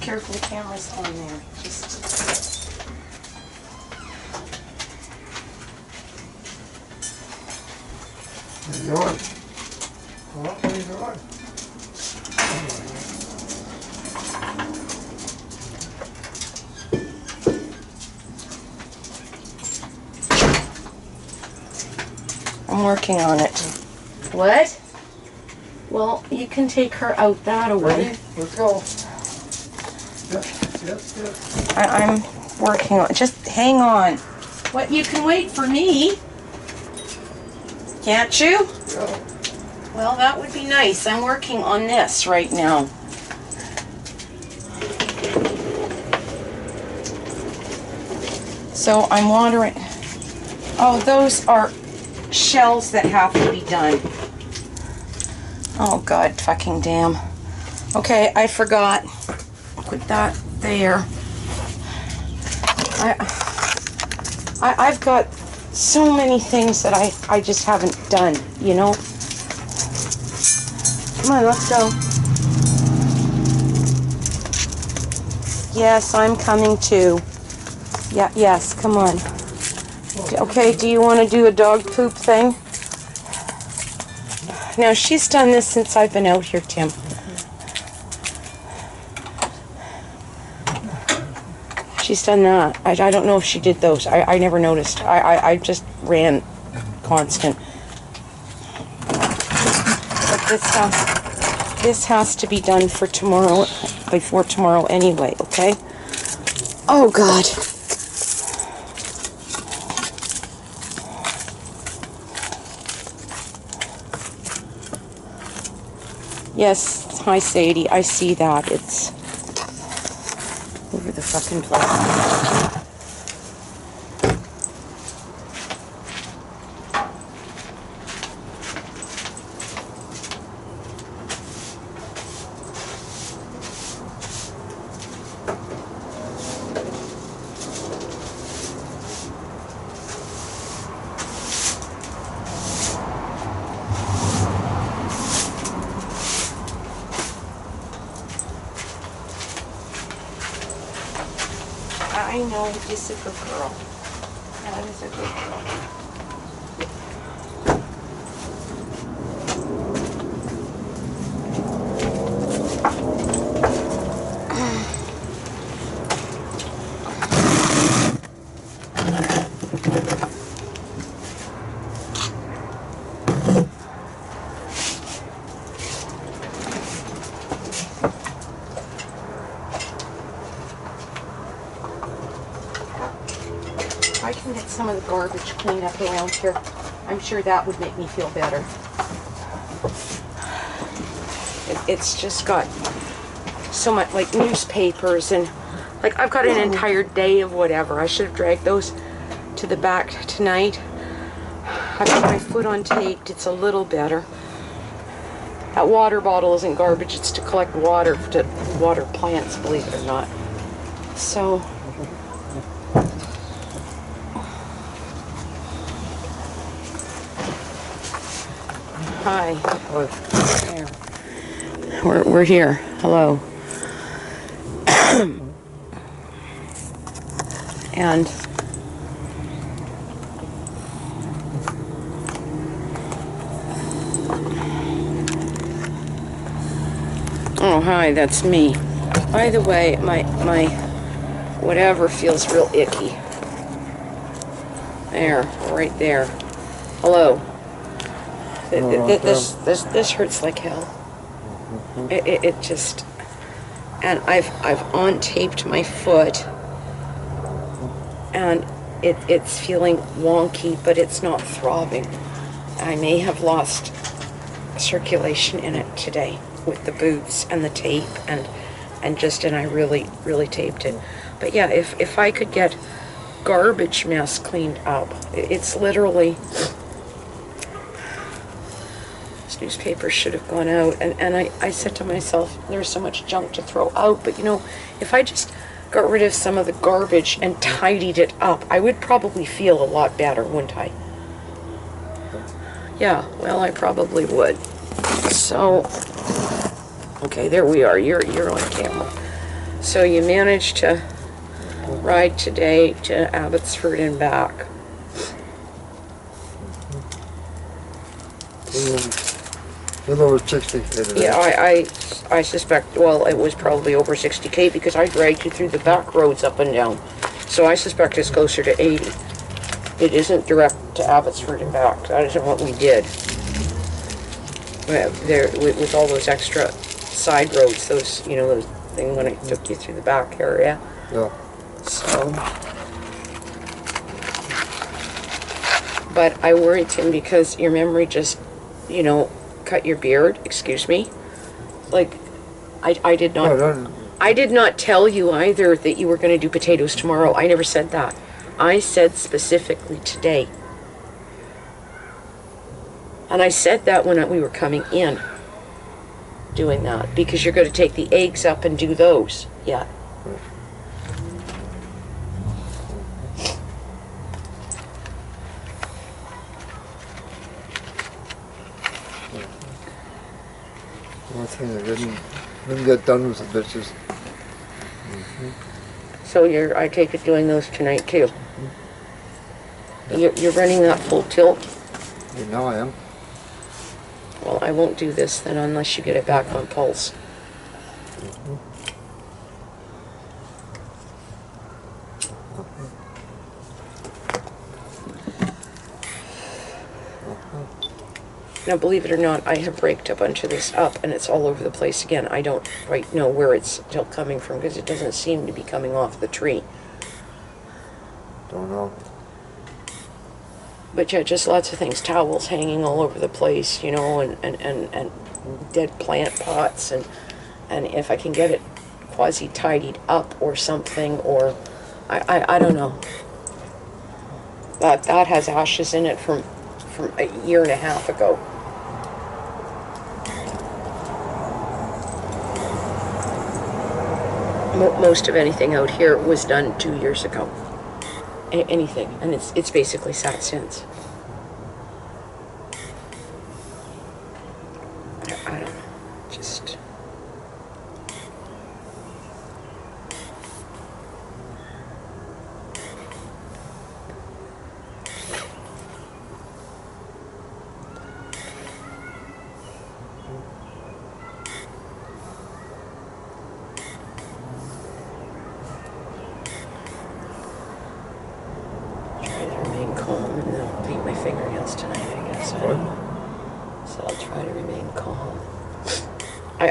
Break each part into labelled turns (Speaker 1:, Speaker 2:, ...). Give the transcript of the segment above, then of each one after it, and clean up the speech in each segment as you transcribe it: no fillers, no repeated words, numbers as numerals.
Speaker 1: careful, the camera's on there. Just...
Speaker 2: What are you doing? What are you doing?
Speaker 1: I'm working on it. What? Well, you can take her out that way.
Speaker 2: Ready? Let's go. Yes.
Speaker 1: I'm working on. Just hang on. What? You can wait for me. Can't you?
Speaker 2: Yeah.
Speaker 1: Well, that would be nice. I'm working on this right now. So I'm watering. Oh, those are shells that have to be done. Oh, God fucking damn. Okay, I forgot. Put that there. I've got so many things that I just haven't done, you know? Come on, let's go. Yes, I'm coming too. Yeah, yes, come on. Okay, do you want to do a dog poop thing? Now, she's done this since I've been out here, Tim. She's done that. I don't know if she did those. I never noticed. I just ran constant. But this has to be done for tomorrow, before tomorrow anyway, okay? Oh, God. Yes, hi Sadie, I see that. It's over the fucking place. I know, just a good girl. That is a good girl. I can get some of the garbage cleaned up around here. I'm sure that would make me feel better. It's just got so much, like newspapers and, like, I've got an entire day of whatever. I should have dragged those to the back tonight. I've got my foot on taped. It's a little better. That water bottle isn't garbage. It's to collect water to water plants, believe it or not. So... Hi. There. We're here. Hello. And oh, hi, that's me. By the way, my whatever feels real icky. There, right there. Hello. This hurts like hell. It just, and I've untaped my foot, and it's feeling wonky, but it's not throbbing. I may have lost circulation in it today with the boots and the tape and I really taped it. But yeah, if I could get garbage mess cleaned up, it's literally. Newspapers should have gone out, and I said to myself, there's so much junk to throw out, but you know, if I just got rid of some of the garbage and tidied it up, I would probably feel a lot better, wouldn't I? Yeah, well, I probably would. So, okay, there we are. You're on camera. So you managed to ride today to Abbotsford and back.
Speaker 2: A little over 60K today.
Speaker 1: Yeah, I suspect, well, it was probably over 60K because I dragged you through the back roads up and down. So I suspect it's closer to 80. It isn't direct to Abbotsford and back. That isn't what we did. There, with all those extra side roads, those, you know, those thing when I took you through the back area.
Speaker 2: Yeah.
Speaker 1: So, but I worry, Tim, because your memory just, you know, cut your beard. Excuse me. Like, I did not.
Speaker 2: No,
Speaker 1: I did not tell you either that you were going to do potatoes tomorrow. I never said that. I said specifically today. And I said that when we were coming in, doing that, because you're going to take the eggs up and do those. Yeah.
Speaker 2: one thing I didn't get done with the bitches.
Speaker 1: So I take it doing those tonight too. You're running that full tilt?
Speaker 2: You know I am.
Speaker 1: Well, I won't do this then unless you get it back on pulse. Now, believe it or not, I have raked a bunch of this up and it's all over the place again. I don't quite know where it's still coming from because it doesn't seem to be coming off the tree.
Speaker 2: Don't know.
Speaker 1: But yeah, just lots of things. Towels hanging all over the place, you know, and dead plant pots. And if I can get it quasi-tidied up or something, or I don't know. That has ashes in it from a year and a half ago. Most of anything out here was done 2 years ago. Anything, and it's basically sat since. I don't know, just.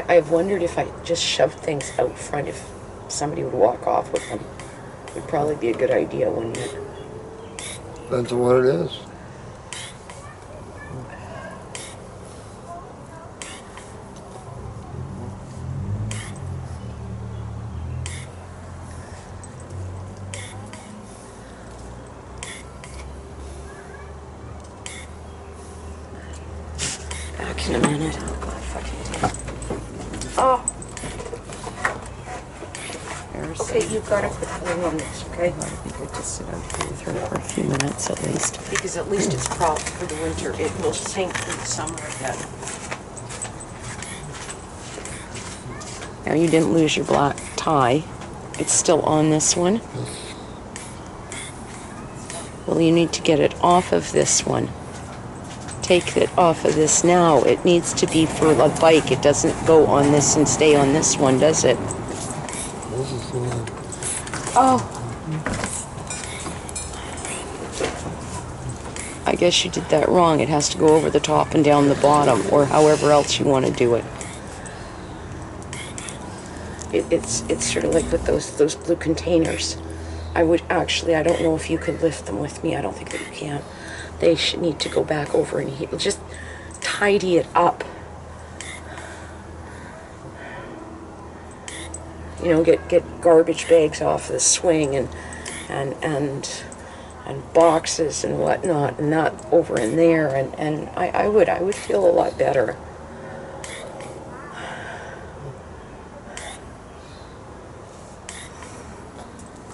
Speaker 1: I've wondered if I just shoved things out front, if somebody would walk off with them. It would probably be a good idea, wouldn't it?
Speaker 2: Depends on what it is.
Speaker 1: Back in a minute. Oh, God, fucking damn. Oh. Okay, you've got to quit pulling on this, okay?
Speaker 3: It'd be good to sit out here with her for a few minutes at least.
Speaker 1: Because at least it's propped for the winter. It will sink in the summer again.
Speaker 3: Now you didn't lose your black tie. It's still on this one. Well, you need to get it off of this one. Take it off of this now. It needs to be for a bike. It doesn't go on this and stay on this one, does it?
Speaker 2: This is the one.
Speaker 1: Oh.
Speaker 3: I guess you did that wrong. It has to go over the top and down the bottom, or however else you want to do it.
Speaker 1: It's sort of like with those blue containers. I don't know if you could lift them with me. I don't think that you can. They should need to go back over and just tidy it up. You know, get garbage bags off the swing and boxes and whatnot, and not over in there. And I would feel a lot better.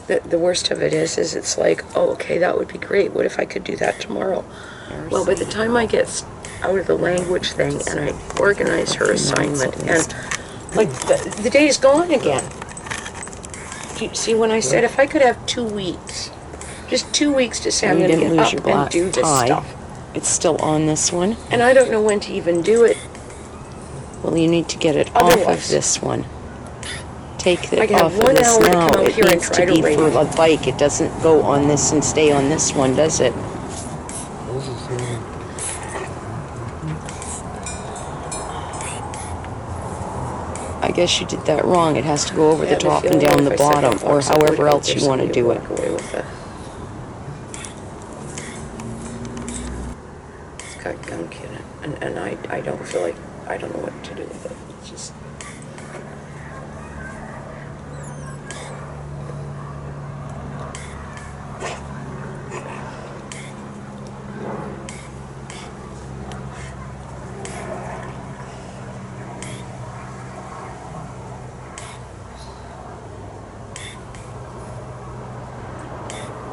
Speaker 1: The worst of it is it's like, oh, okay, that would be great. What if I could do that tomorrow? Well, by the time I get out of the language thing and I organize her assignment, and like the day is gone again. Do you see when I said if I could have 2 weeks, just 2 weeks to say I'm
Speaker 3: You
Speaker 1: going to
Speaker 3: didn't
Speaker 1: get
Speaker 3: lose
Speaker 1: up
Speaker 3: your
Speaker 1: and
Speaker 3: black
Speaker 1: do this
Speaker 3: tie.
Speaker 1: stuff.
Speaker 3: It's still on this one.
Speaker 1: And I don't know when to even do it.
Speaker 3: Well, you need to get it off of
Speaker 1: Otherwise.
Speaker 3: this one. Take
Speaker 1: I
Speaker 3: it
Speaker 1: can have
Speaker 3: off of
Speaker 1: 1
Speaker 3: this
Speaker 1: hour to
Speaker 3: now.
Speaker 1: come out
Speaker 3: It
Speaker 1: here and
Speaker 3: needs
Speaker 1: try
Speaker 3: to
Speaker 1: to
Speaker 3: be for
Speaker 1: read.
Speaker 3: a bike. It doesn't go on this and stay on this one, does it?
Speaker 2: This is
Speaker 3: I guess you did that wrong. It has to go over
Speaker 1: I
Speaker 3: the
Speaker 1: have a
Speaker 3: top and
Speaker 1: feeling
Speaker 3: down
Speaker 1: if
Speaker 3: the
Speaker 1: I set
Speaker 3: bottom,
Speaker 1: that
Speaker 3: or
Speaker 1: box up
Speaker 3: however
Speaker 1: out
Speaker 3: else
Speaker 1: there,
Speaker 3: you want to
Speaker 1: somebody
Speaker 3: do
Speaker 1: will
Speaker 3: it.
Speaker 1: walk away with it. It's got gunk in it, and I don't feel like, I don't know what to do with it. It's just...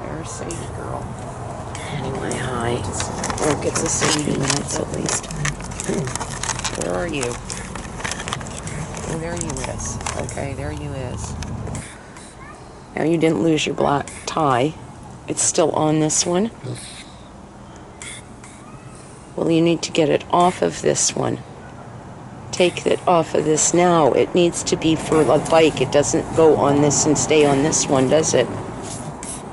Speaker 3: There's Sadie, girl.
Speaker 1: Anyway, hi.
Speaker 3: Well, gets us 2 minutes at least. Where are you? Oh, there you is. Okay, there you is. Now, you didn't lose your black tie. It's still on this one. Well, you need to get it off of this one. Take it off of this now. It needs to be for a bike. It doesn't go on this and stay on this one, does it?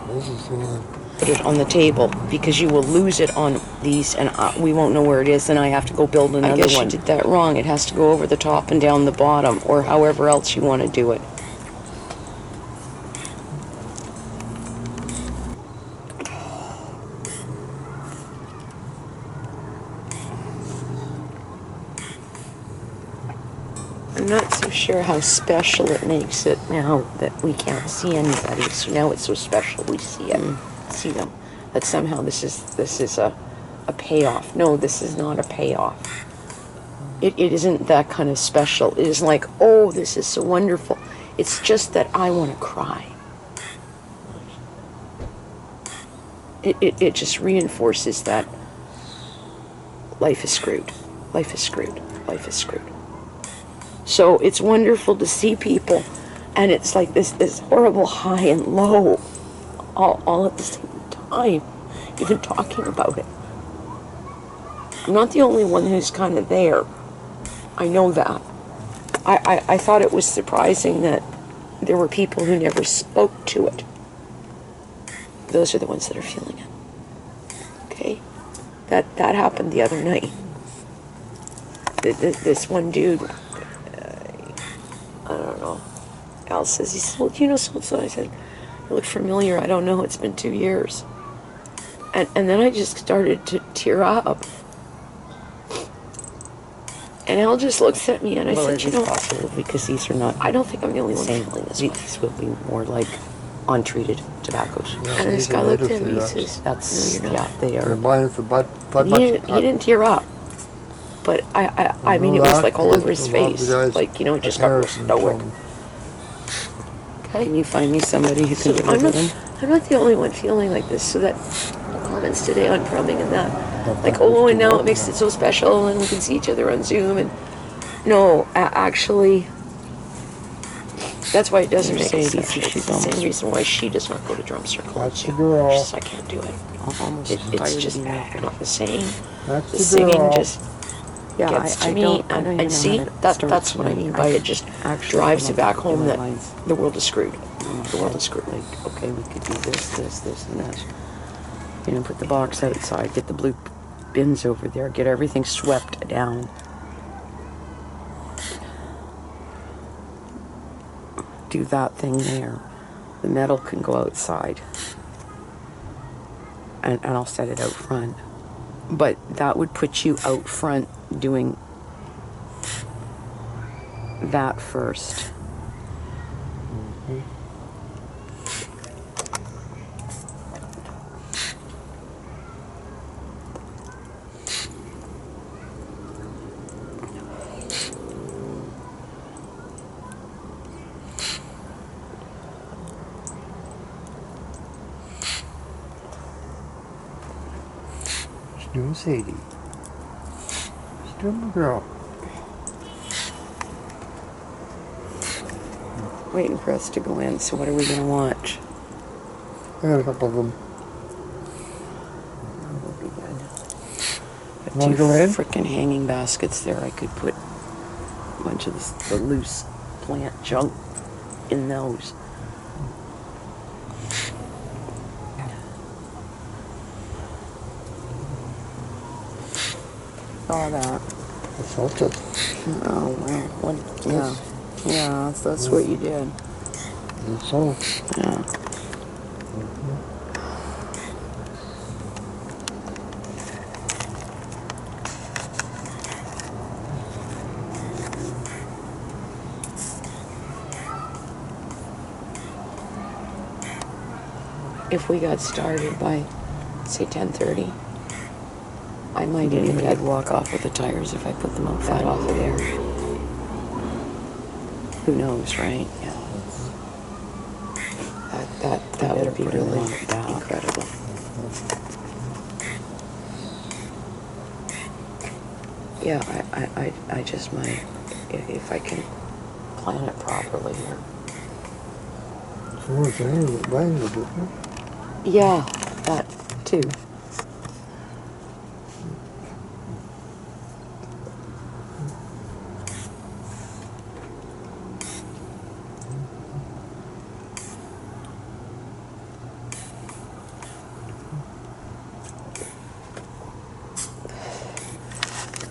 Speaker 2: This is fine.
Speaker 3: Put it on the table, because you will lose it on these, and we won't know where it is, and I have to go build another one. I guess you did that wrong. It has to go over the top and down the bottom, or however else you want to do it. I'm not so sure how special it makes it now that we can't see anybody. So now it's so special we see it, see them. That somehow this is a payoff. No, this is not a payoff. It isn't that kind of special. It is like, oh, this is so wonderful. It's just that I want to cry. It just reinforces that life is screwed. Life is screwed. Life is screwed. So it's wonderful to see people, and it's like this horrible high and low all at the same time, even talking about it. I'm not the only one who's kind of there. I know that. I thought it was surprising that there were people who never spoke to it. Those are the ones that are feeling it. Okay? That happened the other night. This one dude, I don't know. Al says, he said, well, do you know so-and-so? I said, you look familiar. I don't know. It's been 2 years. And then I just started to tear up. And Al just looks at me, and I said, you know, possible because these are not. I don't think I'm the only one feeling this. These will be more like untreated tobaccos.
Speaker 2: Yeah,
Speaker 3: And this
Speaker 2: these
Speaker 3: guy
Speaker 2: are
Speaker 3: looked
Speaker 2: native
Speaker 3: at me. He
Speaker 2: cigarettes.
Speaker 3: says, "That's
Speaker 1: No, you're not.
Speaker 3: yeah, they
Speaker 2: They're
Speaker 3: are."
Speaker 2: minus the butt
Speaker 3: He didn't tear up, but I mean, it was like all over his face, like, you know, it just got real stoic. Okay. Can you find me somebody who can deliver them? I'm not the only one feeling like this. So that comments today on drumming and that, like, oh, and now it makes it so special, and we can see each other on Zoom, and no, actually, that's why it doesn't make it special. It's the same reason why she does not go to drum circle.
Speaker 2: That's the girl.
Speaker 3: She says, I can't do it. It's just not the same.
Speaker 2: That's
Speaker 3: The
Speaker 2: the
Speaker 3: singing
Speaker 2: girl.
Speaker 3: just gets to me, and see, that's what I mean by it. Just drives it back home that the world is screwed. The world is screwed.
Speaker 4: Like, okay, we could do this, and that. You know, put the box outside, get the blue bins over there, get everything swept down. Do that thing there. The metal can go outside. And I'll set it out front. But that would put you out front doing that first.
Speaker 2: Doing Sadie. She's doing my girl.
Speaker 4: waiting for us to go in, so what are we going to watch?
Speaker 2: I got a couple of them.
Speaker 4: That would be good. Got
Speaker 2: Wanna
Speaker 4: two
Speaker 2: go in?
Speaker 4: frickin' hanging baskets there. I could put a bunch of the loose plant junk in those. Saw that.
Speaker 2: I felt it.
Speaker 4: Oh, well, what, yeah. Yeah, that's what you did.
Speaker 2: That's all.
Speaker 4: Yeah.
Speaker 1: If we got started by, say, 10:30, I might even
Speaker 4: I'd
Speaker 1: get
Speaker 4: walk off with the tires if I put them
Speaker 1: that
Speaker 4: outside.
Speaker 1: off of there.
Speaker 4: Who knows, right? Yeah.
Speaker 1: That would be really
Speaker 4: down.
Speaker 1: incredible. Yeah, I just might, if I can plan it properly here.
Speaker 2: So what's the name of it? Bang with it, huh?
Speaker 1: Yeah, that too.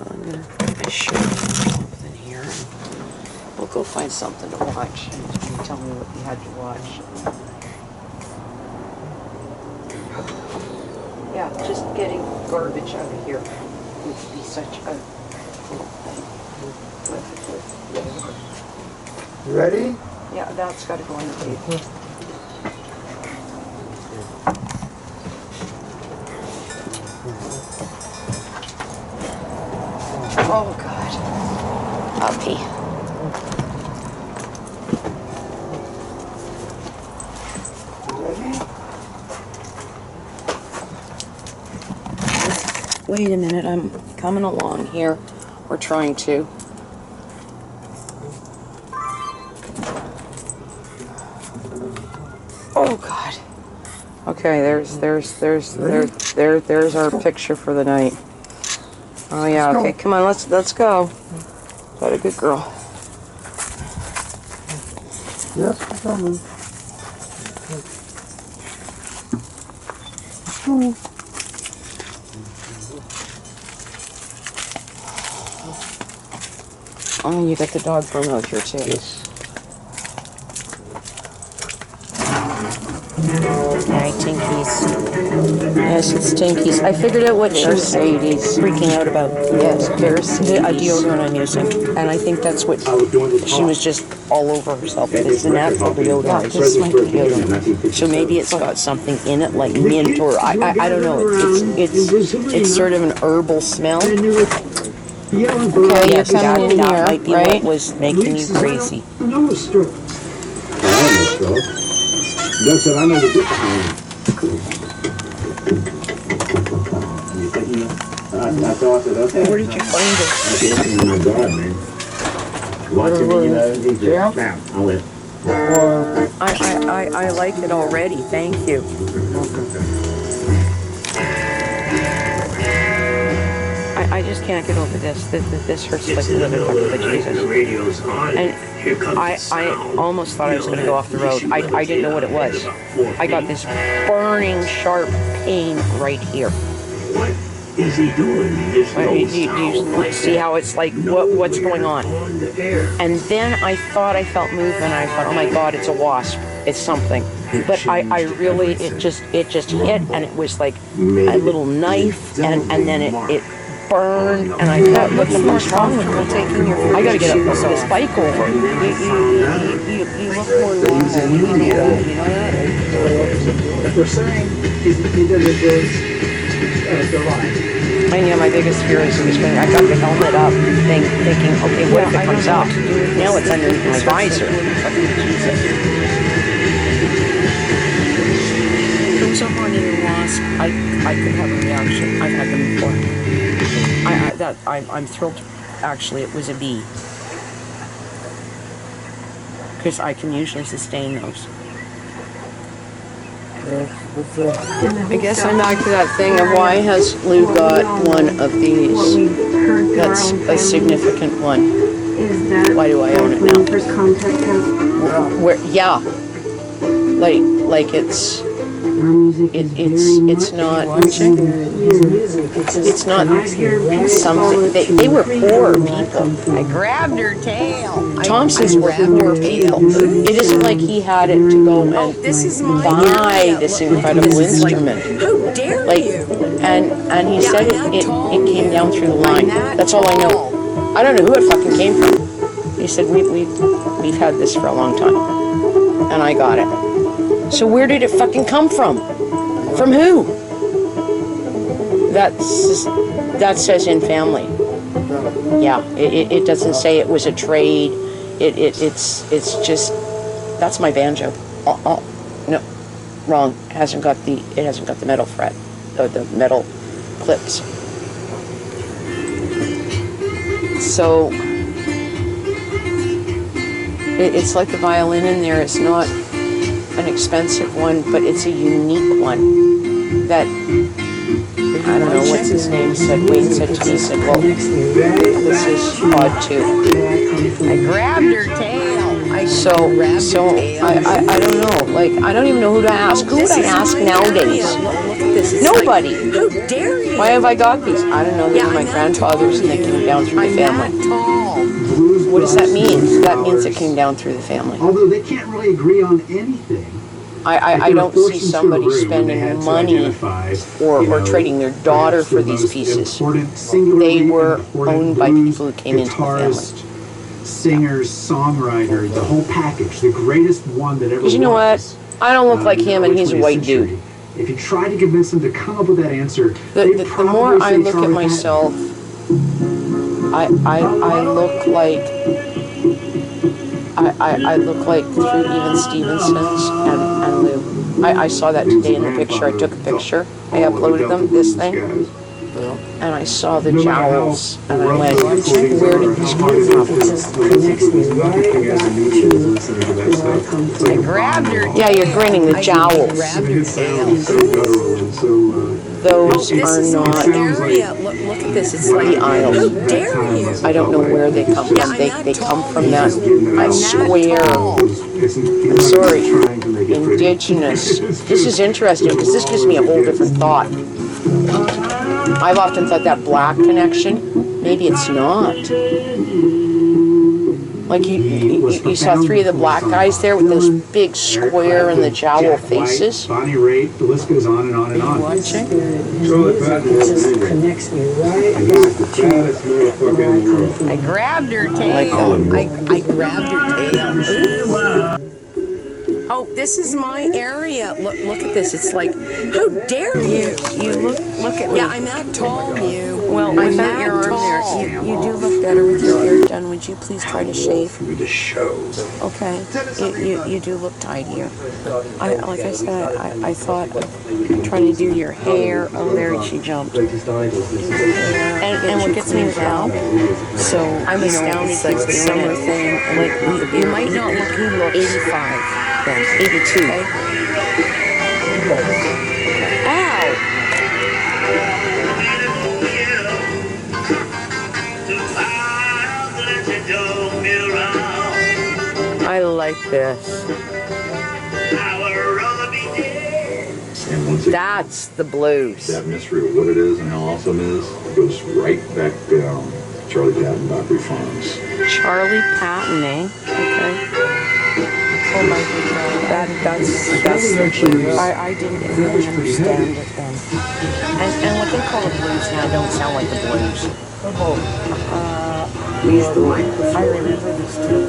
Speaker 4: I'm gonna put my shirt off in here. We'll go find something to watch. And you tell me what you had to watch.
Speaker 1: Yeah, just getting garbage out of here would be such a cool thing.
Speaker 2: You ready?
Speaker 1: Yeah, that's got to go on the table. Oh, God. Puppy.
Speaker 4: Wait a minute, I'm coming along here. We're trying to. Oh God. Okay, there's our picture for the night. Oh yeah, okay, come on, let's go. Is that a good girl?
Speaker 2: Yes, I'm coming. Let's go.
Speaker 4: Oh, you got the dog photo out here too.
Speaker 2: Yes.
Speaker 4: Alright, Tinkies. Yes, it's Tinkies. I figured out what she was freaking out about.
Speaker 1: Yes,
Speaker 4: The deodorant I'm using. And I think that's what she was just all over herself. It's the natural deodorant.
Speaker 1: This might be deodorant.
Speaker 4: So maybe it's got something in it like mint or I don't know. It's sort of an herbal smell.
Speaker 1: Okay,
Speaker 4: Yes,
Speaker 1: you're coming in
Speaker 4: that
Speaker 1: here,
Speaker 4: might be
Speaker 1: right?
Speaker 4: what was making you crazy.
Speaker 5: Doug said, I know the difference. That's all I said, okay.
Speaker 4: Where did you find it?
Speaker 5: I guess in my garden, man. Watching me, he's just, now, I went.
Speaker 4: I like it already. Thank you. I just can't get over this. This hurts like a liver but Jesus. And I almost thought I was going to go off the road. I didn't know what it was. I got this burning, sharp pain right here.
Speaker 5: What is he doing?
Speaker 4: Do you see how it's like, what's going on? And then I thought I felt movement. I thought, oh my God, it's a wasp. It's something. But I really, it just hit, and it was like a little knife, and then it burned, and I thought, what's wrong with you? Taking your, I gotta get this bike over. You look more normal. You know that?
Speaker 5: What we're saying is he does it the line.
Speaker 4: I know my biggest fear is when I got the helmet up, thinking, okay, what if it comes out? Now it's underneath my visor. Comes up on any wasp, I could have a reaction. I've had them before. I'm thrilled. Actually, it was a bee. because I can usually sustain those.
Speaker 3: I guess I'm back to that thing of why has Lou got one of these? That's a significant one. Why do I own it now? Where? Yeah. Like it's not something. They were poor people.
Speaker 4: I grabbed her tail.
Speaker 3: Thompsons were poor people. It isn't like he had it to go and buy this incredible instrument.
Speaker 4: How dare you?
Speaker 3: And he said it came down through the line. That's all I know. I don't know who it fucking came from. He said we've had this for a long time, and I got it. So where did it fucking come from? From who? That says in family. Yeah, it doesn't say it was a trade. It's just, that's my banjo. No, wrong. It hasn't got the metal fret or the metal clips. So it's like the violin in there. It's not an expensive one, but it's a unique one that, I don't know what's his name said. Wayne said to me, he said, well, this is odd too.
Speaker 4: I grabbed her tail.
Speaker 3: So I don't know. Like, I don't even know who to ask. Who would I ask nowadays? Nobody.
Speaker 4: How dare you?
Speaker 3: Why have I got these? I don't know. These are my grandfather's and they came down through the family. What does that mean? That means it came down through the family.
Speaker 5: Although they can't really agree on anything.
Speaker 3: I don't see somebody spending money or trading their daughter for these pieces. They were owned by people who came into the family.
Speaker 5: Singers, songwriter, the whole package, the greatest one that ever was.
Speaker 3: Because you know what? I don't look like him and he's a white dude.
Speaker 5: If you try to convince them to come up with that answer,
Speaker 3: the more I look at myself, I look like I look like through even Stevenson's and Lou. I saw that today in the picture. I took a picture. I uploaded them, this thing. And I saw the jowls. And I went, where did these come from?
Speaker 4: I grabbed her.
Speaker 3: Yeah, you're grinning, the jowls. Those are not
Speaker 4: Area. Look at this. It's like
Speaker 3: the aisles.
Speaker 4: how dare you?
Speaker 3: I don't know where they come from. They come from that square. I'm sorry, indigenous. This is interesting because this gives me a whole different thought. I've often thought that black connection, maybe it's not. Like you saw three of the black guys there with those big square and the jowl faces.
Speaker 5: Bonnie Raitt, the list goes on and on and on.
Speaker 3: Watching?
Speaker 4: I grabbed her tail. I grabbed her tail. Oh, this is my area. Look at this. It's like, how dare you? You look at me. Yeah, I'm that tall, you. Well, I'm that your arm there. You do look better with your hair done. Would you please try to shave?
Speaker 2: The show.
Speaker 4: Okay. You do look tidier. Like I said, I thought of trying to do your hair. Oh, there she jumped. And what gets me is Al. So I'm astounded. It's like the summer thing. Like you might not look 85. 82. Okay. Ow!
Speaker 3: I like this. That's the blues.
Speaker 6: That mystery of what it is and how awesome it is goes right back down Charlie Patton, Dockery Farms.
Speaker 3: Charlie Patton, eh? Okay. Oh my goodness, that's the blues. I didn't really understand it then. And what they call the blues now don't sound like the blues. I remember these two.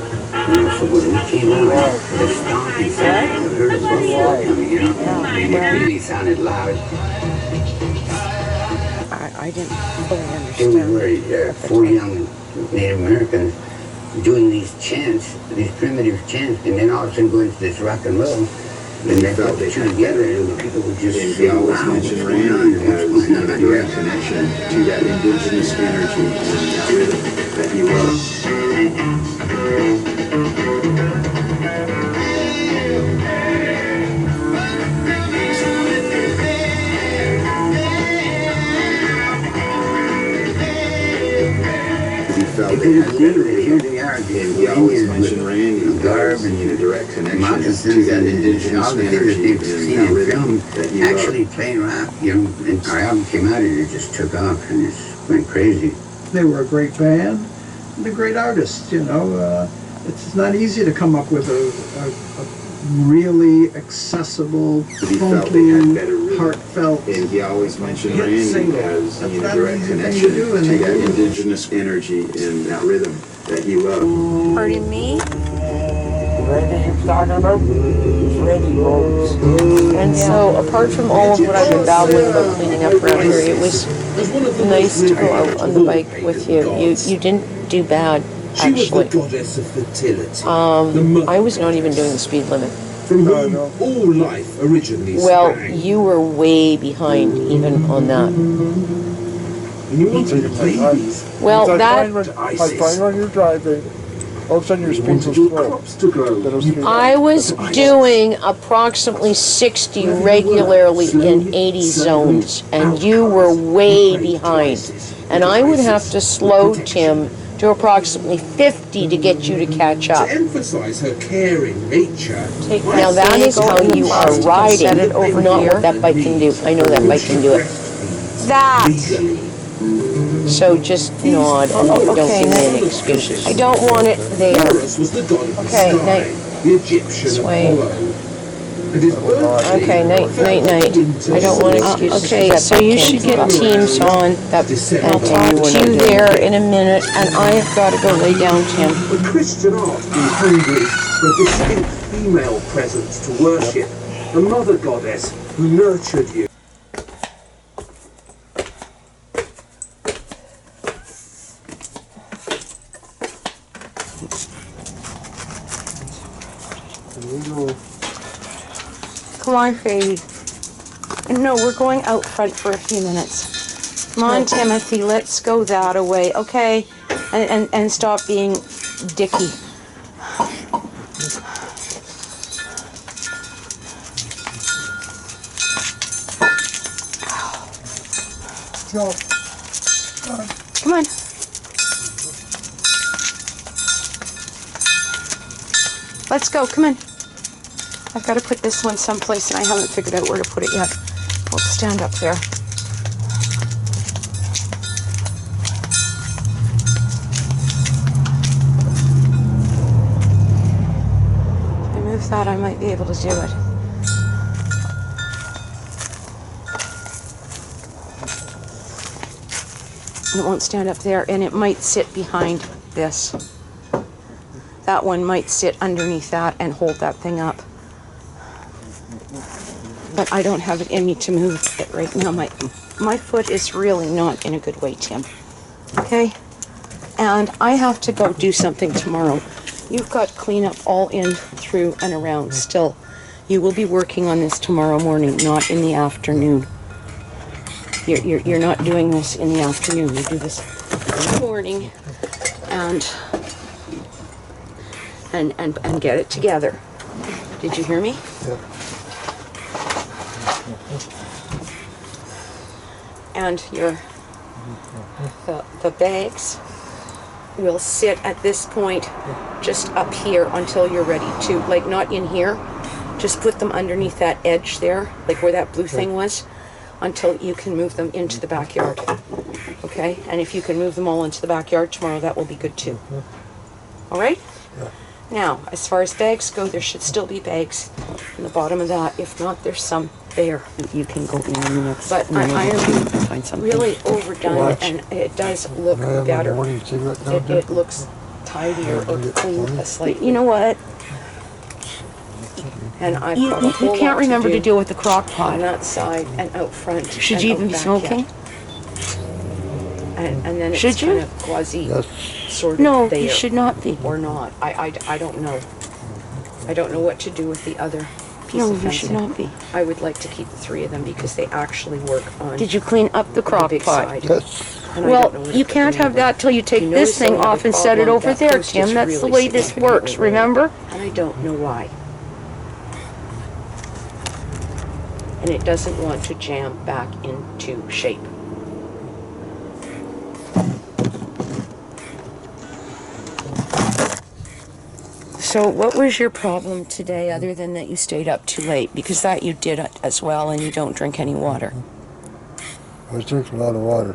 Speaker 7: When we came out, the stomping sound, you heard it before coming out. It really sounded loud.
Speaker 3: I didn't fully
Speaker 7: Here
Speaker 3: understand.
Speaker 7: we were, four young Native Americans doing these chants, these primitive chants, and then all of a sudden go into this rock and roll. And they got the two together, and the people would just say, wow, what's going on?
Speaker 6: Has a direct connection to that indigenous energy and rhythm that you love.
Speaker 7: Here they are,
Speaker 6: He always mentioned Randy
Speaker 7: garb
Speaker 6: as being a direct connection to
Speaker 7: moccasins
Speaker 6: that
Speaker 7: and
Speaker 6: indigenous
Speaker 7: all the things that
Speaker 6: energy
Speaker 7: they've
Speaker 6: and
Speaker 7: seen
Speaker 6: that
Speaker 7: in
Speaker 6: rhythm
Speaker 7: film
Speaker 6: that you
Speaker 7: actually playing rock, you know, and our album came out and it just took off and it went crazy.
Speaker 5: They were a great band and a great artist, you know. It's not easy to come up with a really accessible,
Speaker 6: He felt they had better
Speaker 5: funky,
Speaker 6: rhythm.
Speaker 5: heartfelt.
Speaker 6: And he always mentioned
Speaker 5: hit
Speaker 6: Randy
Speaker 5: single.
Speaker 6: as
Speaker 5: That's
Speaker 6: being a
Speaker 5: not an
Speaker 6: direct
Speaker 5: easy thing to
Speaker 6: connection
Speaker 5: do, and
Speaker 6: to
Speaker 5: they
Speaker 6: that
Speaker 5: do it.
Speaker 6: indigenous energy and that rhythm that he loved.
Speaker 1: Pardon me?
Speaker 2: Randy you're talking about? Randy Rhodes.
Speaker 3: And so, apart from all of what I've been babbling about cleaning up around here, it was nice to go out on the bike with you. You didn't do bad,
Speaker 8: She was the
Speaker 3: actually.
Speaker 8: goddess of fertility. The mother
Speaker 3: I was not even doing the speed limit.
Speaker 8: from whom all life originally
Speaker 3: Well,
Speaker 8: sprang.
Speaker 3: you were way behind even on that.
Speaker 8: And you wanted babies.
Speaker 3: Well, that
Speaker 2: I find when you're driving, all of a sudden your
Speaker 8: You
Speaker 2: speed
Speaker 8: wanted
Speaker 2: was
Speaker 8: your
Speaker 2: slow.
Speaker 8: crops to grow.
Speaker 2: Then it was
Speaker 8: You
Speaker 2: speed.
Speaker 3: I was doing approximately 60 regularly in 80 zones, and you were way behind. And I would have to slow Tim to approximately 50 to get you to catch up.
Speaker 8: To emphasize her caring nature.
Speaker 3: Now that is how you are riding, not what that bike can do. I know that bike can do it.
Speaker 1: That.
Speaker 3: So just nod and don't
Speaker 1: okay,
Speaker 3: give me any excuses.
Speaker 1: I don't want it there.
Speaker 8: Horus was the god of the
Speaker 3: Okay,
Speaker 8: sky,
Speaker 3: night.
Speaker 8: the Egyptian
Speaker 3: Sway.
Speaker 8: Apollo. And his birthday
Speaker 3: Okay, night. I don't want excuses.
Speaker 1: Okay,
Speaker 3: That
Speaker 1: so
Speaker 3: bike
Speaker 1: you
Speaker 3: can't
Speaker 1: should
Speaker 3: keep
Speaker 1: get
Speaker 3: up.
Speaker 1: Teams on. I'll talk to you there in a minute, and I have got to go lay down, Tim.
Speaker 8: When Christian art grew hungry for a distinct female presence to worship, the mother goddess who nurtured you.
Speaker 1: Come on, Sadie. No, we're going out front for a few minutes. Come on, Timothy, let's go that away, okay? And stop being dicky. Come on. Let's go, come on. I've got to put this one someplace and I haven't figured out where to put it yet. I'll stand up there. If I move that, I might be able to do it. It won't stand up there, and it might sit behind this. That one might sit underneath that and hold that thing up. But I don't have it in me to move it right now. My foot is really not in a good way, Tim. Okay? And I have to go do something tomorrow. You've got cleanup all in, through, and around still. You will be working on this tomorrow morning, not in the afternoon. You're not doing this in the afternoon. You do this in the morning and get it together. Did you hear me?
Speaker 2: Yeah.
Speaker 1: And the bags will sit at this point just up here until you're ready to, like, not in here. Just put them underneath that edge there, like where that blue thing was, until you can move them into the backyard. Okay? And if you can move them all into the backyard tomorrow, that will be good too. All right?
Speaker 2: Yeah.
Speaker 1: Now, as far as bags go, there should still be bags in the bottom of that. If not, there's some there.
Speaker 3: You can go in the next
Speaker 1: But
Speaker 3: minute
Speaker 1: I am
Speaker 3: and find something.
Speaker 1: really overdone,
Speaker 2: Watch.
Speaker 1: and it does look
Speaker 2: I have
Speaker 1: better.
Speaker 2: a morning cigarette down there.
Speaker 1: It looks tidier or clean slightly.
Speaker 3: You know what?
Speaker 1: And I've
Speaker 3: You,
Speaker 1: got a
Speaker 3: you,
Speaker 1: whole
Speaker 3: you can't
Speaker 1: lot
Speaker 3: remember to
Speaker 1: do
Speaker 3: deal with the crock
Speaker 1: on
Speaker 3: pot.
Speaker 1: that side and out front.
Speaker 3: Should
Speaker 1: and
Speaker 3: you
Speaker 1: out
Speaker 3: even be
Speaker 1: back
Speaker 3: smoking?
Speaker 1: yet. And then it's
Speaker 3: Should you?
Speaker 1: kind of quasi
Speaker 2: Yes.
Speaker 1: sort of
Speaker 3: No,
Speaker 1: there.
Speaker 3: you should not be.
Speaker 1: Or not. I don't know. I don't know what to do with the other piece
Speaker 3: No,
Speaker 1: of
Speaker 3: you should
Speaker 1: fencing.
Speaker 3: not be.
Speaker 1: I would like to keep the 3 of them because they actually work on
Speaker 3: Did you clean up the
Speaker 1: the
Speaker 3: crock
Speaker 1: big
Speaker 3: pot?
Speaker 1: side.
Speaker 2: Yes.
Speaker 1: And I
Speaker 3: Well,
Speaker 1: don't know where to
Speaker 3: you
Speaker 1: put
Speaker 3: can't
Speaker 1: them
Speaker 3: have
Speaker 1: either.
Speaker 3: that till you take
Speaker 1: You
Speaker 3: this
Speaker 1: notice
Speaker 3: thing
Speaker 1: I have a
Speaker 3: off and set it
Speaker 1: problem.
Speaker 3: over
Speaker 1: That
Speaker 3: there,
Speaker 1: post
Speaker 3: Tim.
Speaker 1: is
Speaker 3: That's the
Speaker 1: really
Speaker 3: way this
Speaker 1: significantly
Speaker 3: works,
Speaker 1: away.
Speaker 3: remember?
Speaker 1: And I don't know why. And it doesn't want to jam back into shape.
Speaker 4: So what was your problem today other than that you stayed up too late? Because that you did as well, and you don't drink any water.
Speaker 2: I drink a lot of water.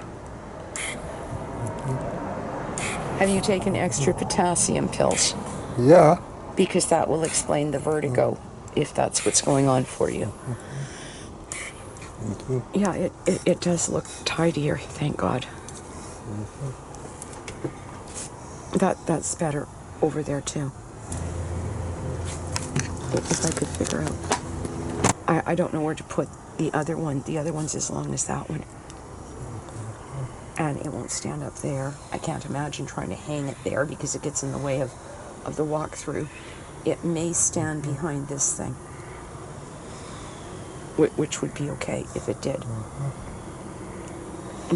Speaker 4: Have you taken extra potassium pills?
Speaker 2: Yeah.
Speaker 4: Because that will explain the vertigo, if that's what's going on for you. Yeah, it does look tidier, thank God. That's better over there too. If I could figure out. I don't know where to put the other one. The other one's as long as that one. And it won't stand up there. I can't imagine trying to hang it there because it gets in the way of the walkthrough. It may stand behind this thing, which would be okay if it did.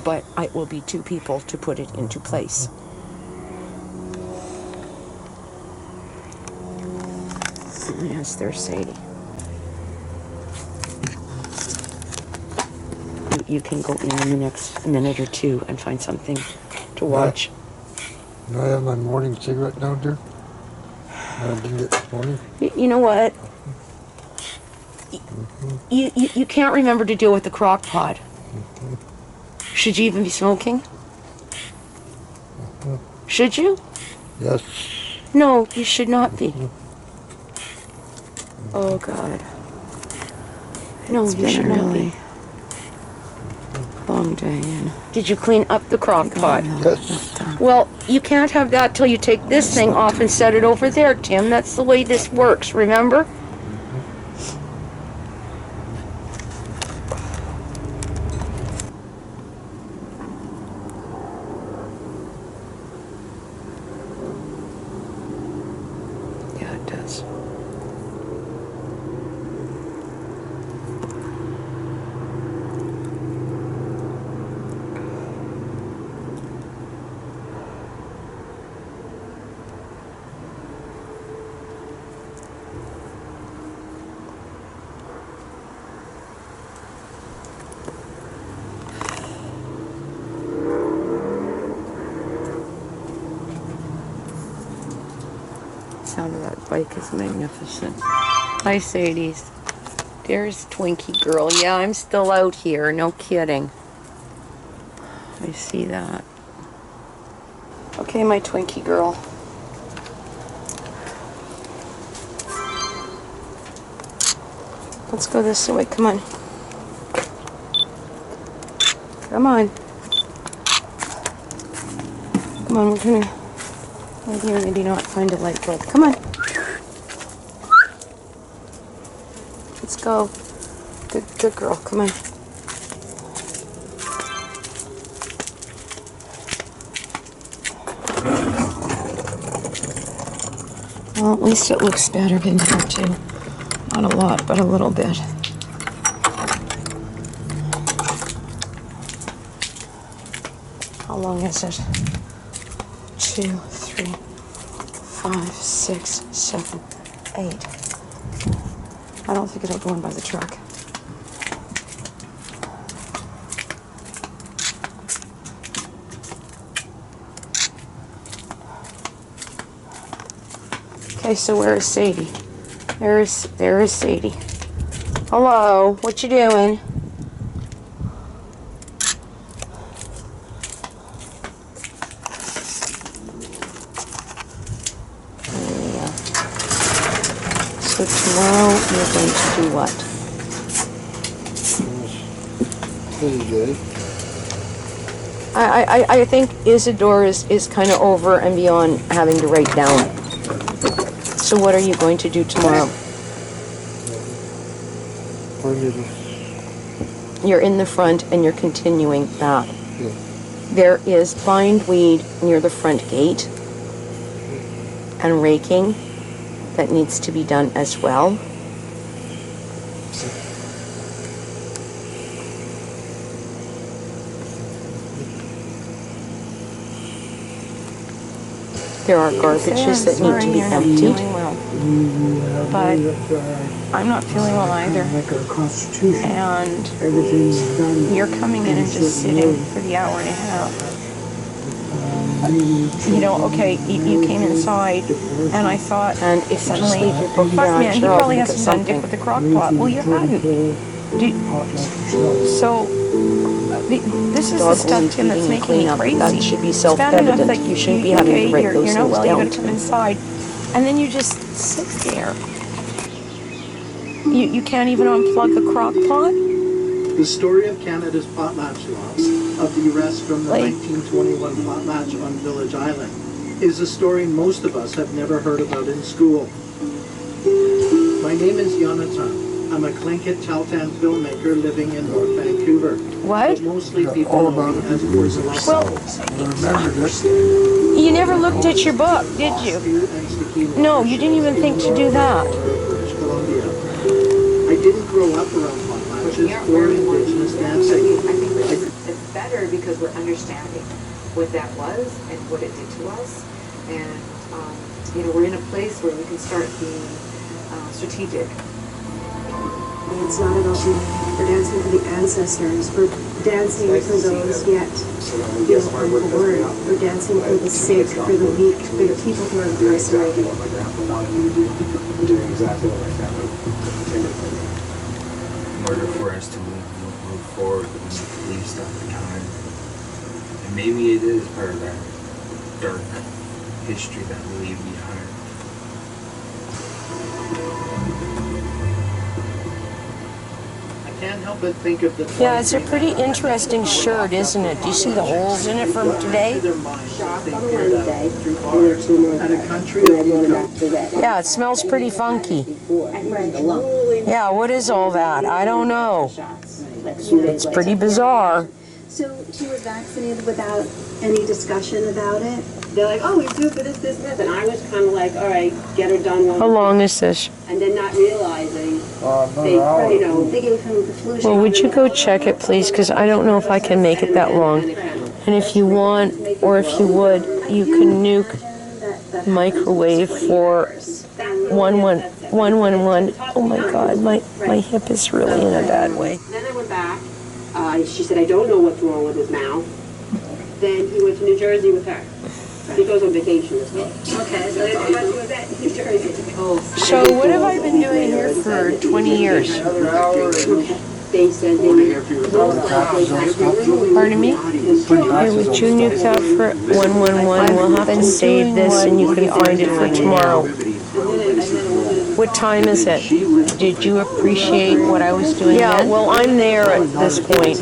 Speaker 4: But it will be two people to put it into place. Yes, there's Sadie. You can go in the next minute or two and find something to watch.
Speaker 2: Do I have my morning cigarette down there? I did it this morning.
Speaker 4: You know what? You can't remember to deal with the crock pot. Should you even be smoking? Should you?
Speaker 2: Yes.
Speaker 4: No, you should not be. Oh, God. No, you should not be. Long day. Did you clean up the crock pot?
Speaker 2: Yes.
Speaker 4: Well, you can't have that till you take this thing off and set it over there, Tim. That's the way this works, remember? Yeah, it does. Sound of that bike is magnificent. Hi, Sadie's. There's Twinkie girl. Yeah, I'm still out here. No kidding. I see that. Okay, my Twinkie girl. Let's go this way. Come on. Come on. Come on, we're gonna... You're maybe not find a light bulb. Come on. Let's go. Good girl. Come on. Well, at least it looks better in here too. Not a lot, but a little bit. How long is it? 2, 3, 5, 6, 7, 8. I don't think it'll go in by the truck. Okay, so where is Sadie? There is Sadie. Hello, what you doing? So tomorrow you're going to do what?
Speaker 2: Pretty good.
Speaker 4: I think Isidore is kind of over and beyond having to write down. So what are you going to do tomorrow? You're in the front and you're continuing that.
Speaker 2: Yeah.
Speaker 4: There is bindweed near the front gate and raking that needs to be done as well. There are garbages that need to be emptied. But I'm not feeling well either. And you're coming in and just sitting for the hour and a half. you know, okay, you came inside, and I thought,
Speaker 1: And if you
Speaker 4: suddenly,
Speaker 1: just leave your book
Speaker 4: fuck
Speaker 1: down,
Speaker 4: man, he
Speaker 1: sure, I'll
Speaker 4: probably
Speaker 1: think of
Speaker 4: hasn't done dick
Speaker 1: something.
Speaker 4: with the crock pot. Well, you hadn't. So, this is the
Speaker 1: Dog
Speaker 4: stuff,
Speaker 1: needs
Speaker 4: Tim, that's
Speaker 1: feeding and
Speaker 4: making me
Speaker 1: cleanup.
Speaker 4: crazy.
Speaker 1: That should be
Speaker 4: It's bad enough
Speaker 1: self-evident.
Speaker 4: that
Speaker 1: You shouldn't be having to
Speaker 4: okay,
Speaker 1: write those
Speaker 4: you're
Speaker 1: things
Speaker 4: not well, you
Speaker 1: down
Speaker 4: gotta
Speaker 1: to
Speaker 4: come
Speaker 1: me.
Speaker 4: inside, and then you just sit there. You can't even unplug the crock pot?
Speaker 5: The story of Canada's potlatch laws, of the arrest from the 1921 potlatch on Village Island, is a story most of us have never heard about in school. My name is Jonathan. I'm a Tlingit Tahltan filmmaker living in North Vancouver.
Speaker 4: What?
Speaker 5: But mostly people know me as Ursula.
Speaker 4: You never looked at your book, did you? No, you didn't even think to do that.
Speaker 5: British Columbia. I didn't grow up around potlatches or Indigenous dancing.
Speaker 9: It's better because we're understanding what that was and what it did to us, and you know, we're in a place where we can start being strategic.
Speaker 10: It's not about we're dancing for the ancestors, we're dancing for those yet unborn, we're dancing for the sick, for the weak, for the people who are incarcerated.
Speaker 11: What my grandpa wanted me to do, I'm doing exactly what my family intended for me. In order for us to move forward, we need to leave stuff behind. And maybe it is part of that dark history that we leave behind.
Speaker 5: I can't help but think of the
Speaker 4: Yeah, it's a pretty interesting shirt, isn't it? Do you see the holes in it from today? Yeah, it smells pretty funky. Yeah, what is all that? I don't know. It's pretty bizarre.
Speaker 10: So she was vaccinated without any discussion about it? They're like, oh, we do for this, and I was kind of like, all right, get her done one.
Speaker 4: How long is this?
Speaker 10: And then not realizing they gave him the flu shot.
Speaker 4: Well, would you go check it, please? Because I don't know if I can make it that long. And if you want, or if you would, you can nuke microwave for 111. Oh my God, my hip is really in a bad way.
Speaker 10: Then I went back. She said, I don't know what's wrong with his mouth. Then he went to New Jersey with her. He goes on vacation this week. Okay, so that's where he was at, New Jersey.
Speaker 4: So what have I been doing here for 20 years?
Speaker 10: They said they
Speaker 4: Pardon me? Hey, would you nuke that for 111? We'll have to save this and you can find it for tomorrow. What time is it? Did you appreciate what I was doing then? Yeah, well, I'm there at this point.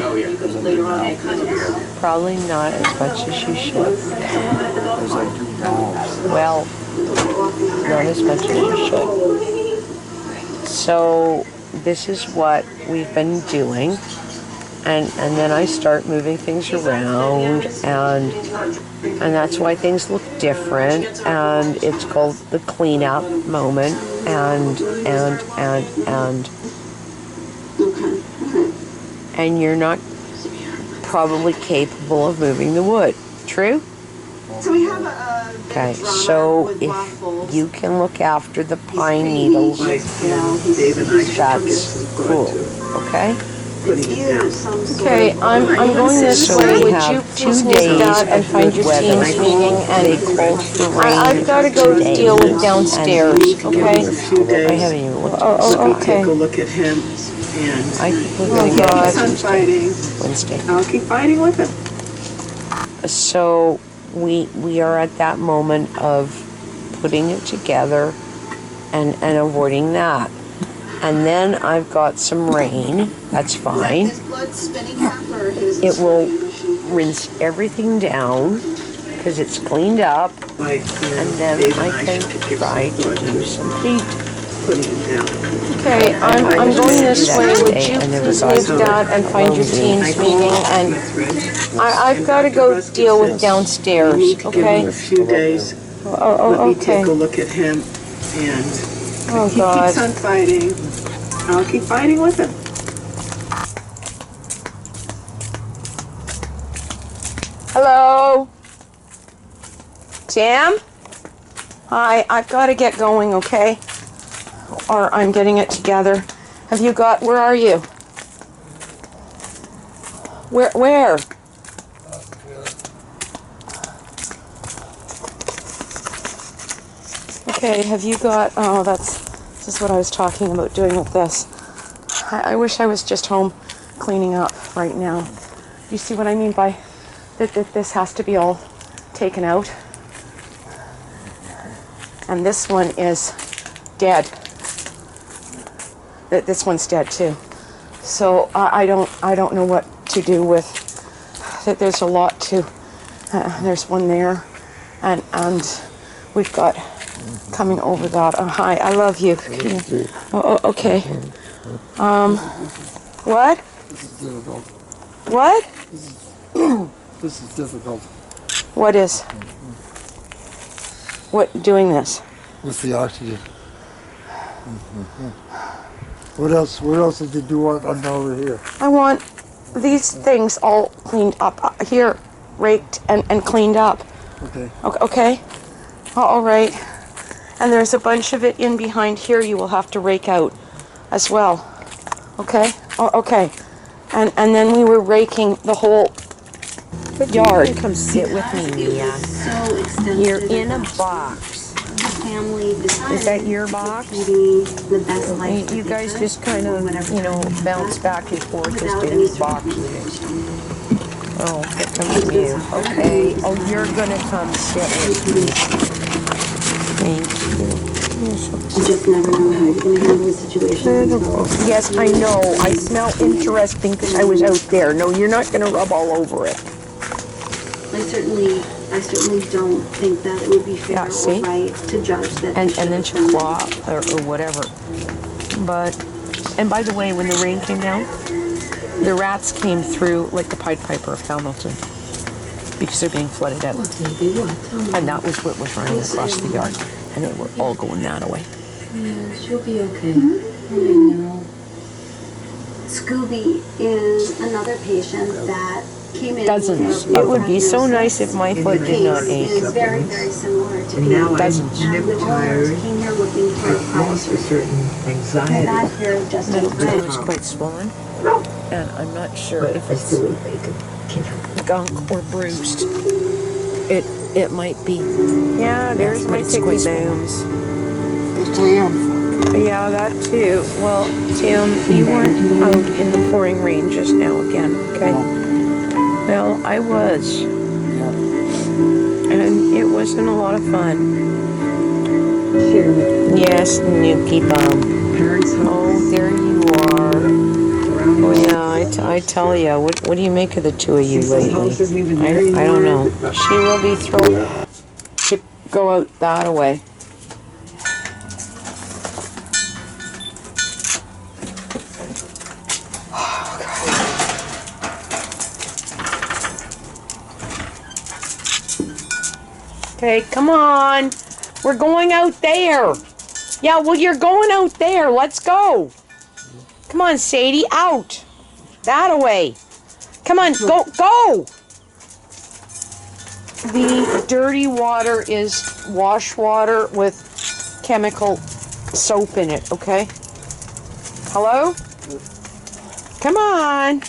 Speaker 4: Probably not as much as you should. Well, not as much as you should. So, this is what we've been doing. And then I start moving things around, and that's why things look different, and it's called the cleanup moment, and you're not probably capable of moving the wood. True?
Speaker 10: So we have a
Speaker 4: Okay, so if you can look after the pine needles, that's cool. Okay? Okay, I'm going this way. Would you please move that and find your team's meeting? And I've got to go deal with downstairs. Okay? I haven't even looked at this. Okay.
Speaker 5: Take a look at him, and
Speaker 4: I think we're going to get Wednesday.
Speaker 10: I'll keep fighting with him.
Speaker 4: So we are at that moment of putting it together and avoiding that. And then I've got some rain. That's fine. It will rinse everything down because it's cleaned up. And then I can try to do some heat. Okay, I'm going this way. Would you please move that and find your team's meeting? And I've got to go deal with downstairs. Okay?
Speaker 5: A few days. Let me take a look at him, and
Speaker 4: oh
Speaker 10: He
Speaker 4: God.
Speaker 10: keeps on fighting. I'll keep fighting with him.
Speaker 4: Hello? Sam? Hi, I've got to get going, okay? Or I'm getting it together. Have you got, where are you? Where?
Speaker 1: Okay, have you got, oh, this is what I was talking about doing with this. I wish I was just home cleaning up right now. You see what I mean by that this has to be all taken out? And this one is dead. This one's dead too. So I don't know what to do with that. There's a lot to, there's one there, and we've got coming over that. Oh, hi, I love you. Oh, okay. What?
Speaker 2: This is difficult.
Speaker 1: What?
Speaker 2: This is difficult.
Speaker 1: What is? What, doing this?
Speaker 2: With the oxygen. What else did you want under over here?
Speaker 1: I want these things all cleaned up. Here, raked and cleaned up.
Speaker 2: Okay.
Speaker 1: Okay? All right. And there's a bunch of it in behind here you will have to rake out as well. Okay? Oh, okay. And then we were raking the whole yard.
Speaker 3: Come sit with me, Mia.
Speaker 10: So extensive.
Speaker 3: You're in a box.
Speaker 10: The family
Speaker 3: Is that your box?
Speaker 10: the best life.
Speaker 3: You guys just kind of, bounce back and forth just in these boxes. Oh, here comes you. Okay. Oh, you're gonna come sit with me. Thank you.
Speaker 10: You just never know how you're going to handle the situation.
Speaker 3: Yes, I know. I smell interesting because I was out there. No, you're not going to rub all over it.
Speaker 10: I certainly don't think that it would be fair or right to judge that.
Speaker 3: And then she'll claw or whatever. And by the way, when the rain came down, the rats came through like the Pied Piper of Hamilton because they're being flooded out. And that was what was running across the yard. And they were all going that way.
Speaker 10: Yeah, she'll be okay. I know. Scooby is another patient that came in.
Speaker 3: Dozens. It would be so nice if my foot did not ache.
Speaker 10: Is very, very similar to
Speaker 12: And now
Speaker 3: Dozens.
Speaker 12: I'm never tired.
Speaker 10: Came here looking for
Speaker 12: I've lost a certain anxiety.
Speaker 10: got here just in
Speaker 3: It was
Speaker 10: time.
Speaker 3: quite swollen. And I'm not sure
Speaker 12: But
Speaker 3: if
Speaker 12: I
Speaker 3: it's
Speaker 12: still would make it.
Speaker 3: gunk or bruised. It might be. Yeah, there's my tickly booms. Yeah, that too. Well, Tim, you weren't out in the pouring rain just now again, okay? Well, I was. And it wasn't a lot of fun. Yes, Nuki Bum. Oh, there you are. Oh yeah, I tell you, what do you make of the two of you lately? I don't know. She will be thrown to go out that way. Okay, come on. We're going out there. Yeah, well, you're going out there. Let's go. Come on, Sadie, out. That away. Come on, go. The dirty water is wash water with chemical soap in it, okay? Hello? Come on.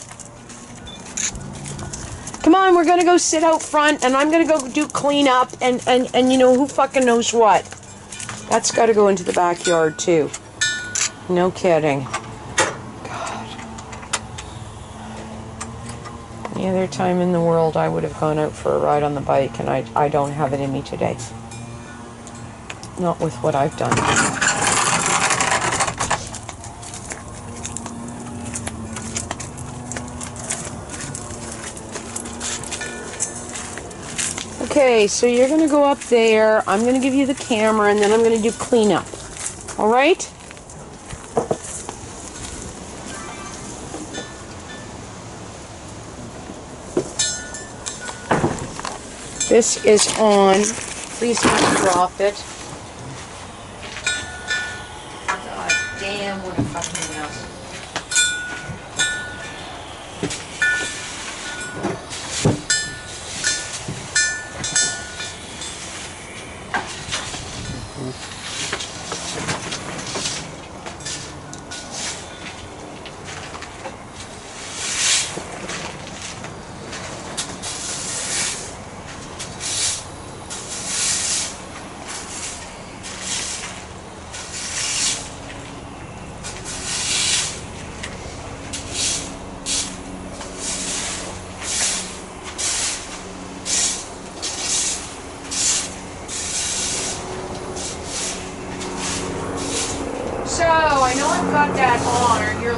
Speaker 3: Come on, we're gonna go sit out front and I'm gonna go do clean up and you know, who fucking knows what. That's gotta go into the backyard too. No kidding. God. Any other time in the world I would have gone out for a ride on the bike, and I don't have it in me today. Not with what I've done. Okay, so you're going to go up there. I'm going to give you the camera, and then I'm going to do cleanup. All right? This is on. Please don't drop it. God damn, what a fucking mess.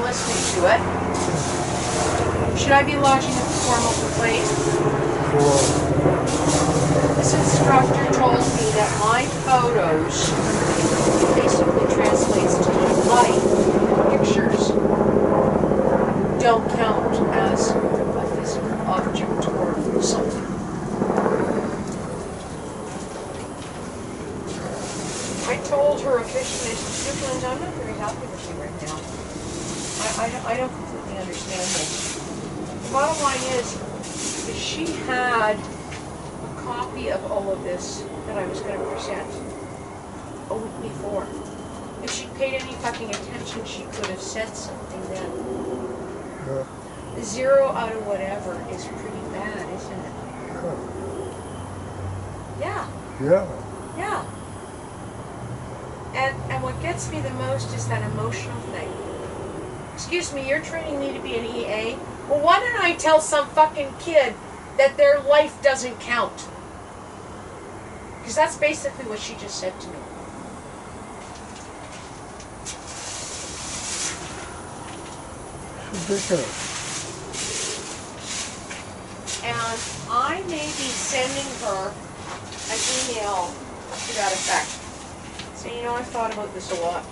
Speaker 1: listening to it. Should I be lodging a formal complaint? This instructor told me that my photos basically translates to my life pictures don't count as a physical object or something. I told her officially, Strickland, I'm not very happy with you right now. I don't completely understand this. The bottom line is, if she had a copy of all of this that I was going to present a week before, if she paid any fucking attention, she could have said something then.
Speaker 2: Yeah.
Speaker 1: 0 out of whatever is pretty bad, isn't it? Yeah.
Speaker 2: Yeah.
Speaker 1: Yeah. And what gets me the most is that emotional thing. Excuse me, you're training me to be an EA? Well, why don't I tell some fucking kid that their life doesn't count? Because that's basically what she just said to me.
Speaker 2: Ridiculous.
Speaker 1: And I may be sending her an email to that effect. So, you know, I've thought about this a lot.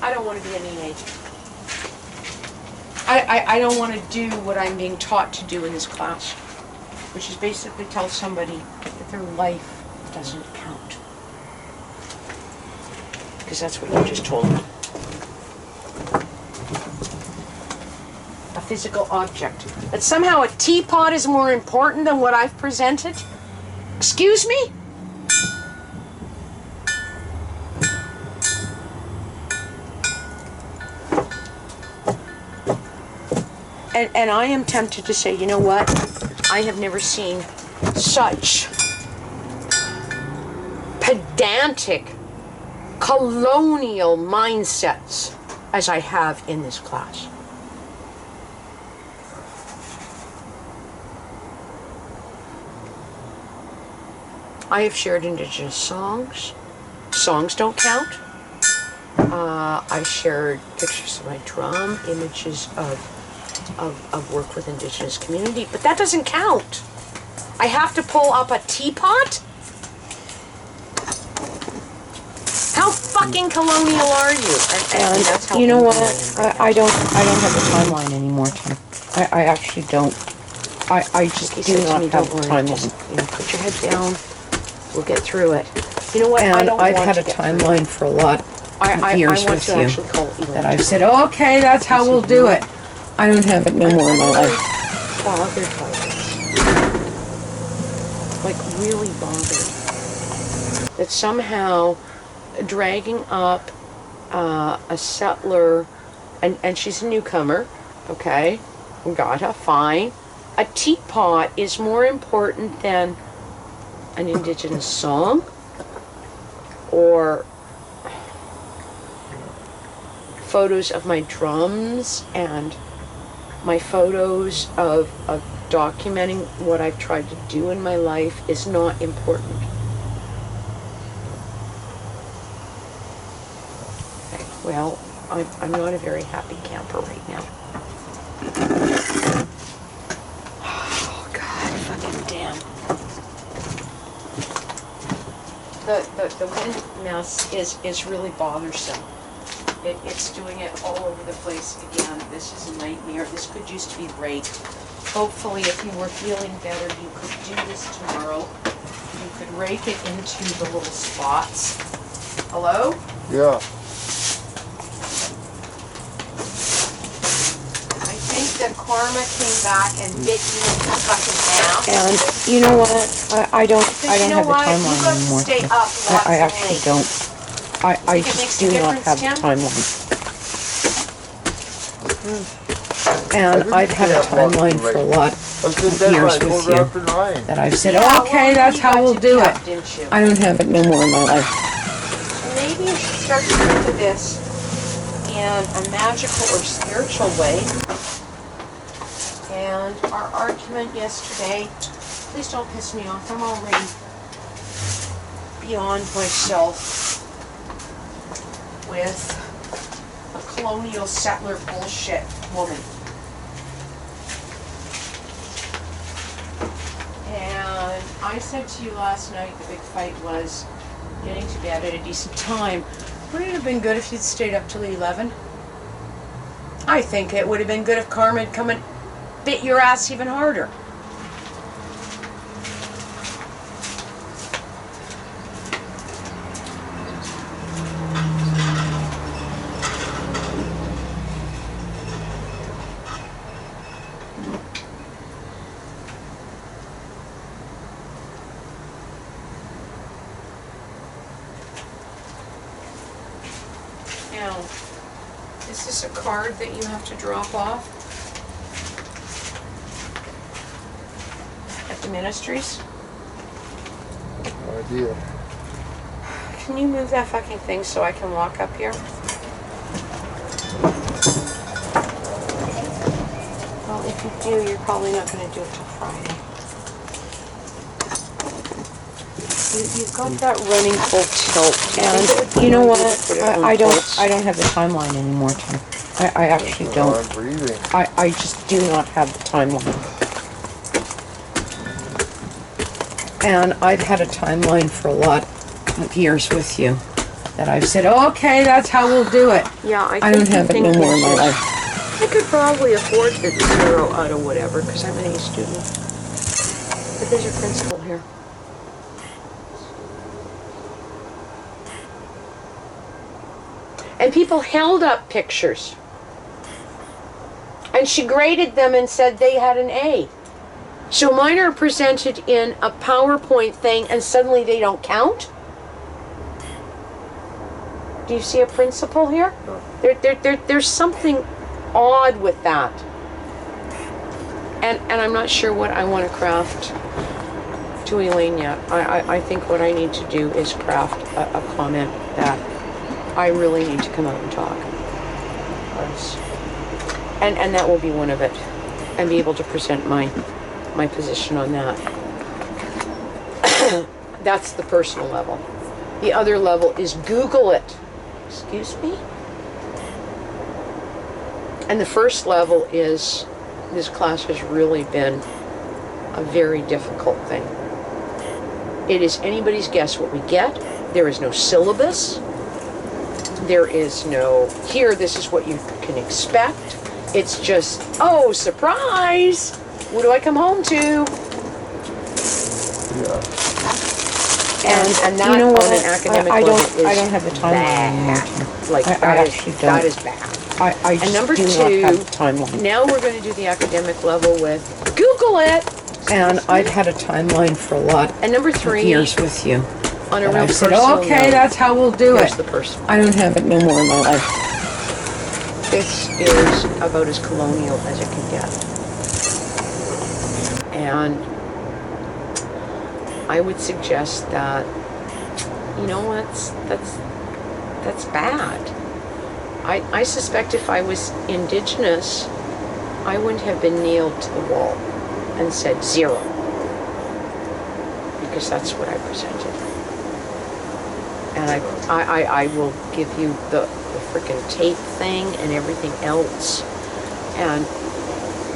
Speaker 1: I don't want to be an EA. I don't want to do what I'm being taught to do in this class, which is basically tell somebody that their life doesn't count. Because that's what you just told me. A physical object. That somehow a teapot is more important than what I've presented? Excuse me? And I am tempted to say, you know what? I have never seen such pedantic, colonial mindsets as I have in this class. I have shared Indigenous songs. Songs don't count. I shared pictures of my drum, images of work with Indigenous community, but that doesn't count. I have to pull up a teapot? How fucking colonial are you? And that's how
Speaker 3: you know what?
Speaker 1: I
Speaker 3: I don't have the timeline anymore, Tim. I actually don't. I just do not have the timeline.
Speaker 1: You know, put your head down. We'll get through it. You know what?
Speaker 3: And I've had a timeline for a lot of years with you that I've said, oh, okay, that's how we'll do it. I don't have it no more in my life.
Speaker 1: Bothered by this. Like, really bothered. That somehow dragging up a settler, and she's a newcomer, okay? Got her, fine. A teapot is more important than an Indigenous song or photos of my drums and my photos of documenting what I've tried to do in my life is not important. Okay, well, I'm not a very happy camper right now. Oh, God, fucking damn. The wind mess is really bothersome. It's doing it all over the place again. This is a nightmare. This could used to be raked. Hopefully, if you were feeling better, you could do this tomorrow. You could rake it into the little spots. Hello?
Speaker 2: Yeah.
Speaker 1: I think that karma came back and bit you in the fucking ass.
Speaker 3: And you know what? I don't have the timeline anymore.
Speaker 1: Stay up
Speaker 3: I actually don't. I just do not have the timeline. And I've had a timeline for a lot of years with you that I've said, oh, okay, that's how we'll do it. I don't have it no more in my life.
Speaker 1: Maybe you should start to think of this in a magical or spiritual way. And our argument yesterday, please don't piss me off. I'm already beyond myself with a colonial settler bullshit woman. And I said to you last night, the big fight was getting to bed at a decent time. Wouldn't it have been good if you'd stayed up till 11? I think it would have been good if Karma had come and bit your ass even harder. Now, is this a card that you have to drop off at the ministries?
Speaker 2: No idea.
Speaker 1: Can you move that fucking thing so I can walk up here? Well, if you do, you're probably not going to do it till Friday. You've got that running full tilt, and you know what? I don't have the timeline anymore, Tim. I actually don't. I just do not have the timeline. And I've had a timeline for a lot of years with you that I've said, okay, that's how we'll do it. Yeah, I don't have it no more in my life. I could probably afford to zero out of whatever because I'm an A student. But there's your principal here. And people held up pictures. And she graded them and said they had an A. So mine are presented in a PowerPoint thing and suddenly they don't count? Do you see a principle here? There's something odd with that. And I'm not sure what I want to craft to Elaine yet. I think what I need to do is craft a comment that I really need to come out and talk. And that will be one of it. And be able to present my position on that. That's the personal level. The other level is Google it. Excuse me? And the first level is this class has really been a very difficult thing. It is anybody's guess what we get. There is no syllabus. There is no, here, this is what you can expect. It's just, oh, surprise! What do I come home to?
Speaker 2: Yeah.
Speaker 1: And that, you know, on an academic level is
Speaker 3: I don't have the timeline
Speaker 1: bad. Like, that is bad.
Speaker 3: I just
Speaker 1: and number
Speaker 3: do
Speaker 1: two,
Speaker 3: not have the timeline.
Speaker 1: Now we're going to do the academic level with Google it!
Speaker 3: And I've had a timeline for a lot
Speaker 1: and number three,
Speaker 3: of years with you.
Speaker 1: On a real
Speaker 3: I've said,
Speaker 1: personal
Speaker 3: okay,
Speaker 1: note,
Speaker 3: that's how we'll do
Speaker 1: here's
Speaker 3: it.
Speaker 1: The person.
Speaker 3: I don't have it no more in my life.
Speaker 1: This is about as colonial as it can get. And I would suggest that, you know what, that's bad. I suspect if I was indigenous, I wouldn't have been nailed to the wall and said 0. Because that's what I presented. And I will give you the freaking tape thing and everything else. And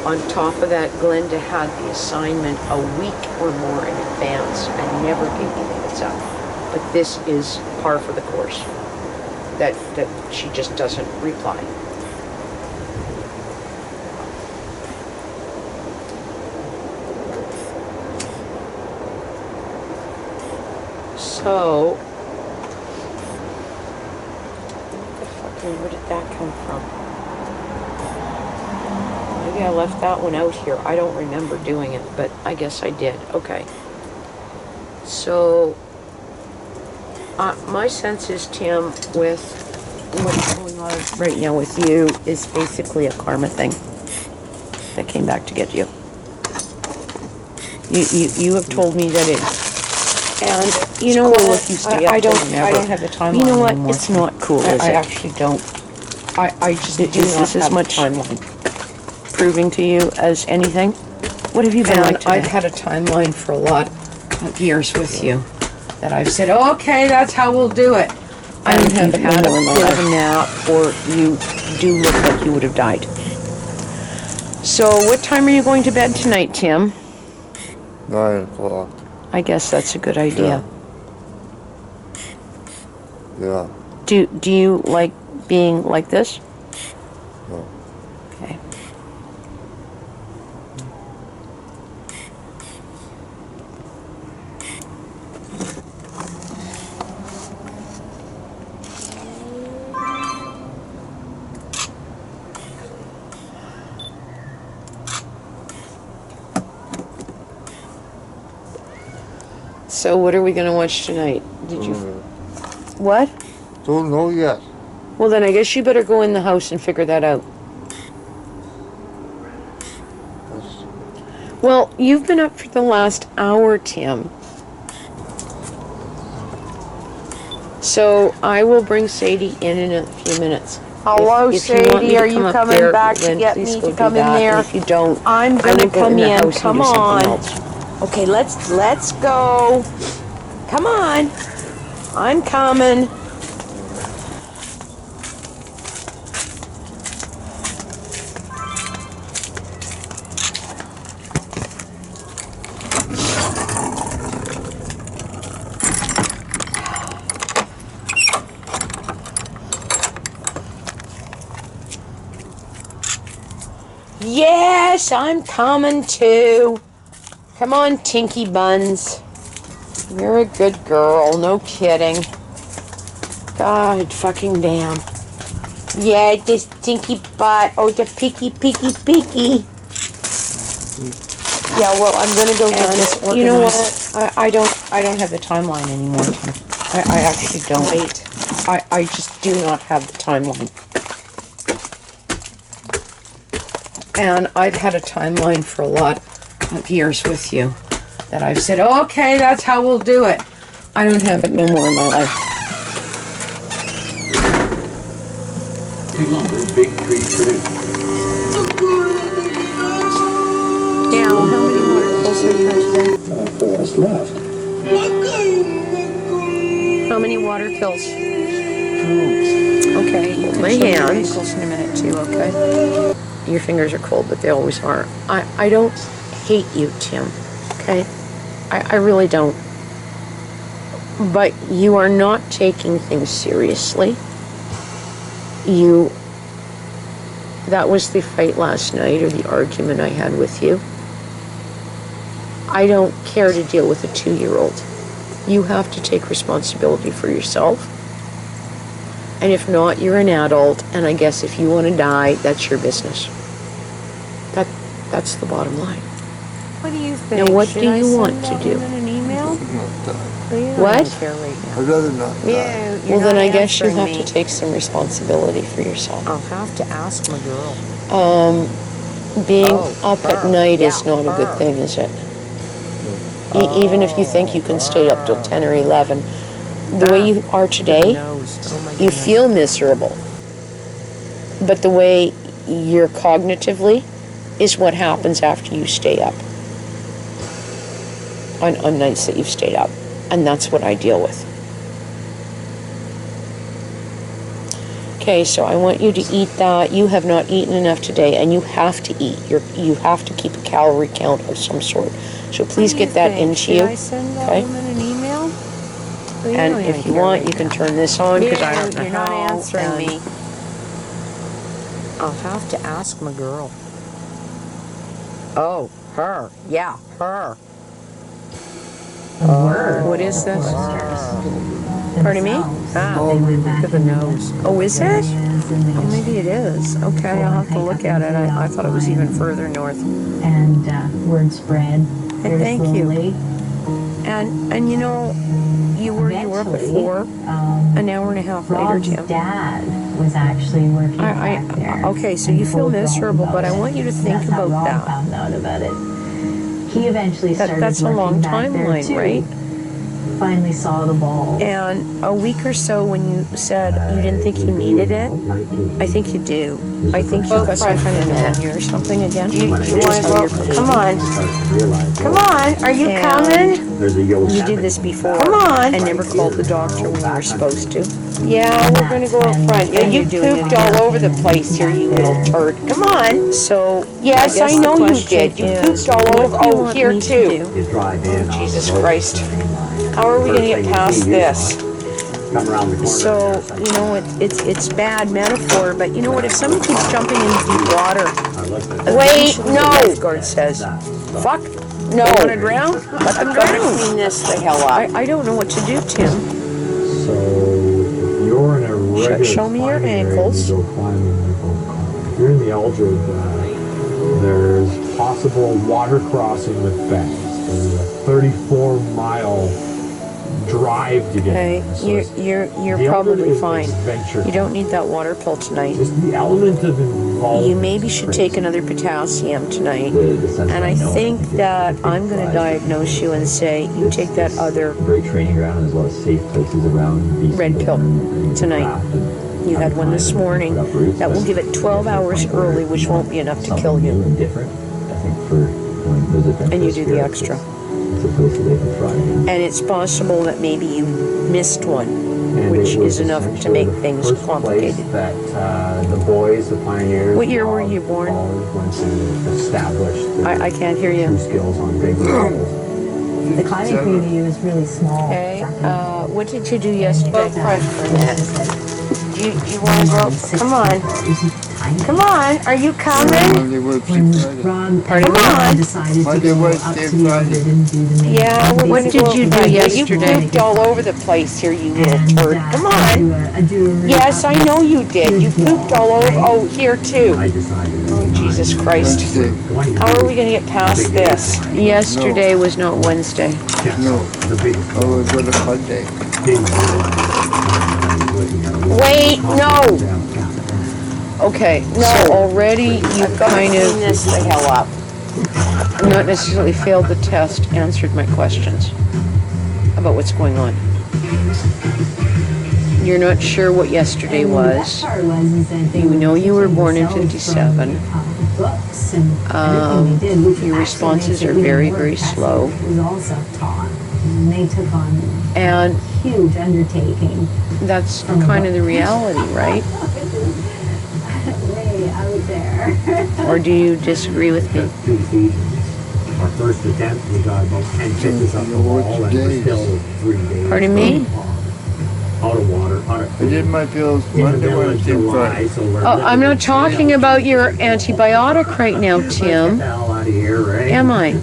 Speaker 1: on top of that, Glenda had the assignment a week or more in advance and never gave me the heads up. But this is par for the course. That she just doesn't reply. So, where did that come from? Maybe I left that one out here. I don't remember doing it, but I guess I did. Okay. So, my sense is, Tim, with what's going on right now with you is basically a karma thing that came back to get you. You have told me that it. And you know what? If you stay I don't have the timeline. You know what? Anymore. It's not cool. I actually don't. I just do not have as much timeline. Proving to you as anything. What have you been like today? I've had a timeline for a lot of years with you that I've said, okay, that's how we'll do it.
Speaker 3: I don't have
Speaker 4: you've
Speaker 3: it no
Speaker 4: had a
Speaker 3: more in my
Speaker 4: bit of
Speaker 3: life.
Speaker 4: a nap, or you do look like you would have died. So, what time are you going to bed tonight, Tim?
Speaker 2: 9 o'clock.
Speaker 4: I guess that's a good idea.
Speaker 2: Yeah.
Speaker 4: Do you like being like this?
Speaker 2: No.
Speaker 4: Okay. So what are we going to watch tonight? Did you... What?
Speaker 2: Don't know yet.
Speaker 4: Well, then I guess you better go in the house and figure that out. Well, you've been up for the last hour, Tim. So I will bring Sadie in a few minutes.
Speaker 3: Hello,
Speaker 4: If you want me
Speaker 3: Sadie. Are you
Speaker 4: come up
Speaker 3: coming
Speaker 4: there,
Speaker 3: back to
Speaker 4: then
Speaker 3: get
Speaker 4: please
Speaker 3: me
Speaker 4: go
Speaker 3: to
Speaker 4: do
Speaker 3: come in
Speaker 4: that.
Speaker 3: there?
Speaker 4: And if you don't,
Speaker 3: I'm
Speaker 4: I
Speaker 3: gonna
Speaker 4: will go
Speaker 3: come
Speaker 4: in the
Speaker 3: in.
Speaker 4: house and
Speaker 3: Come
Speaker 4: do something
Speaker 3: on.
Speaker 4: else.
Speaker 3: Okay, let's go. Come on. I'm coming. Yes, I'm coming too. Come on, Tinky Buns. You're a good girl, no kidding. God fucking damn. Yeah, this Tinky Butt. Oh, the peeky. Yeah, well, I'm gonna go get this organized.
Speaker 4: You know what? I don't have the timeline anymore, Tim. I actually don't.
Speaker 3: Wait.
Speaker 4: I just do not have the timeline. And I've had a timeline for a lot of years with you that I've said, okay, that's how we'll do it. I don't have it no more in my life.
Speaker 6: Big treat for it.
Speaker 4: Now, how many water pills have you had today?
Speaker 6: 4 is left.
Speaker 4: How many water pills? Okay, you can
Speaker 3: My
Speaker 4: show me your
Speaker 3: hands.
Speaker 4: ankles in a minute too, okay? Your fingers are cold, but they always are. I don't hate you, Tim, okay? I really don't. But you are not taking things seriously. That was the fight last night, or the argument I had with you. I don't care to deal with a 2-year-old. You have to take responsibility for yourself. And if not, you're an adult, and I guess if you want to die, that's your business. That's the bottom line.
Speaker 3: What do you think?
Speaker 4: Now, what
Speaker 3: Should
Speaker 4: do
Speaker 3: I
Speaker 4: you
Speaker 3: send
Speaker 4: want to
Speaker 3: that
Speaker 4: do?
Speaker 3: woman an email?
Speaker 2: Not die.
Speaker 3: Well, you don't
Speaker 4: What?
Speaker 3: even care right now.
Speaker 2: I'd rather not die.
Speaker 3: Yeah,
Speaker 4: Well,
Speaker 3: you're
Speaker 4: then
Speaker 3: not
Speaker 4: I guess you
Speaker 3: answering
Speaker 4: have
Speaker 3: me.
Speaker 4: to take some responsibility for yourself.
Speaker 3: I'll have to ask my girl.
Speaker 4: Being
Speaker 3: Oh,
Speaker 4: up at
Speaker 3: her.
Speaker 4: night is
Speaker 3: Yeah,
Speaker 4: not a good
Speaker 3: her.
Speaker 4: thing, is it? Even if you think you can stay up till 10 or 11, the way you are today, you feel miserable. But the way you're cognitively is what happens after you stay up. On nights that you've stayed up. And that's what I deal with. Okay, so I want you to eat that. You have not eaten enough today, and you have to eat. You have to keep a calorie count of some sort. So please get that into you.
Speaker 3: Should I send that
Speaker 4: Okay?
Speaker 3: woman an email? Well,
Speaker 4: And
Speaker 3: don't
Speaker 4: if
Speaker 3: even
Speaker 4: you
Speaker 3: care
Speaker 4: want,
Speaker 3: right
Speaker 4: you can
Speaker 3: now.
Speaker 4: turn this on because I don't know
Speaker 3: You're
Speaker 4: how.
Speaker 3: not answering
Speaker 4: and-
Speaker 3: me. I'll have to ask my girl. Oh, her. Yeah, her. What is this? Pardon me? To the nose. Oh, is it? Oh, maybe it is. Okay, I'll have to look at it. I thought it was even further north.
Speaker 13: And word spread very
Speaker 3: Thank you.
Speaker 13: slowly.
Speaker 3: And you know, you were up at 4, an hour and a half later,
Speaker 13: Rob's
Speaker 3: Jim.
Speaker 13: dad was actually working back there.
Speaker 3: Okay, so you feel miserable, but I want you to think
Speaker 13: That's how
Speaker 3: about
Speaker 13: Rob
Speaker 3: that.
Speaker 13: found out about it. He eventually started
Speaker 3: That's a
Speaker 13: working
Speaker 3: long
Speaker 13: back there
Speaker 3: timeline,
Speaker 13: too.
Speaker 3: right?
Speaker 13: finally saw the ball.
Speaker 3: And a week or so when you said you didn't think you needed it, I think you do. I think you've got some kind of pneumonia or something again.
Speaker 1: You want to go? Come on. Come on. Are you coming?
Speaker 3: You did this before.
Speaker 1: Come on.
Speaker 3: And never called the doctor when you were supposed to.
Speaker 1: Yeah, we're going to go up front. Yeah, you pooped all over the place here, you little turd. Come on.
Speaker 3: So,
Speaker 1: yes, I know you did. You pooped all over. Oh, here too. Jesus Christ. How are we going to get past this?
Speaker 3: So, you know, it's bad metaphor, but you know what? If somebody keeps jumping into deep water,
Speaker 1: wait, no.
Speaker 3: The lifeguard says, fuck,
Speaker 1: no.
Speaker 3: They want to drown? Let them
Speaker 1: I'm going to
Speaker 3: drown.
Speaker 1: clean this the hell up.
Speaker 3: I don't know what to do, Tim.
Speaker 6: So you're in a regular
Speaker 3: Show me your
Speaker 6: climbing
Speaker 3: ankles.
Speaker 6: area, you go climbing, you go climbing. If you're in the Eldred, there's possible water crossing with bags. There's a 34-mile drive to get
Speaker 3: Okay,
Speaker 6: there. So
Speaker 3: you're probably fine. You don't need that water pill tonight.
Speaker 6: Just the element of involvement.
Speaker 3: You maybe should take another potassium tonight. And I think that I'm going to diagnose you and say you take that other
Speaker 6: great training ground. There's a lot of safe places around.
Speaker 3: red pill tonight. You had one this morning. That will give it 12 hours early, which won't be enough to kill you. And you do the extra. And it's possible that maybe you missed one, which is enough to make things complicated.
Speaker 6: That the boys, the pioneers.
Speaker 3: What year were you born?
Speaker 6: Went to establish
Speaker 3: I can't hear you.
Speaker 6: skills on big levels.
Speaker 13: The climbing preview is really small.
Speaker 3: Okay. What did you do yesterday?
Speaker 1: Fresh for a minute. You want to go? Come on. Come on. Are you coming?
Speaker 13: When Rob
Speaker 1: Come on.
Speaker 13: decided to go up to the other and do the main
Speaker 3: Yeah, what did you do yesterday?
Speaker 1: You pooped all over the place here, you little turd. Come on. Yes, I know you did. You pooped all over. Oh, here too. Oh, Jesus Christ. How are we going to get past this?
Speaker 3: Yesterday was not Wednesday.
Speaker 2: No. Oh, it was a fun day.
Speaker 1: Wait, no.
Speaker 3: Okay, so already you've kind
Speaker 1: Clean
Speaker 3: of
Speaker 1: this the hell up.
Speaker 3: not necessarily failed the test, answered my questions about what's going on. You're not sure what yesterday was. You know you were born in 57. Your responses are very, very slow.
Speaker 13: They took on
Speaker 3: And
Speaker 13: huge undertaking.
Speaker 3: that's kind of the reality, right?
Speaker 13: Way out there.
Speaker 3: Or do you disagree with me?
Speaker 6: 2 feet. Our first attempt, we got about 10 pitches up the wall, and we're still 3 days.
Speaker 3: Pardon me?
Speaker 6: Out of water.
Speaker 2: I did my pills Monday, Wednesday, Friday.
Speaker 3: Oh, I'm not talking about your antibiotic right now, Tim. Am I?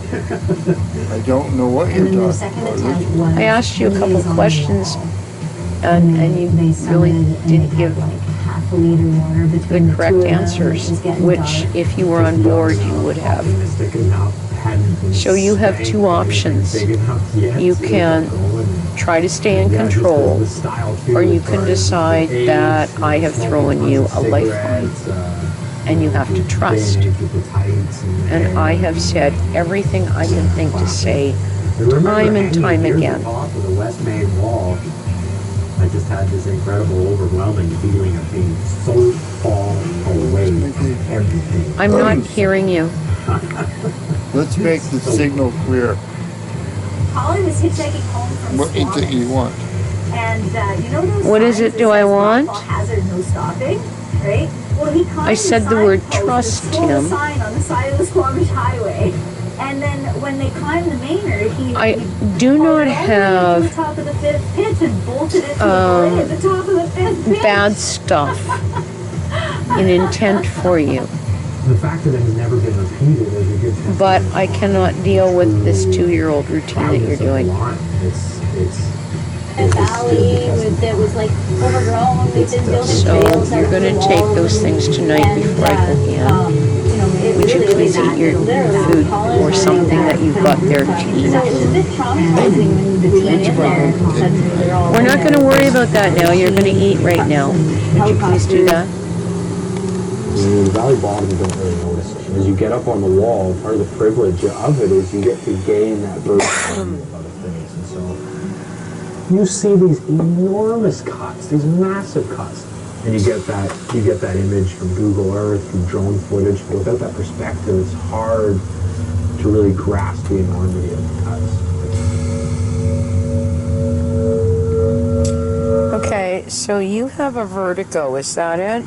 Speaker 2: I don't know what you're talking about.
Speaker 3: I asked you a couple questions, and you really didn't give the correct answers, which, if you were on board, you would have. So you have 2 options. You can try to stay in control, or you can decide that I have thrown you a lifeline and you have to trust. And I have said everything I can think to say time and time again.
Speaker 6: I just had this incredible, overwhelming feeling of being so far away from everything.
Speaker 3: I'm not hearing you.
Speaker 2: Let's make the signal clear.
Speaker 10: Colin was hitchhiking home from
Speaker 2: What is it you want?
Speaker 10: And you know those
Speaker 3: What is it do I want?
Speaker 10: hazard, no stopping, right? Well, he
Speaker 3: I said the word trust, Tim.
Speaker 10: sign on the side of the Squamish Highway. And then when they climbed the Maynard,
Speaker 3: I do not
Speaker 10: to
Speaker 3: have
Speaker 10: the top of the 5th pitch and bolted it to the at the top of the 5th pitch.
Speaker 3: bad stuff in intent for you.
Speaker 6: The fact that it has never been repeated is a good test.
Speaker 3: But I cannot deal with this 2-year-old routine that you're doing.
Speaker 10: A valley that was like overgrown. We've been building
Speaker 3: So
Speaker 10: trails.
Speaker 3: you're going to take those things tonight before I go in. Would you please eat your food or something that you've got there to eat?
Speaker 10: So it was a bit traumatizing when the team in there and suddenly they're all.
Speaker 3: We're not going to worry about that now. You're going to eat right now. Would you please do that?
Speaker 6: In the valley bottom, you don't really notice it. As you get up on the wall, part of the privilege of it is you get to gain that bird's view of other things. And so you see these enormous cuts, these massive cuts, and you get that image from Google Earth, from drone footage, but without that perspective, it's hard to really grasp the enormity of the cuts.
Speaker 4: Okay, so you have a vertigo, is that it?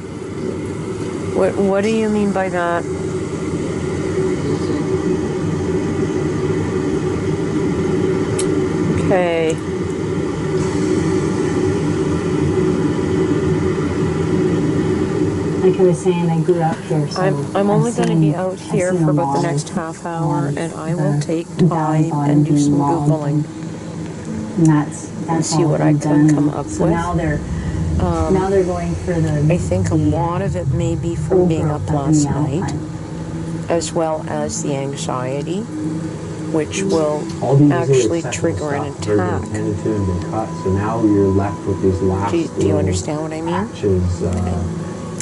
Speaker 4: What do you mean by that? Okay.
Speaker 13: Like I was saying, I grew up here, so
Speaker 4: I'm only going to be out here for about the next half hour, and I will take time and do some Googling.
Speaker 13: And that's
Speaker 4: see what I can come up with.
Speaker 13: Now they're going for the.
Speaker 4: I think a lot of it may be from being up last night, as well as the anxiety, which will actually trigger an attack.
Speaker 6: So now you're left with these last.
Speaker 4: Do you understand what I mean?
Speaker 6: Patches,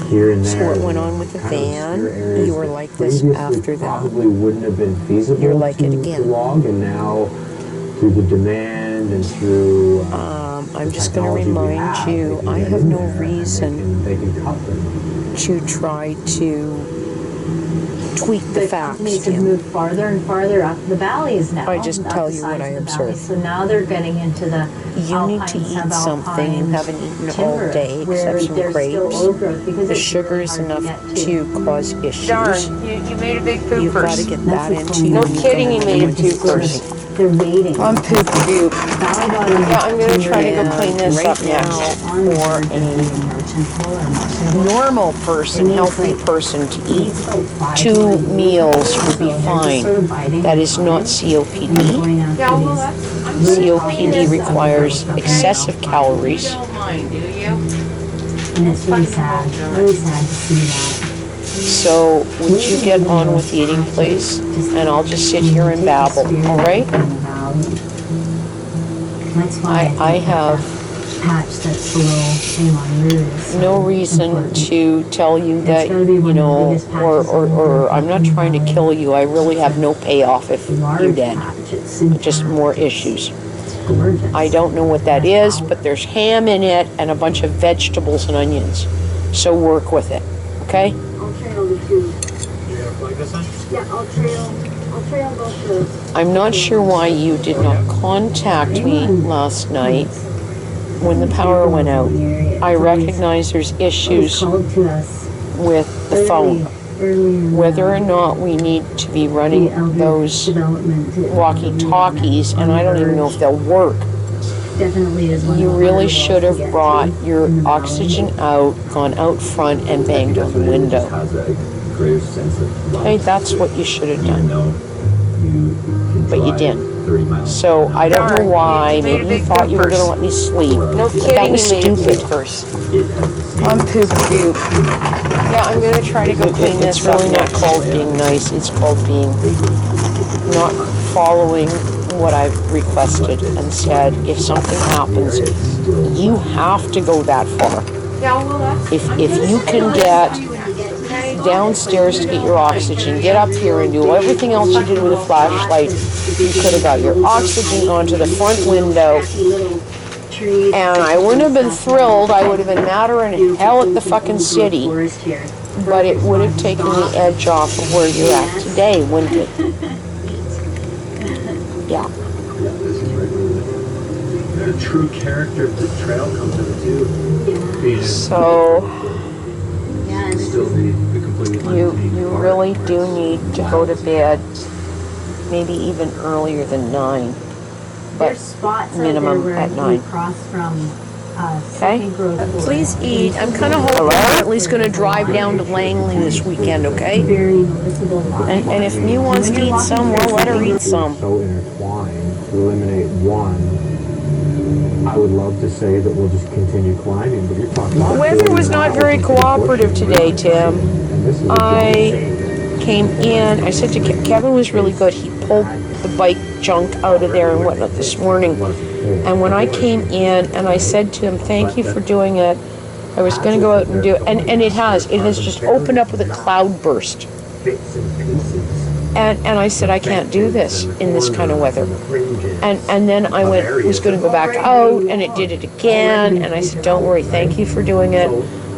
Speaker 6: here and there.
Speaker 4: So what went on with the van? You were like this after that.
Speaker 6: Probably wouldn't have been feasible.
Speaker 4: You're like it again.
Speaker 6: To log, and now through the demand and through.
Speaker 4: I'm just going to remind you, I have no reason to try to tweak the facts.
Speaker 13: Companies have moved farther and farther up the valleys now.
Speaker 4: I just tell you what I observe.
Speaker 13: So now they're getting into the
Speaker 4: You need to eat something you haven't eaten all day, except some grapes. The sugar is enough to cause issues.
Speaker 1: Darn, you made a big poopers.
Speaker 4: You've got to get that into you.
Speaker 1: No kidding, you made a poopers.
Speaker 13: They're waiting.
Speaker 1: I'm poop goop. Yeah, I'm going to try to go clean this up next.
Speaker 4: For a normal person, healthy person to eat 2 meals would be fine. That is not COPD. COPD requires excessive calories.
Speaker 13: And it's really sad to see that.
Speaker 4: So would you get on with eating, please? And I'll just sit here and babble, all right? I have no reason to tell you that, you know, or I'm not trying to kill you. I really have no payoff if you're dead. Just more issues. I don't know what that is, but there's ham in it and a bunch of vegetables and onions. So work with it, okay? I'm not sure why you did not contact me last night when the power went out. I recognize there's issues with the phone. Whether or not we need to be running those walkie-talkies, and I don't even know if they'll work. You really should have brought your oxygen out, gone out front, and banged on the window. Okay, that's what you should have done. But you didn't. So I don't know why. Maybe you thought you were going to let me sleep.
Speaker 1: No kidding,
Speaker 4: That was stupid.
Speaker 1: I'm poop goop. Yeah, I'm going to try to go clean this up.
Speaker 4: It's really not called being nice. It's called being not following what I've requested and said. If something happens, you have to go that far. If you can get downstairs to get your oxygen, get up here and do everything else you did with a flashlight, you could have got your oxygen onto the front window, and I wouldn't have been thrilled. I would have been madder in hell at the fucking city, but it would have taken the edge off of where you're at today, wouldn't it? Yeah.
Speaker 6: The true character of the trail comes into view.
Speaker 4: So
Speaker 6: Still the completely
Speaker 4: you really do need to go to bed, maybe even earlier than 9, but minimum at 9. Okay? Please eat. I'm kind of hoping I'm at least going to drive down to Langley this weekend, okay? And if Mew wants to eat some, we'll let her eat some.
Speaker 6: So intertwined to eliminate one. I would love to say that we'll just continue climbing, but you're talking about...
Speaker 4: The weather was not very cooperative today, Tim. I came in, I said to Kevin was really good. He pulled the bike junk out of there and whatnot this morning. And when I came in and I said to him, thank you for doing it, I was going to go out and do it. And it has just opened up with a cloud burst. And I said, I can't do this in this kind of weather. And then I was going to go back out, and it did it again. And I said, don't worry, thank you for doing it.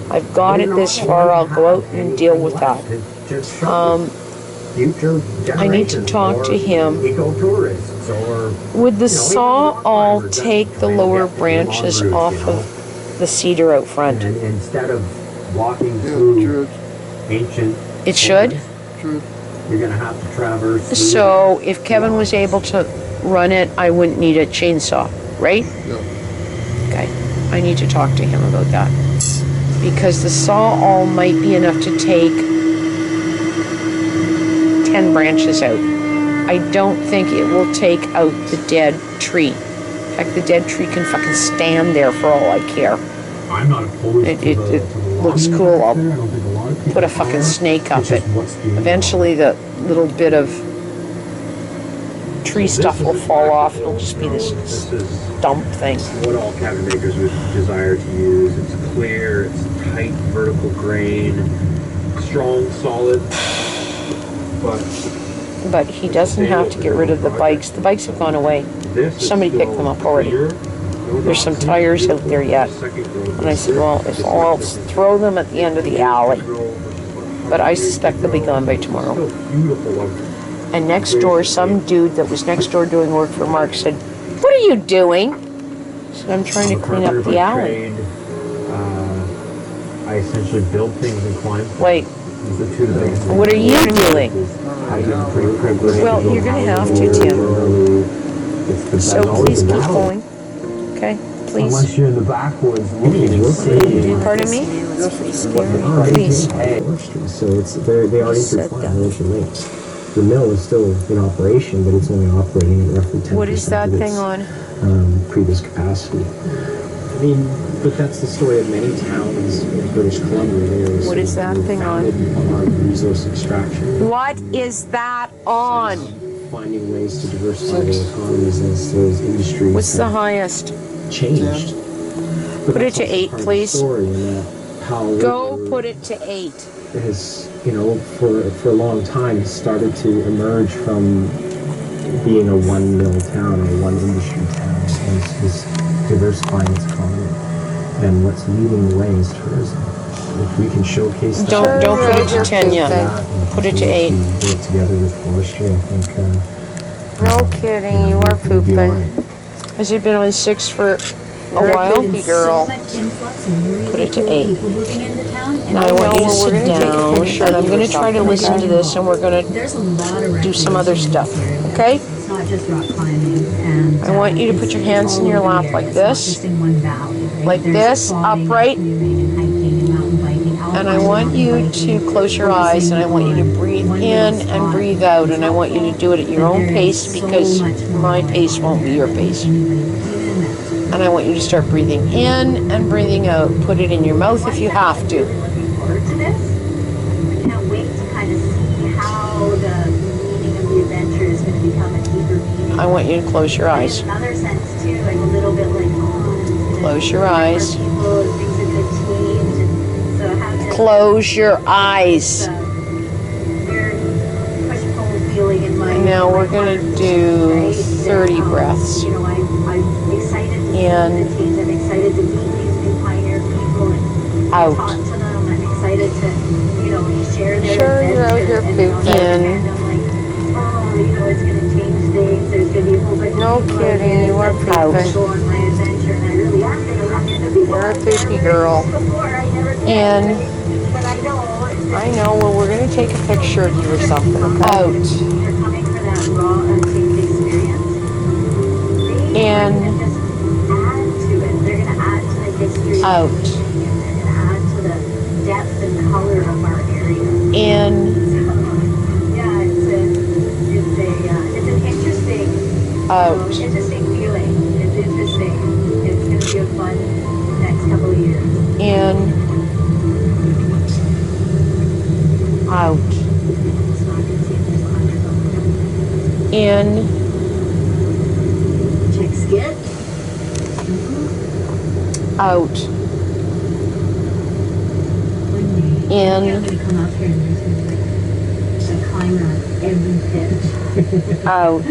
Speaker 4: I've got it this far. I'll go out and deal with that. I need to talk to him. Would the saw all take the lower branches off of the cedar out front?
Speaker 6: And instead of walking through ancient...
Speaker 4: It should?
Speaker 6: You're going to have to traverse...
Speaker 4: So if Kevin was able to run it, I wouldn't need a chainsaw, right?
Speaker 2: No.
Speaker 4: Okay. I need to talk to him about that. Because the saw all might be enough to take 10 branches out. I don't think it will take out the dead tree. In fact, the dead tree can fucking stand there for all I care.
Speaker 6: I'm not opposed
Speaker 4: it looks cool. I'll put a fucking snake up it. Eventually the little bit of tree stuff will fall off. It'll just be this dump thing.
Speaker 6: What all cabinet makers would desire to use. It's clear, it's tight, vertical grain, strong, solid.
Speaker 4: But he doesn't have to get rid of the bikes. The bikes have gone away. Somebody picked them up already. There's some tires out there yet. And I said, well, if I'll throw them at the end of the alley. But I suspect they'll be gone by tomorrow. And next door, some dude that was next door doing work for Mark said, what are you doing? I said, I'm trying to clean up the alley.
Speaker 6: I essentially build things and climb.
Speaker 4: Wait. What are you doing? Well, you're going to have to, Tim. So please keep going. Okay, please.
Speaker 6: Unless you're in the backwoods looking and seeing.
Speaker 4: Pardon me? Please.
Speaker 14: So it's they already through the mill is still in operation, but it's only operating at roughly 10%.
Speaker 4: What is that thing on?
Speaker 14: Previous capacity. I mean, but that's the story of many towns in British Columbia.
Speaker 4: What is that thing on?
Speaker 14: Resource extraction.
Speaker 4: What is that on?
Speaker 14: Finding ways to diversify their economies as those industries.
Speaker 4: What's the highest?
Speaker 14: Changed.
Speaker 4: Put it to 8, please.
Speaker 14: Go
Speaker 4: put it to 8.
Speaker 14: Has, for a long time started to emerge from being a one mill town or one industry town and is diversifying its economy. And what's leading the way is tourism. If we can showcase that.
Speaker 4: Don't put it to 10 yet. Put it to 8.
Speaker 14: Work together with forestry, I think.
Speaker 4: No kidding, you are pooping. Has it been on 6 for a while? Girl. Put it to 8. Now I want you to sit down, and I'm going to try to listen to this, and we're going to do some other stuff, okay?
Speaker 13: It's not just rock climbing. And
Speaker 4: I want you to put your hands in your lap like this, upright, and I want you to close your eyes, and I want you to breathe in and breathe out, and I want you to do it at your own pace because my pace won't be your pace. And I want you to start breathing in and breathing out. Put it in your mouth if you have to.
Speaker 13: forward to this. I can't wait to kind of see how the meaning of the adventure is going to become a deeper meaning.
Speaker 4: I want you to close your eyes.
Speaker 13: In another sense too, like a little bit like
Speaker 4: close your eyes.
Speaker 13: People, things are going to change, and so having
Speaker 4: close your eyes.
Speaker 13: Weird push-pull feeling in my.
Speaker 4: Now we're going to do 30 breaths.
Speaker 13: You know, I'm excited to
Speaker 4: in,
Speaker 13: see the change. I'm excited to meet these new pioneer people and
Speaker 4: out.
Speaker 13: talk to them. I'm excited to, you know, share their
Speaker 4: you're out here pooping.
Speaker 13: And I'm like, oh, you know, it's going to change things. There's going to be a whole bunch
Speaker 4: no
Speaker 13: of people
Speaker 4: kidding, you are
Speaker 13: go on my adventure, and I really am going to run into people.
Speaker 4: You're a poopy girl. And I know, well, we're going to take a picture of you or something. Out.
Speaker 13: They're coming for that raw, untamed experience.
Speaker 4: And
Speaker 13: add to it. They're going to add to the history.
Speaker 4: Out.
Speaker 13: And they're going to add to the depth and color of our area.
Speaker 4: In.
Speaker 13: Yeah, it's an interesting.
Speaker 4: Out.
Speaker 13: Interesting feeling. It's interesting. It's going to be a fun next couple of years.
Speaker 4: In. Out. In.
Speaker 13: Check skit.
Speaker 4: Out. In.
Speaker 13: I'm going to come up here and there's going to be a climber
Speaker 4: Out.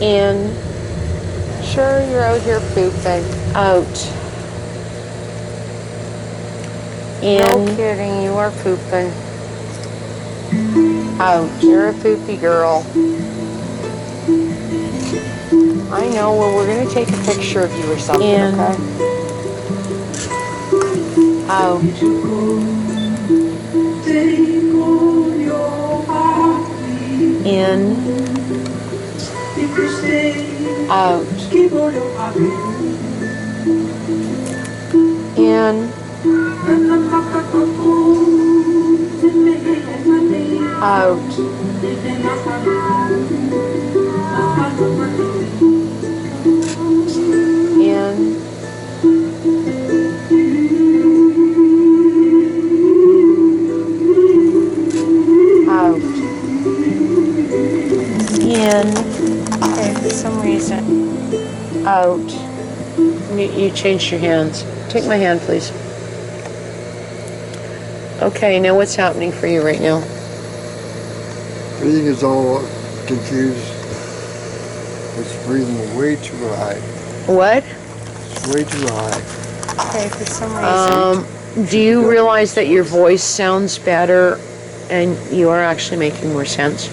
Speaker 4: In. Sure, you're out here pooping. Out. In. No kidding, you are pooping. Out. You're a poopy girl. I know, well, we're going to take a picture of you or something, okay? Out. In. Out. In. Out. In. Out. In. Okay, for some reason. Out. You changed your hands. Take my hand, please. Okay, now what's happening for you right now?
Speaker 2: Breathing is all confused. It's breathing way too high.
Speaker 4: What?
Speaker 2: It's way too high.
Speaker 4: Okay, for some reason. Do you realize that your voice sounds better and you are actually making more sense?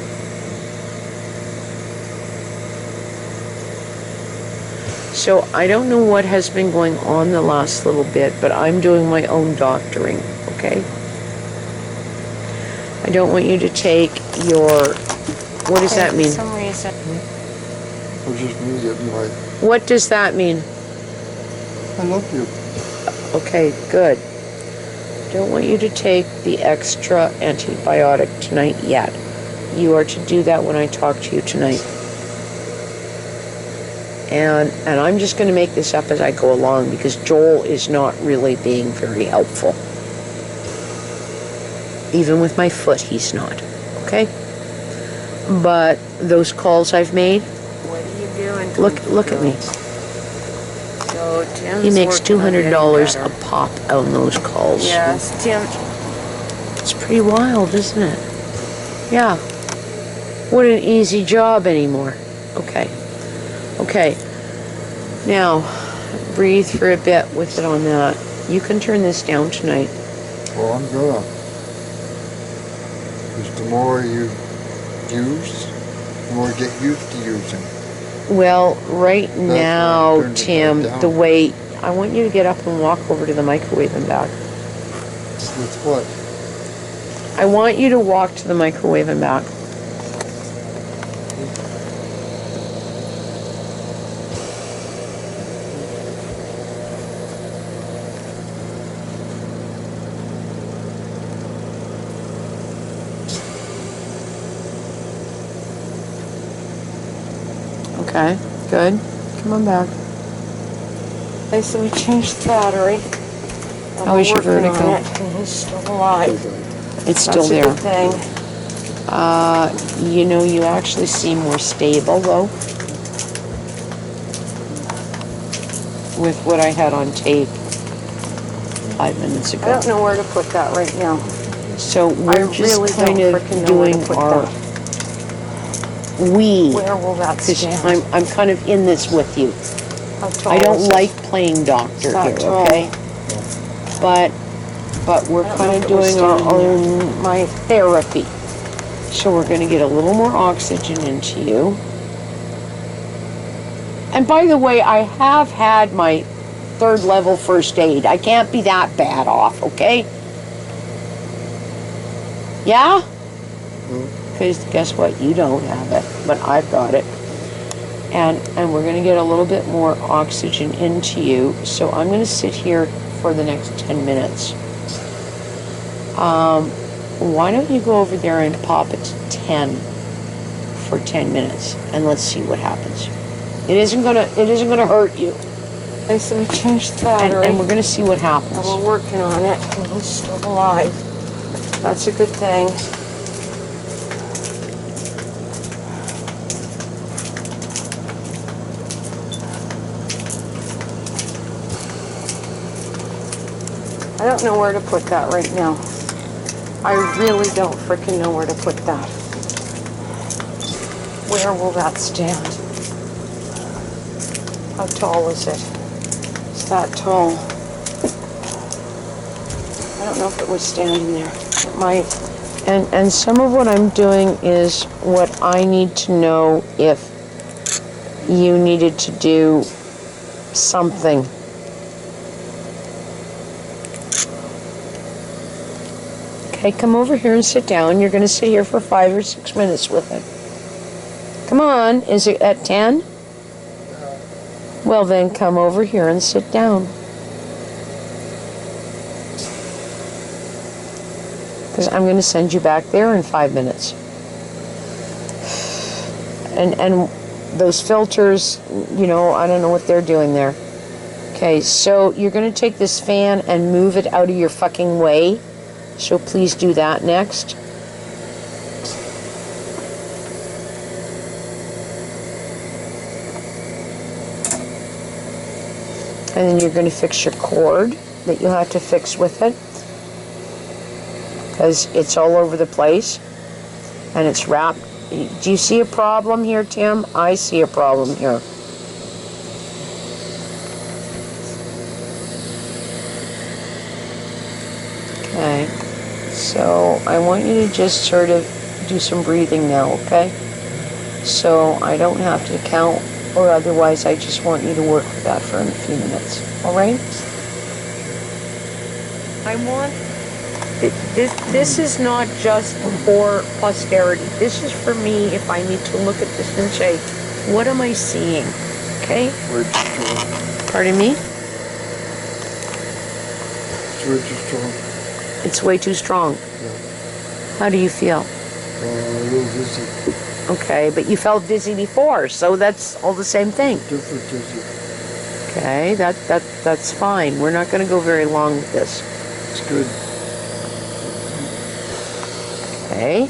Speaker 4: So I don't know what has been going on the last little bit, but I'm doing my own doctoring, okay? I don't want you to take your, what does that mean?
Speaker 2: It's just me getting my,
Speaker 4: What does that mean?
Speaker 2: I love you.
Speaker 4: Okay, good. Don't want you to take the extra antibiotic tonight yet. You are to do that when I talk to you tonight. And I'm just going to make this up as I go along because Joel is not really being very helpful. Even with my foot, he's not. Okay? But those calls I've made.
Speaker 1: What are you doing?
Speaker 4: Look at me.
Speaker 1: So Tim's
Speaker 4: He makes $200
Speaker 1: a
Speaker 4: a pop on those calls.
Speaker 1: Yes, Tim.
Speaker 4: It's pretty wild, isn't it? Yeah. What an easy job anymore. Okay. Okay. Now, breathe for a bit with it on that. You can turn this down tonight.
Speaker 2: Well, I'm gonna. Because the more you use, the more you get used to using.
Speaker 4: Well, right
Speaker 2: why I
Speaker 4: now,
Speaker 2: turned it
Speaker 4: Tim,
Speaker 2: down.
Speaker 4: the way I want you to get up and walk over to the microwave and back.
Speaker 2: With what?
Speaker 4: I want you to walk to the microwave and back. Okay, good. Come on back.
Speaker 1: Okay, so we changed the battery.
Speaker 4: How is your vertigo?
Speaker 1: He's still alive.
Speaker 4: It's still there.
Speaker 1: That's a good thing.
Speaker 4: You know, you actually seem more stable, though, with what I had on tape 5 minutes ago.
Speaker 1: I don't know where to put that right now.
Speaker 4: So we're just
Speaker 1: really
Speaker 4: kind
Speaker 1: don't
Speaker 4: of
Speaker 1: frickin' know where to
Speaker 4: doing
Speaker 1: put
Speaker 4: our...
Speaker 1: that.
Speaker 4: Where
Speaker 1: will that stand?
Speaker 4: I'm kind of in this with you.
Speaker 1: How tall
Speaker 4: I don't
Speaker 1: is it?
Speaker 4: like playing doctor
Speaker 1: Not
Speaker 4: here,
Speaker 1: tall.
Speaker 4: okay? But we're
Speaker 1: I don't
Speaker 4: kind
Speaker 1: know
Speaker 4: of
Speaker 1: if it was
Speaker 4: doing our
Speaker 1: standing
Speaker 4: own my therapy. So we're going to get a little more oxygen into you. And by the way, I have had my 3rd level first aid. I can't be that bad off, okay? Yeah? Because guess what? You don't have it, but I've got it. And we're going to get a little bit more oxygen into you. So I'm going to sit here for the next 10 minutes. Why don't you go over there and pop it to 10 for 10 minutes, and let's see what happens. It isn't gonna hurt you.
Speaker 1: Okay, so we changed the battery.
Speaker 4: And we're gonna see what happens.
Speaker 1: And we're working on it. And he's still alive. That's a good thing. I don't know where to put that right now. I really don't freaking know where to put that. Where will that stand? How tall is it? It's that tall. I don't know if it would stand in there. It might.
Speaker 4: And some of what I'm doing is what I need to know if you needed to do something. Okay, come over here and sit down. You're going to sit here for 5 or 6 minutes with it. Come on, is it at 10? Well then, come over here and sit down. Because I'm going to send you back there in 5 minutes. And those filters, you know, I don't know what they're doing there. Okay, so you're going to take this fan and move it out of your fucking way. So please do that next. And then you're going to fix your cord that you'll have to fix with it. Because it's all over the place. And it's wrapped. Do you see a problem here, Tim? I see a problem here. Okay. So I want you to just sort of do some breathing now, okay? So I don't have to count, or otherwise I just want you to work with that for a few minutes. All right? I want... This is not just for posterity. This is for me if I need to look at this and say, what am I seeing? Okay? Pardon me?
Speaker 2: It's way too strong.
Speaker 4: It's way too strong.
Speaker 2: Yeah.
Speaker 4: How do you feel?
Speaker 2: A little dizzy.
Speaker 4: Okay, but you felt dizzy before, so that's all the same thing.
Speaker 2: Different dizzy.
Speaker 4: Okay, that's fine. We're not going to go very long with this.
Speaker 2: It's good.
Speaker 4: Okay.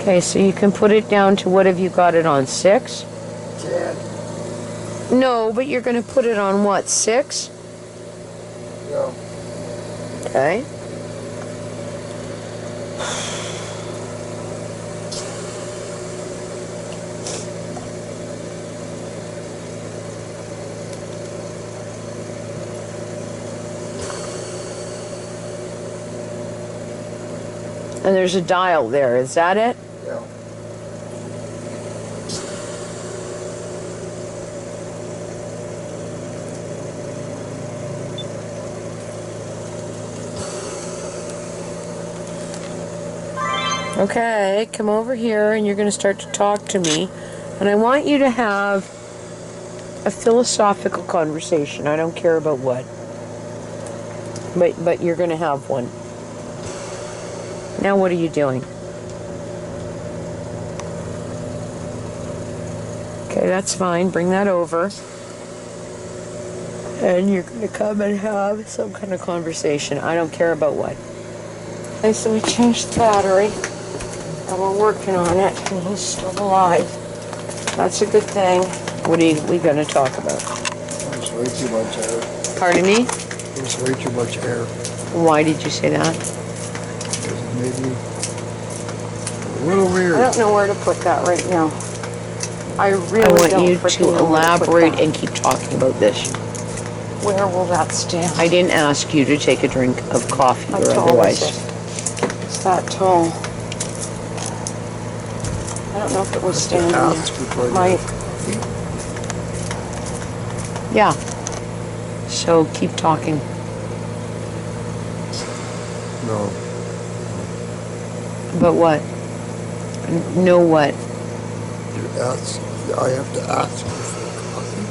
Speaker 4: Okay, so you can put it down to, what have you got it on, 6?
Speaker 2: 10.
Speaker 4: No, but you're going to put it on what, 6?
Speaker 2: Yeah.
Speaker 4: Okay. And there's a dial there, is that it?
Speaker 2: Yeah.
Speaker 4: Okay, come over here and you're going to start to talk to me. And I want you to have a philosophical conversation. I don't care about what. But you're going to have one. Now what are you doing? Okay, that's fine. Bring that over. And you're going to come and have some kind of conversation. I don't care about what.
Speaker 1: Okay, so we changed the battery. And we're working on it. And he's still alive. That's a good thing.
Speaker 4: What are we going to talk about?
Speaker 2: There's way too much air.
Speaker 4: Pardon me?
Speaker 2: There's way too much air.
Speaker 4: Why did you say that?
Speaker 2: Because it made me a little weird.
Speaker 1: I don't know where to put that right now. I really
Speaker 4: want
Speaker 1: don't
Speaker 4: you
Speaker 1: freaking
Speaker 4: to
Speaker 1: know where to put
Speaker 4: elaborate
Speaker 1: that.
Speaker 4: and keep talking about this.
Speaker 1: Where will that stand?
Speaker 4: I didn't ask you to take a drink of coffee
Speaker 1: How
Speaker 4: or
Speaker 1: tall
Speaker 4: otherwise.
Speaker 1: is it? It's that tall. I don't know if it was standing there. It might.
Speaker 4: Yeah. So keep talking.
Speaker 2: No.
Speaker 4: But what? No what?
Speaker 2: I have to ask you for coffee.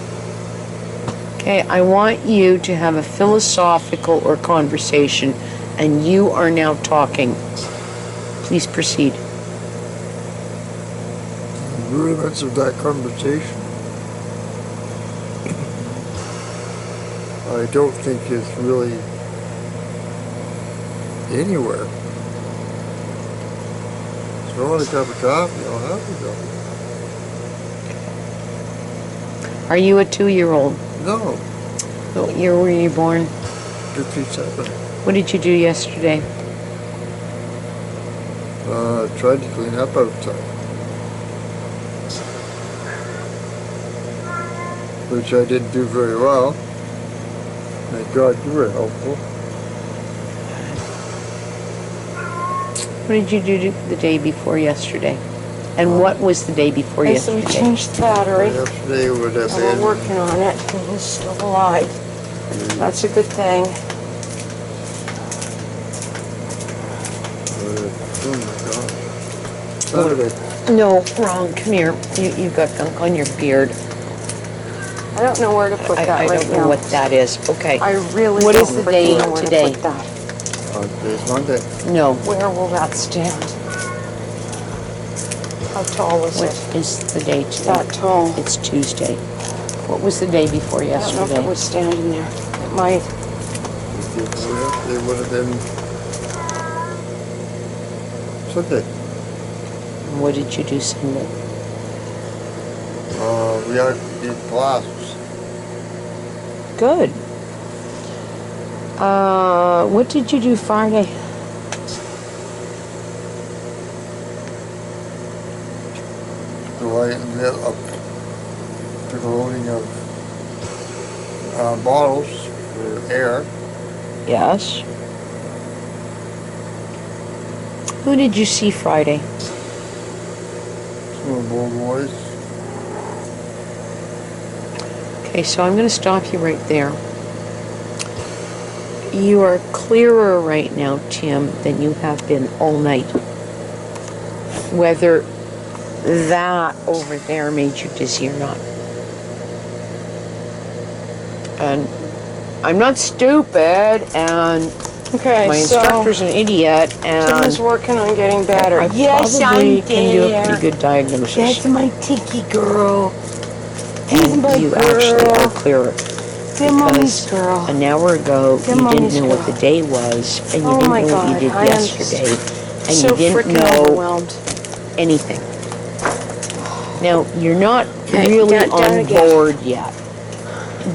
Speaker 4: Okay, I want you to have a philosophical or conversation, and you are now talking. Please proceed.
Speaker 2: The rudiments of that conversation, I don't think is really anywhere. If I want a cup of coffee, I'll have a cup.
Speaker 4: Are you a 2-year-old?
Speaker 2: No,
Speaker 4: What year were you born?
Speaker 2: 57.
Speaker 4: What did you do yesterday?
Speaker 2: Tried to clean up outside. Which I didn't do very well. Thank God you were helpful.
Speaker 4: What did you do the day before yesterday? And what was the day before
Speaker 1: Okay, so we
Speaker 4: yesterday?
Speaker 1: changed the battery.
Speaker 2: Yesterday would have
Speaker 1: And
Speaker 2: been...
Speaker 1: we're working on it. And he's still alive. That's a good thing.
Speaker 2: Oh my God. Saturday.
Speaker 4: No, wrong. Come here. You've got gunk on your beard.
Speaker 1: I don't know where to put that
Speaker 4: I
Speaker 1: right
Speaker 4: don't know
Speaker 1: now.
Speaker 4: what that is. Okay.
Speaker 1: I really
Speaker 4: What
Speaker 1: don't
Speaker 4: is the
Speaker 1: freaking
Speaker 4: day
Speaker 1: know where
Speaker 4: today?
Speaker 1: to put that.
Speaker 2: Today's Monday.
Speaker 4: No.
Speaker 1: Where will that stand? How tall is
Speaker 4: What
Speaker 1: it?
Speaker 4: is the day today?
Speaker 1: That tall.
Speaker 4: It's Tuesday. What was the day before
Speaker 1: I don't know if
Speaker 4: yesterday?
Speaker 1: it would stand in there. It might.
Speaker 2: It would have been Sunday.
Speaker 4: What did you do Sunday?
Speaker 2: We actually did classes.
Speaker 4: Good. What did you do Friday?
Speaker 2: The lighting up the loading of bottles for air.
Speaker 4: Yes. Who did you see Friday?
Speaker 2: Some of the old boys.
Speaker 4: Okay, so I'm going to stop you right there. You are clearer right now, Tim, than you have been all night. Whether that over there made you dizzy or not. And I'm not stupid, and
Speaker 1: Okay,
Speaker 4: my
Speaker 1: so
Speaker 4: instructor's an idiot,
Speaker 1: Tim
Speaker 4: and
Speaker 1: is working on getting better.
Speaker 4: I
Speaker 1: Yes,
Speaker 4: probably
Speaker 1: I'm
Speaker 4: can do a
Speaker 1: there.
Speaker 4: pretty good diagnosis.
Speaker 1: That's my tiki girl. He's
Speaker 4: And
Speaker 1: my
Speaker 4: you
Speaker 1: girl.
Speaker 4: actually are clearer.
Speaker 1: They're mommy's
Speaker 4: Because
Speaker 1: girl.
Speaker 4: an hour ago,
Speaker 1: They're
Speaker 4: you didn't
Speaker 1: mommy's
Speaker 4: know what
Speaker 1: girl.
Speaker 4: the day was, and you
Speaker 1: Oh
Speaker 4: didn't
Speaker 1: my
Speaker 4: know what you
Speaker 1: God,
Speaker 4: did
Speaker 1: I am
Speaker 4: yesterday, and
Speaker 1: so
Speaker 4: you didn't
Speaker 1: freaking
Speaker 4: know
Speaker 1: overwhelmed.
Speaker 4: anything. Now, you're not
Speaker 1: Okay,
Speaker 4: really
Speaker 1: down
Speaker 4: on
Speaker 1: again.
Speaker 4: board yet,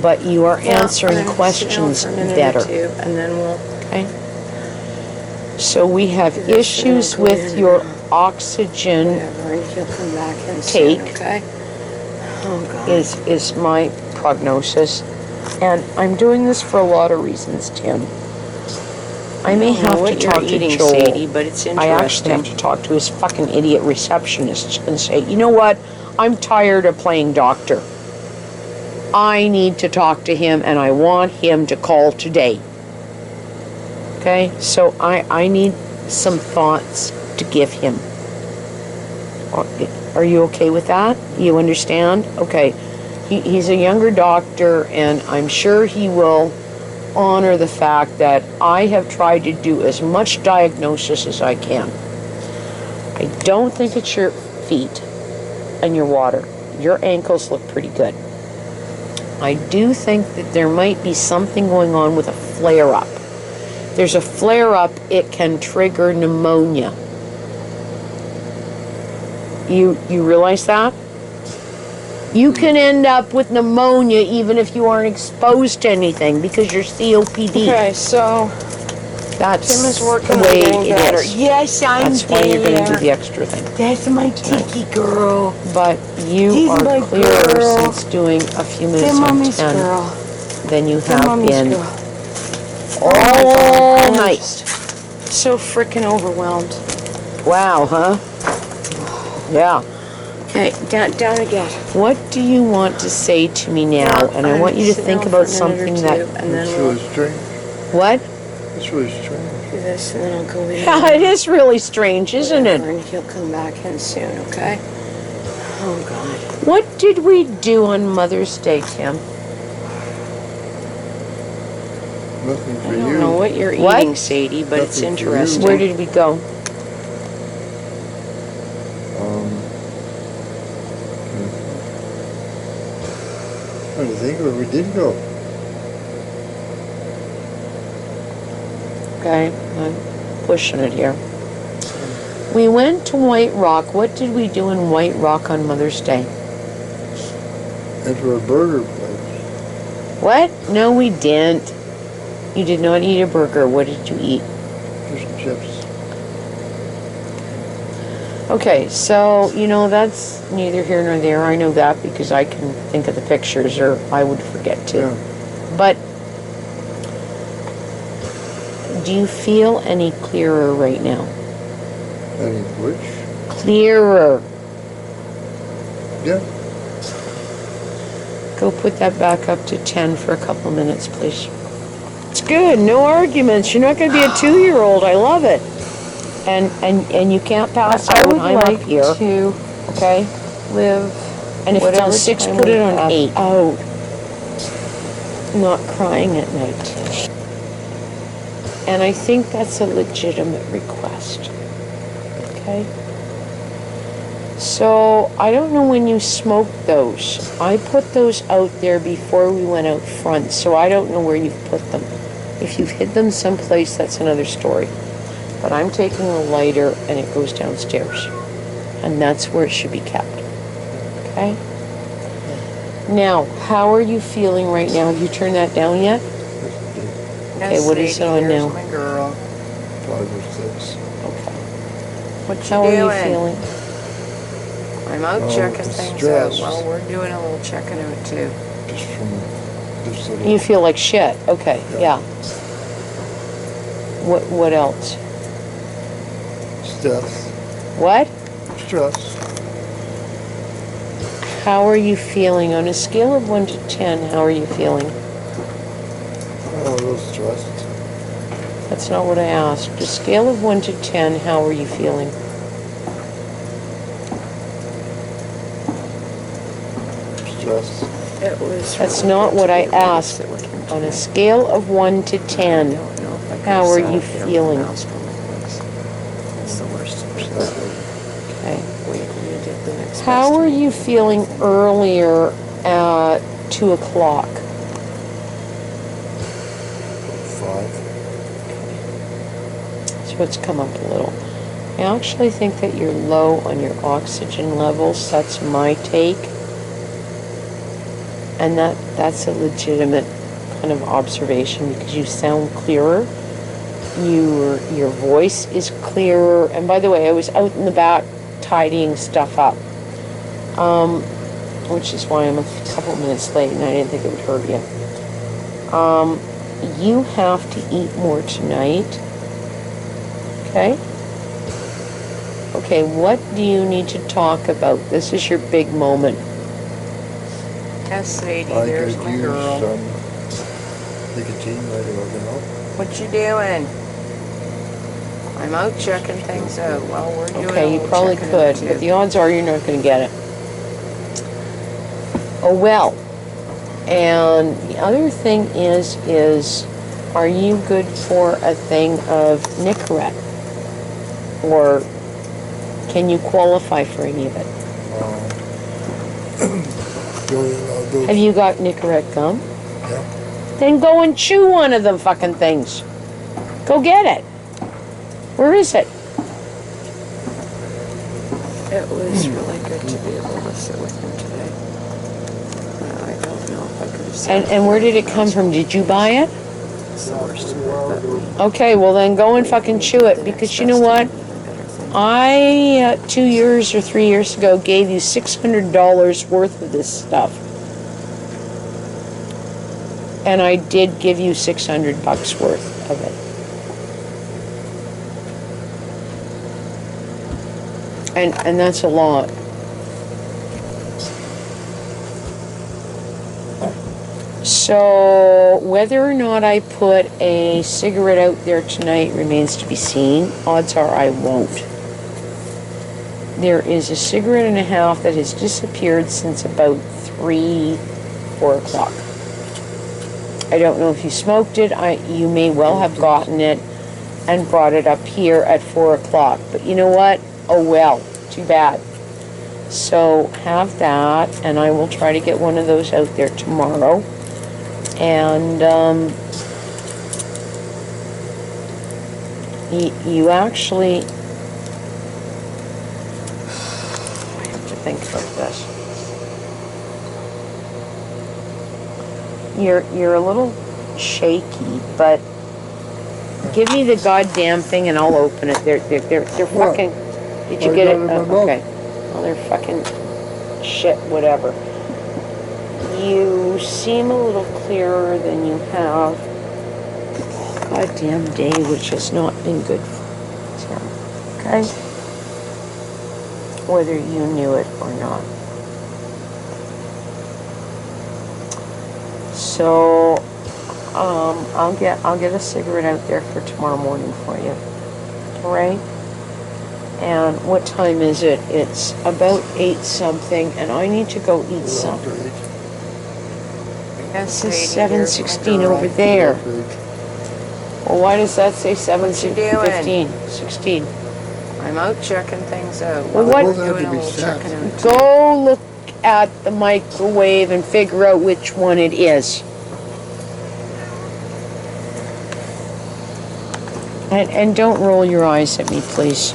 Speaker 4: but you are
Speaker 1: Yeah,
Speaker 4: answering
Speaker 1: I'm gonna
Speaker 4: questions
Speaker 1: sit down for a minute
Speaker 4: better.
Speaker 1: or two, and then we'll.
Speaker 4: Okay? So we have
Speaker 1: do this, and
Speaker 4: issues
Speaker 1: I'll go
Speaker 4: with
Speaker 1: in
Speaker 4: your
Speaker 1: and
Speaker 4: oxygen
Speaker 1: whatever, and he'll come back in
Speaker 4: take.
Speaker 1: soon, okay? Oh God.
Speaker 4: is my prognosis. And I'm doing this for a lot of reasons, Tim. I may
Speaker 1: don't know
Speaker 4: have to
Speaker 1: what you're
Speaker 4: talk
Speaker 1: eating,
Speaker 4: to Joel.
Speaker 1: Sadie, but it's
Speaker 4: I actually have
Speaker 1: interesting.
Speaker 4: to talk to his fucking idiot receptionist and say, you know what? I'm tired of playing doctor. I need to talk to him, and I want him to call today. Okay? So I need some thoughts to give him. Are you okay with that? You understand? Okay. He's a younger doctor, and I'm sure he will honor the fact that I have tried to do as much diagnosis as I can. I don't think it's your feet and your water. Your ankles look pretty good. I do think that there might be something going on with a flare-up. There's a flare-up, it can trigger pneumonia. You realize that? You can end up with pneumonia even if you aren't exposed to anything because you're COPD.
Speaker 1: Okay, so
Speaker 4: That's
Speaker 1: Tim is working
Speaker 4: the
Speaker 1: on
Speaker 4: way
Speaker 1: getting
Speaker 4: it
Speaker 1: better.
Speaker 4: is.
Speaker 1: Yes, I'm
Speaker 4: That's why you're going to do
Speaker 1: there.
Speaker 4: the extra thing.
Speaker 1: That's my tiki girl.
Speaker 4: But you
Speaker 1: She's
Speaker 4: are
Speaker 1: my
Speaker 4: clearer
Speaker 1: girl.
Speaker 4: since doing a few
Speaker 1: They're
Speaker 4: minutes on
Speaker 1: mommy's
Speaker 4: 10
Speaker 1: girl.
Speaker 4: than you
Speaker 1: They're
Speaker 4: have
Speaker 1: mommy's
Speaker 4: been
Speaker 1: girl.
Speaker 4: all
Speaker 1: I am
Speaker 4: night.
Speaker 1: just so freaking overwhelmed.
Speaker 4: Wow, huh? Yeah.
Speaker 1: Okay, down again.
Speaker 4: What do you want to say to me now? And I want you to
Speaker 1: Sit
Speaker 4: think
Speaker 1: down
Speaker 4: about
Speaker 1: for a minute or
Speaker 4: something
Speaker 1: two,
Speaker 4: that...
Speaker 1: and then
Speaker 2: This
Speaker 1: we'll
Speaker 2: was strange.
Speaker 4: What?
Speaker 2: This was strange.
Speaker 1: do this, and then I'll go in.
Speaker 4: Yeah, it is really strange, isn't it?
Speaker 1: And he'll come back in soon, okay? Oh God.
Speaker 4: What did we do on Mother's Day, Tim?
Speaker 2: Nothing for
Speaker 1: I
Speaker 2: you.
Speaker 1: don't know what you're
Speaker 4: What?
Speaker 1: eating, Sadie, but it's
Speaker 2: Nothing for you.
Speaker 1: interesting.
Speaker 4: Where did we go?
Speaker 2: I don't think where we did go.
Speaker 4: Okay, I'm pushing it here. We went to White Rock. What did we do in White Rock on Mother's Day?
Speaker 2: And for a burger place.
Speaker 4: What? No, we didn't. You did not eat a burger. What did you eat?
Speaker 2: Fish and chips.
Speaker 4: Okay, so, you know, that's neither here nor there. I know that because I can think of the pictures or I would forget to.
Speaker 2: Yeah.
Speaker 4: But do you feel any clearer right now?
Speaker 2: Any which?
Speaker 4: Clearer.
Speaker 2: Yeah.
Speaker 4: Go put that back up to 10 for a couple minutes, please. It's good. No arguments. You're not going to be a 2-year-old. I love it. And you can't pass out. I'm up here.
Speaker 1: To
Speaker 4: okay?
Speaker 1: live.
Speaker 4: And if it's on 6, put it on 8.
Speaker 1: Out. Not crying at night.
Speaker 4: And I think that's a legitimate request. Okay? So, I don't know when you smoked those. I put those out there before we went out front, so I don't know where you've put them. If you've hid them someplace, that's another story. But I'm taking a lighter and it goes downstairs. And that's where it should be kept. Okay? Now, how are you feeling right now? Have you turned that down yet? Okay, what is it on now?
Speaker 1: My girl.
Speaker 2: 5 or 6.
Speaker 4: Okay.
Speaker 1: What you
Speaker 4: How
Speaker 1: doing?
Speaker 4: are you feeling?
Speaker 1: I'm out checking things
Speaker 2: stressed.
Speaker 1: out. Well, we're doing a little checking out too.
Speaker 2: Just from this little...
Speaker 4: You feel like shit. Okay, yeah. What else?
Speaker 2: Stress.
Speaker 4: What?
Speaker 2: Stress.
Speaker 4: How are you feeling? On a scale of 1 to 10, how are you feeling?
Speaker 2: Oh, a little stressed.
Speaker 4: That's not what I asked. A scale of 1 to 10, how are you feeling?
Speaker 2: Stress.
Speaker 1: It was.
Speaker 4: That's not what I asked. On a scale of 1 to 10, how are you feeling?
Speaker 1: It's the worst.
Speaker 4: Okay.
Speaker 1: Wait, we did the next.
Speaker 4: How are you feeling earlier at 2 o'clock?
Speaker 2: 5.
Speaker 4: So it's come up a little. I actually think that you're low on your oxygen levels. That's my take. And that's a legitimate kind of observation because you sound clearer. Your voice is clearer. And by the way, I was out in the back tidying stuff up. Which is why I'm a couple minutes late and I didn't think it would hurt you. You have to eat more tonight. Okay? Okay, what do you need to talk about? This is your big moment.
Speaker 1: Yes, Sadie,
Speaker 2: I
Speaker 1: there's
Speaker 2: could
Speaker 1: my
Speaker 2: use
Speaker 1: girl.
Speaker 2: some nicotine later, you know.
Speaker 1: What you doing? I'm out checking things out. Well, we're doing.
Speaker 4: Okay,
Speaker 1: a
Speaker 4: you
Speaker 1: little
Speaker 4: probably
Speaker 1: checking
Speaker 4: could,
Speaker 1: out, too.
Speaker 4: but the odds are you're not going to get it. Oh well. And the other thing is are you good for a thing of Nicorette? Or can you qualify for any of it? Have you got Nicorette gum?
Speaker 2: Yeah.
Speaker 4: Then go and chew one of them fucking things. Go get it. Where is it?
Speaker 1: It was really good to be able to sit with him today. I don't know if I could have said
Speaker 4: And where did it come from? Did you buy it?
Speaker 1: it's the worst of it, but we
Speaker 4: Okay, well then go and fucking chew it because you know what? I 2 years or 3 years ago gave you $600 worth of this stuff. And I did give you $600 worth of it. And that's a lot. So whether or not I put a cigarette out there tonight remains to be seen. Odds are I won't. There is a cigarette and a half that has disappeared since about 4 o'clock. I don't know if you smoked it. You may well have gotten it and brought it up here at 4 o'clock. But you know what? Oh well, too bad. So have that, and I will try to get one of those out there tomorrow. And you actually, I have to think about this. You're a little shaky, but give me the goddamn thing and I'll open it. They're fucking. Did you get it? Oh, okay. Well, they're fucking shit. Whatever. You seem a little clearer than you have. Goddamn day, which has not been good for Tim. Okay. Whether you knew it or not. So, I'll get a cigarette out there for tomorrow morning for you. All right? And what time is it? It's about 8 something, and I need to go eat something. This is 7:16 over there. Well, why does that say 7:15? 16.
Speaker 1: I'm out checking things out.
Speaker 4: Well, what?
Speaker 1: Doing a little checking out.
Speaker 4: Go look at the microwave and figure out which one it is. And don't roll your eyes at me, please.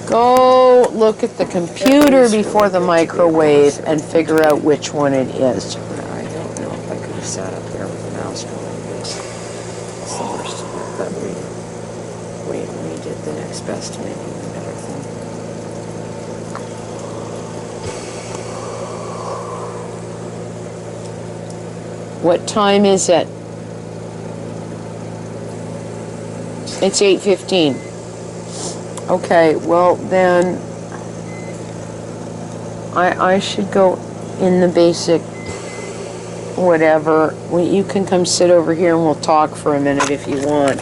Speaker 4: Go look at the computer before the microwave and figure out which one it is.
Speaker 1: I don't know if I could have sat up there with a mouse going. It's the worst of it, but we did the next best to making a better thing.
Speaker 4: What time is it? It's 8:15. Okay, well then I should go in the basic whatever. Well, you can come sit over here and we'll talk for a minute if you want.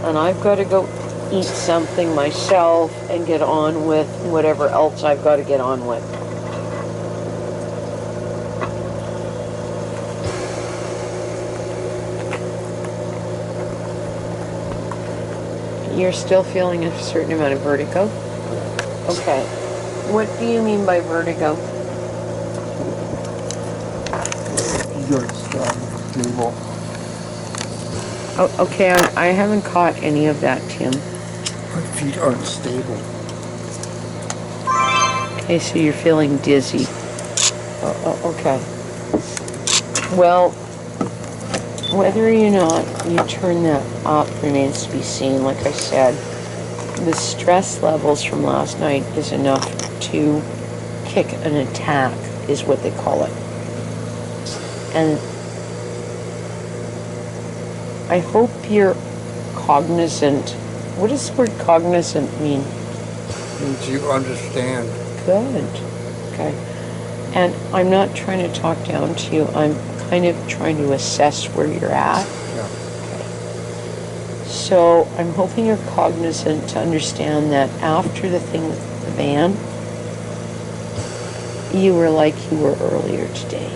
Speaker 4: And I've got to go eat something myself and get on with whatever else I've got to get on with. You're still feeling a certain amount of vertigo? Okay. What do you mean by vertigo?
Speaker 2: Stable.
Speaker 4: Oh, okay, I haven't caught any of that, Tim.
Speaker 2: My feet aren't stable.
Speaker 4: Okay, so you're feeling dizzy. Okay. Well, whether or not you turn that up remains to be seen. Like I said, the stress levels from last night is enough to kick an attack, is what they call it. And I hope you're cognizant. What does the word cognizant mean?
Speaker 2: Means you understand.
Speaker 4: Good. Okay. And I'm not trying to talk down to you. I'm kind of trying to assess where you're at.
Speaker 2: Yeah.
Speaker 4: Okay. So I'm hoping you're cognizant to understand that after the thing with the van, you were like you were earlier today.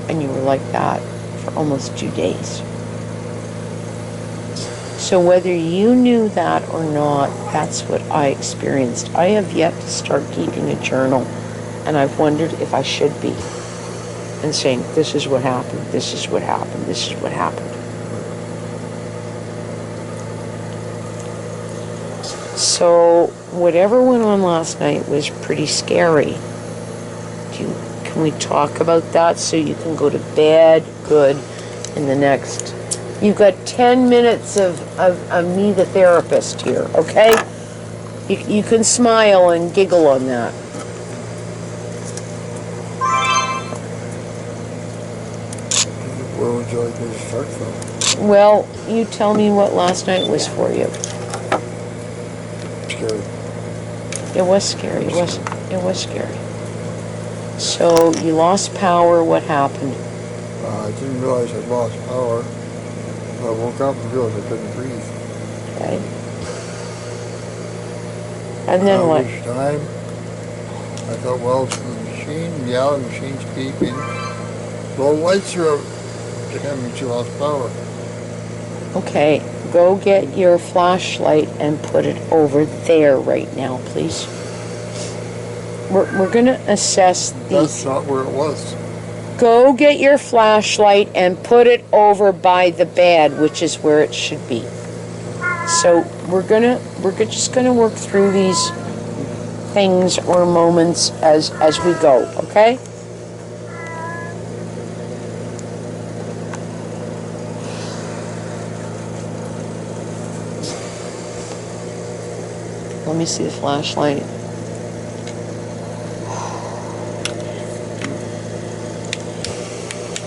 Speaker 4: And you were like that for almost 2 days. So whether you knew that or not, that's what I experienced. I have yet to start keeping a journal, and I've wondered if I should be. And saying, this is what happened, this is what happened, this is what happened. So whatever went on last night was pretty scary. Can we talk about that so you can go to bed good in the next... You've got 10 minutes of me, the therapist, here, okay? You can smile and giggle on that.
Speaker 2: Where would you like me to start from?
Speaker 4: Well, you tell me what last night was for you.
Speaker 2: Scary.
Speaker 4: It was scary. It was scary. So you lost power. What happened?
Speaker 2: I didn't realize I'd lost power. I woke up and realized I couldn't breathe.
Speaker 4: Okay. And then what?
Speaker 2: Each time, I thought, well, it's the machine. Yeah, the machine's beeping. Well, the lights are out. That means you lost power.
Speaker 4: Okay, go get your flashlight and put it over there right now, please. we're gonna assess
Speaker 2: That's not where it was.
Speaker 4: Go get your flashlight and put it over by the bed, which is where it should be. So we're just gonna work through these things or moments as we go, okay? Let me see the flashlight.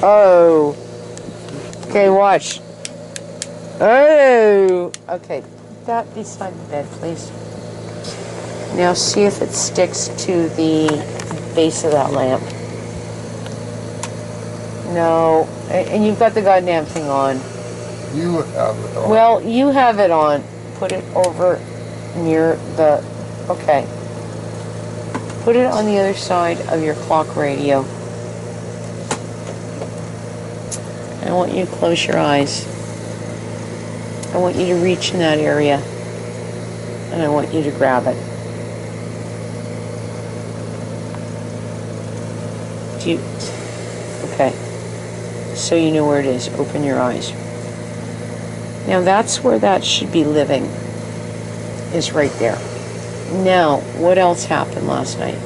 Speaker 4: Oh. Okay, watch. Oh. Okay. Put that beside the bed, please. Now see if it sticks to the base of that lamp. No. And you've got the goddamn thing on.
Speaker 2: You have it on.
Speaker 4: Well, you have it on. Put it over near the... Okay. Put it on the other side of your clock radio. I want you to close your eyes. I want you to reach in that area. And I want you to grab it. Do you... Okay. So you know where it is. Open your eyes. Now that's where that should be living. Is right there. Now, what else happened last night?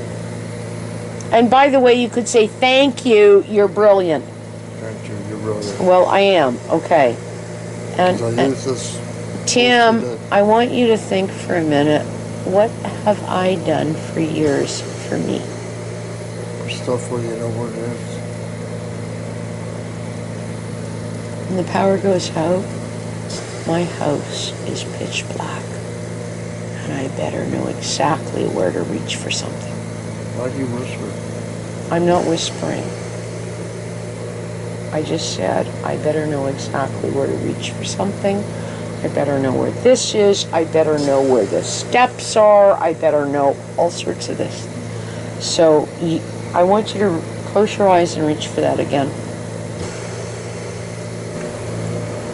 Speaker 4: And by the way, you could say, thank you, you're brilliant.
Speaker 2: Thank you, you're brilliant.
Speaker 4: Well, I am, okay. And, Tim, I want you to think for a minute, what have I done for years for me?
Speaker 2: Stuff where you know what it is.
Speaker 4: When the power goes out, my house is pitch black. And I better know exactly where to reach for something.
Speaker 2: Why do you whisper?
Speaker 4: I'm not whispering. I just said, I better know exactly where to reach for something. I better know where this is. I better know where the steps are. I better know all sorts of this. So I want you to close your eyes and reach for that again.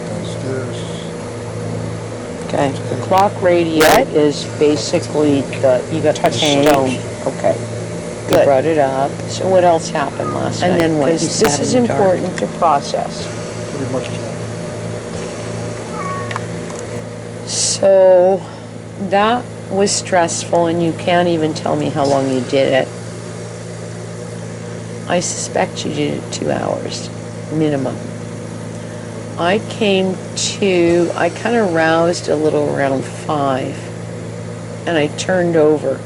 Speaker 2: Downstairs.
Speaker 4: Okay. The clock radio is basically you got touchstone. Okay. Good. You brought it up. So what else happened last night? And then what? This is important to process.
Speaker 2: Pretty much.
Speaker 4: So that was stressful, and you can't even tell me how long you did it. I suspect you did it 2 hours, minimum. I kind of roused a little around 5, and I turned over.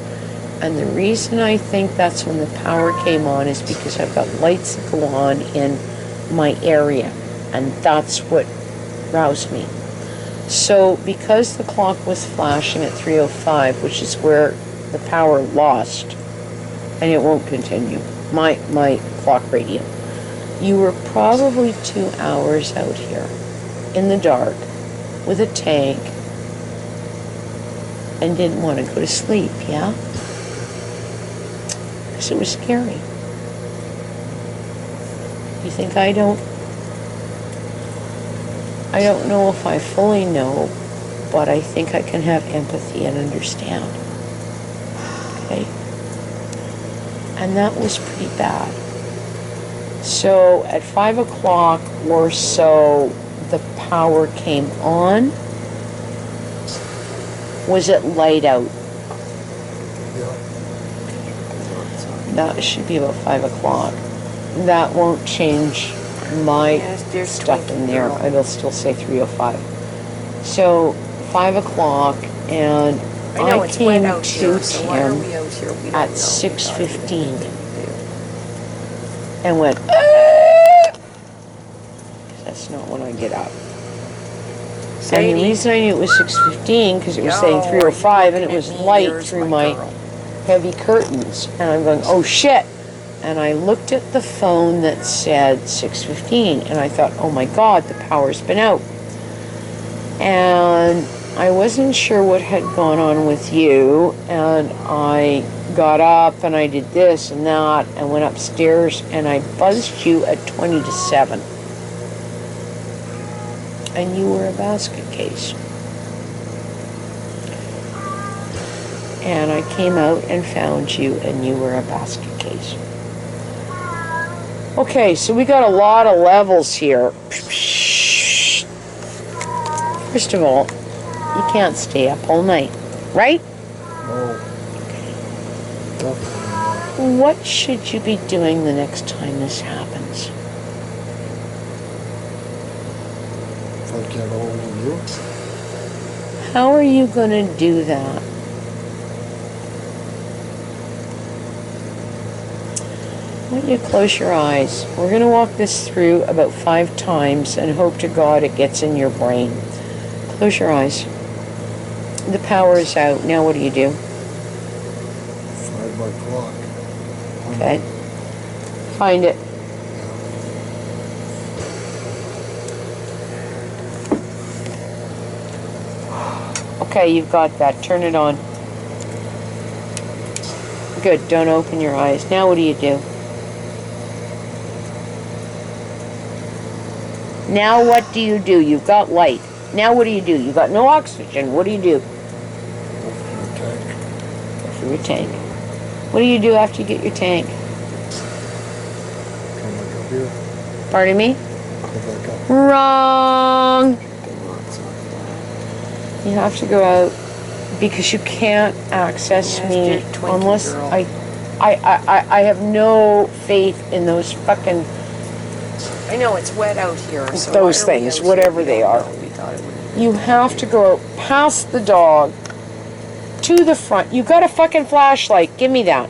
Speaker 4: And the reason I think that's when the power came on is because I've got lights that go on in my area, and that's what roused me. So because the clock was flashing at 3:05, which is where the power lost, and it won't continue, my clock radio, you were probably 2 hours out here in the dark with a tank and didn't want to go to sleep, yeah? Because it was scary. You think I don't know if I fully know, but I think I can have empathy and understand. Okay? And that was pretty bad. So at 5 o'clock or so, the power came on. Was it light out? That should be about 5 o'clock. That won't change my stuff in there. It'll still say 3:05. So 5 o'clock, and I came to Tim at 6:15 and went, that's not when I get up. And the reason I knew it was 6:15 because it was saying 3:05, and it was light through my heavy curtains, and I'm going, oh shit. And I looked at the phone that said 6:15, and I thought, oh my God, the power's been out. And I wasn't sure what had gone on with you, and I got up and I did this and that and went upstairs, and I buzzed you at 20 to 7. And you were a basket case. and I came out and found you, and you were a basket case. Okay, so we got a lot of levels here. First of all, you can't stay up all night, right?
Speaker 2: No. Definitely not.
Speaker 4: What should you be doing the next time this happens?
Speaker 2: If I get hold of you,
Speaker 4: How are you going to do that? I want you to close your eyes. We're going to walk this through about 5 times and hope to God it gets in your brain. Close your eyes. The power is out. Now what do you do?
Speaker 2: 5 o'clock.
Speaker 4: Okay. Find it. Okay, you've got that. Turn it on. Good. Don't open your eyes. Now what do you do? Now what do you do? You've got light. Now what do you do? You've got no oxygen. What do you do?
Speaker 2: Go for your tank.
Speaker 4: Go for your tank. What do you do after you get your tank?
Speaker 2: Come back up here.
Speaker 4: Pardon me?
Speaker 2: Come back up.
Speaker 4: Wrong. You have to go out because you can't access me unless I have no faith in those fucking
Speaker 1: I know it's wet out here. So
Speaker 4: those
Speaker 1: why are we
Speaker 4: things,
Speaker 1: out
Speaker 4: whatever
Speaker 1: here?
Speaker 4: they are.
Speaker 1: We thought it would.
Speaker 4: You have to go out past the dog to the front. You've got a fucking flashlight. Give me that.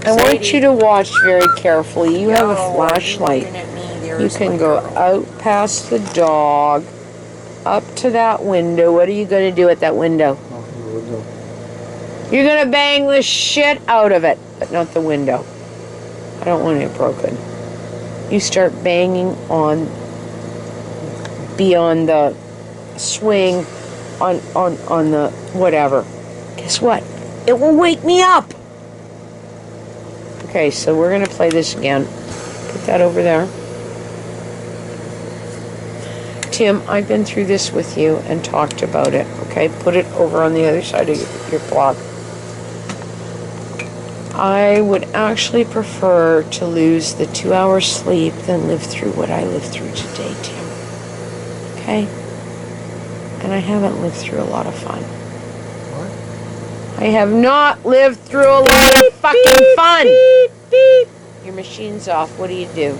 Speaker 4: I want you to watch very carefully. You have a flashlight. You can go out past the dog, up to that window. What are you going to do at that window? You're going to bang the shit out of it, but not the window. I don't want it broken. You start banging on beyond the swing on the whatever. Guess what? It will wake me up. Okay, so we're going to play this again. Put that over there. Tim, I've been through this with you and talked about it, okay? Put it over on the other side of your block. I would actually prefer to lose the 2 hours sleep than live through what I lived through today, Tim. Okay? And I haven't lived through a lot of fun.
Speaker 2: What?
Speaker 4: I have not lived through a lot of fucking fun. Your machine's off. What do you do?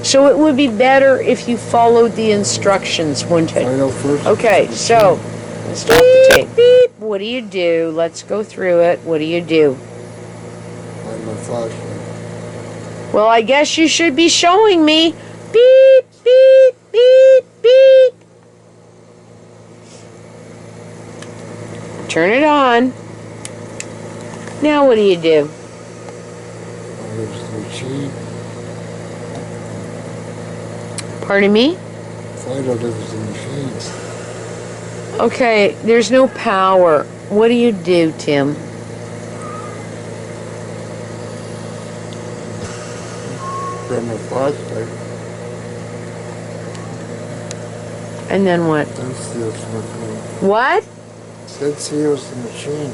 Speaker 4: So it would be better if you followed the instructions, wouldn't it?
Speaker 2: I know first.
Speaker 4: Okay, so let's stop the tape. What do you do? Let's go through it. What do you do?
Speaker 2: Find my flashlight.
Speaker 4: Well, I guess you should be showing me. Beep, beep, beep, beep. Turn it on. Now what do you do?
Speaker 2: There's the machine.
Speaker 4: Pardon me?
Speaker 2: Find out if it's the machine.
Speaker 4: Okay, there's no power. What do you do, Tim?
Speaker 2: Grab my flashlight.
Speaker 4: And then what?
Speaker 2: Then see it's the machine.
Speaker 4: What?
Speaker 2: Then see it's the machine.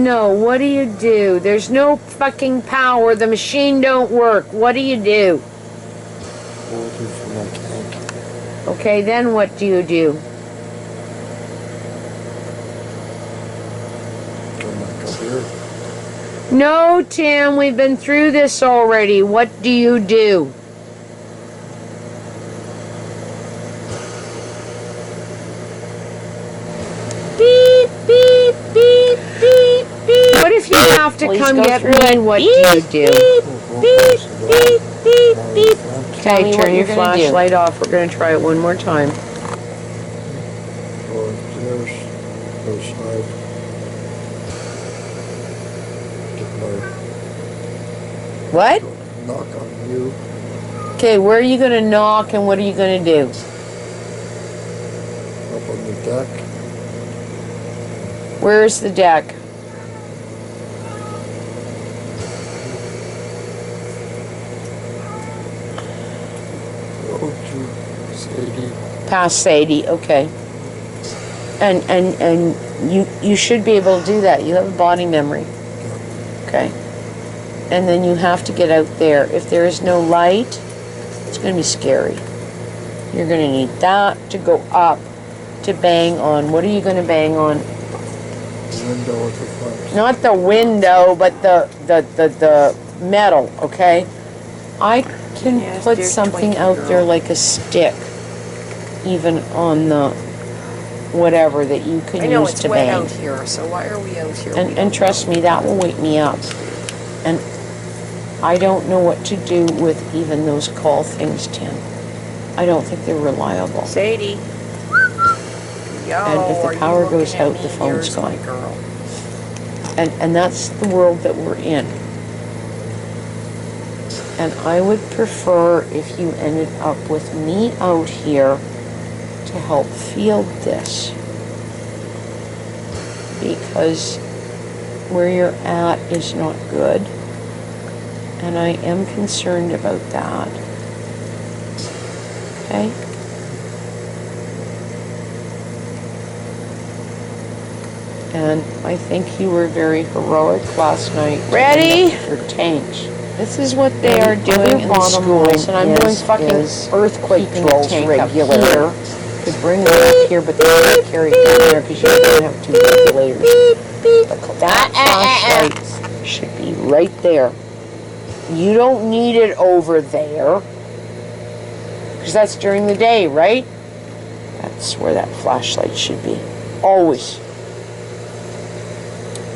Speaker 4: No, what do you do? There's no fucking power. The machine don't work. What do you do?
Speaker 2: Looking for my tank.
Speaker 4: Okay, then what do you do?
Speaker 2: Come back up here.
Speaker 4: No, Tim, we've been through this already. What do you do? Beep, beep, beep, beep, beep. What if you have to come get me? What do you do?
Speaker 2: Beep, beep, beep, beep.
Speaker 4: Okay, turn your flashlight off. We're going to try it one more time.
Speaker 2: Go upstairs. Go outside. Get
Speaker 4: What?
Speaker 2: my knock on you.
Speaker 4: Okay, where are you going to knock and what are you going to do?
Speaker 2: Up on the deck.
Speaker 4: Where's the deck?
Speaker 2: Go to Sadie.
Speaker 4: Past Sadie, okay. And You should be able to do that. You have a body memory. Okay. And then you have to get out there. If there is no light, it's going to be scary. You're going to need that to go up to bang on. What are you going to bang on?
Speaker 2: The window at the front.
Speaker 4: Not the window, but the metal, okay? I can put something out there like a stick, even on the whatever that you can
Speaker 1: I know
Speaker 4: use
Speaker 1: it's
Speaker 4: to
Speaker 1: wet
Speaker 4: bang.
Speaker 1: out here, so why are we out here?
Speaker 4: And trust me, that will wake me up. And I don't know what to do with even those call things, Tim. I don't think they're reliable.
Speaker 1: Sadie. Yo,
Speaker 4: And if
Speaker 1: are
Speaker 4: the
Speaker 1: you
Speaker 4: power
Speaker 1: looking
Speaker 4: goes
Speaker 1: at
Speaker 4: out,
Speaker 1: me?
Speaker 4: the phone's
Speaker 1: Here's my
Speaker 4: gone.
Speaker 1: girl.
Speaker 4: And that's the world that we're in. And I would prefer if you ended up with me out here to help field this. Because where you're at is not good. And I am concerned about that. Okay? And I think you were very heroic last night.
Speaker 1: Ready?
Speaker 4: Your tanks. This is what they are doing in the schools, and I'm doing fucking earthquake drills regularly to bring them up here, but they can't carry it down there because you're going to have two regulators. That flashlight should be right there. You don't need it over there because that's during the day, right? That's where that flashlight should be. Always.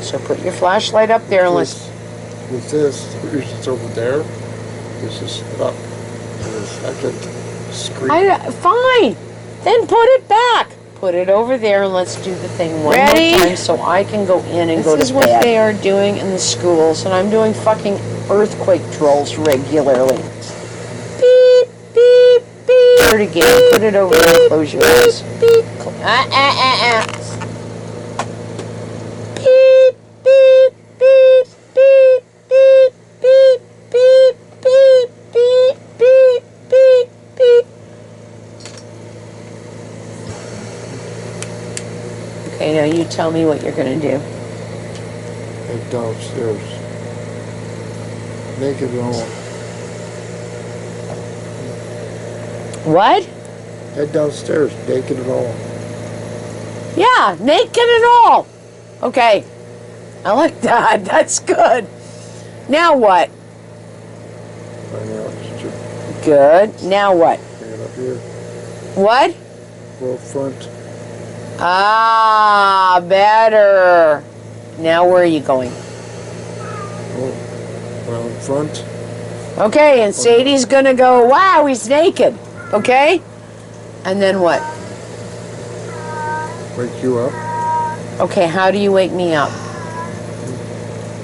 Speaker 4: So put your flashlight up there and let's...
Speaker 2: With this, the reason it's over there, this is up. This, I could screen.
Speaker 4: Fine. Then put it back. Put it over there and let's do the thing one more time so I can go in and go to bed. This is what they are doing in the schools, and I'm doing fucking earthquake drills regularly. Beep, beep, beep. Start again. Put it over there and close your eyes. Beep, beep, beep, beep, beep, beep, beep, beep, beep, beep, beep, beep, beep. Okay, now you tell me what you're going to do.
Speaker 2: Head downstairs. Naked and all.
Speaker 4: What?
Speaker 2: Head downstairs, naked and all.
Speaker 4: Yeah, naked and all. Okay. I like that. That's good. Now what?
Speaker 2: Find the oxygen.
Speaker 4: Good. Now what?
Speaker 2: Bring it up here.
Speaker 4: What?
Speaker 2: Go up front.
Speaker 4: Ah, better. Now where are you going?
Speaker 2: Oh, around front.
Speaker 4: Okay, and Sadie's gonna go, wow, he's naked. Okay? And then what?
Speaker 2: Wake you up.
Speaker 4: Okay, how do you wake me up?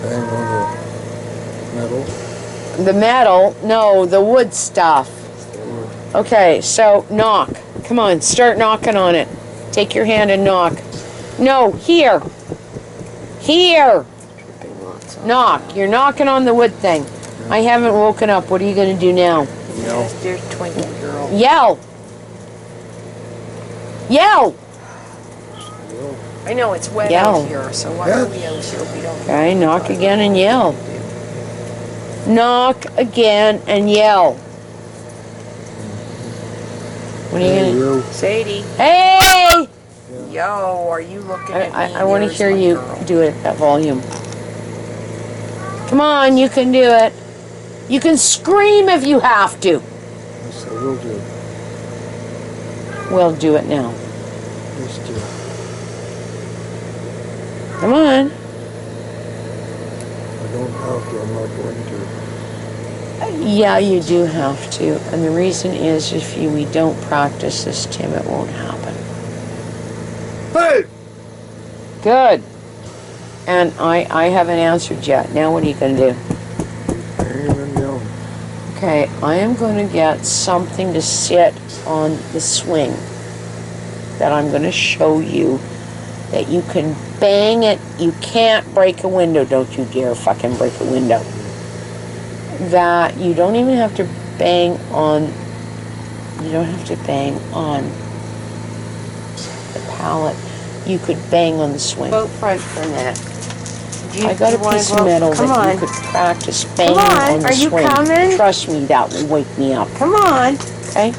Speaker 2: Bang on the metal.
Speaker 4: The metal? No, the wood stuff. Okay, so knock. Come on, start knocking on it. Take your hand and knock. No, here. Here. Knock. You're knocking on the wood thing. I haven't woken up. What are you going to do now?
Speaker 2: Yell.
Speaker 1: Dear twinkle girl.
Speaker 4: Yell. Yell.
Speaker 1: I know it's wet
Speaker 4: Yell.
Speaker 1: out here, so why are we out here? We don't.
Speaker 4: Okay, knock again and yell. Knock again and yell. What are you going to do?
Speaker 1: Sadie.
Speaker 4: Hey!
Speaker 1: Yo, are you looking at me?
Speaker 4: I want to
Speaker 1: Here's
Speaker 4: hear
Speaker 1: my
Speaker 4: you
Speaker 1: girl.
Speaker 4: do it at volume. Come on, you can do it. You can scream if you have to.
Speaker 2: Yes, I will do.
Speaker 4: Well, do it now.
Speaker 2: Yes, dear.
Speaker 4: Come on.
Speaker 2: I don't have to. I'm not going to.
Speaker 4: Yeah, you do have to. And the reason is if we don't practice this, Tim, it won't happen.
Speaker 2: Hey!
Speaker 4: Good. And I haven't answered yet. Now what are you going to do?
Speaker 2: Banging and yelling.
Speaker 4: Okay, I am going to get something to sit on the swing that I'm going to show you that you can bang it. You can't break a window. Don't you dare fucking break a window. That you don't even have to bang on, you don't have to bang on the pallet.
Speaker 3: you could bang on the swing.
Speaker 1: Go front for a minute.
Speaker 3: I got a piece of metal that you could practice banging on the
Speaker 1: Are you
Speaker 3: swing.
Speaker 1: coming?
Speaker 3: Trust me, that will wake me up.
Speaker 1: Come on.
Speaker 3: Okay?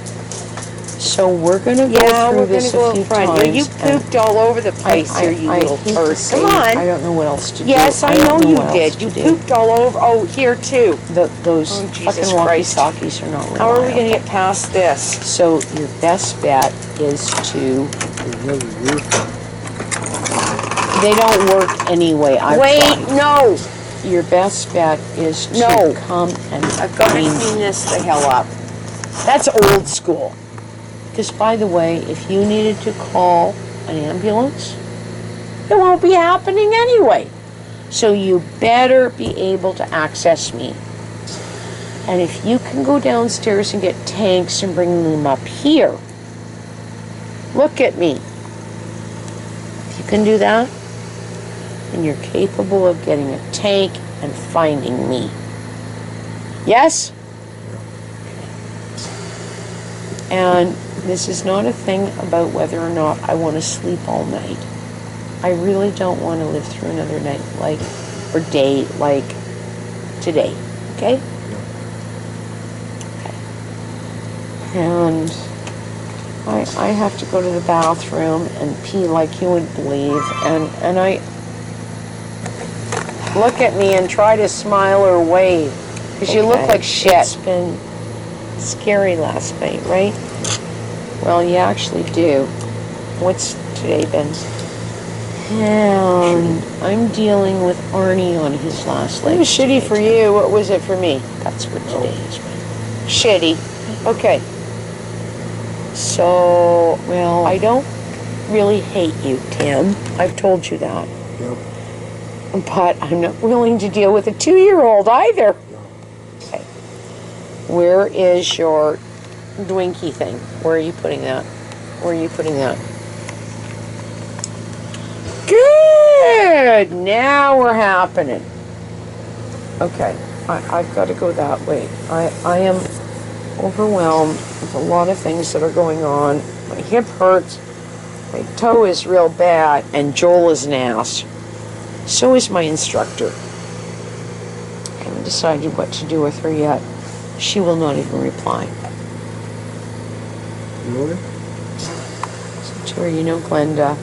Speaker 3: So we're going to go through this a few times.
Speaker 1: You pooped all over the place here, you little person. Come on.
Speaker 3: I don't know what else to do.
Speaker 1: Yes, I know you did. You
Speaker 3: do.
Speaker 1: pooped all over. Oh, here too.
Speaker 3: Those
Speaker 1: Jesus
Speaker 3: fucking
Speaker 1: Christ.
Speaker 3: walkie-talkies are not reliable.
Speaker 1: How are we going to get past this?
Speaker 3: So your best bet is to... They don't work anyway.
Speaker 1: No.
Speaker 3: Your best bet is to come and
Speaker 1: I've got to clean this the hell up.
Speaker 3: That's old school. Because, by the way, if you needed to call an ambulance, it won't be happening anyway. So you better be able to access me. And if you can go downstairs and get tanks and bring them up here, look at me. If you can do that, then you're capable of getting a tank and finding me. Yes? And this is not a thing about whether or not I want to sleep all night. I really don't want to live through another night or day like today. Okay? Okay. And I have to go to the bathroom and pee like you would believe. And I look at me and try to smile or wave. Because you look like shit. It's been scary last night, right? Well, you actually do. What's today been? And I'm dealing with Arnie on his last leg.
Speaker 1: It was shitty for you. What was it for me?
Speaker 3: That's what today is.
Speaker 1: Shitty. Okay.
Speaker 3: So, well, I don't really hate you, Tim. I've told you that.
Speaker 2: Yep.
Speaker 3: But I'm not willing to deal with a 2-year-old either. Okay. Where is your Dwinky thing? Where are you putting that? Where are you putting that? Good! Now we're happening. Okay. I've got to go that way. I am overwhelmed with a lot of things that are going on. My hip hurts. My toe is real bad. And Joel is an ass. So is my instructor. I haven't decided what to do with her yet. She will not even reply.
Speaker 2: Really?
Speaker 3: So to her, you know, Glenda,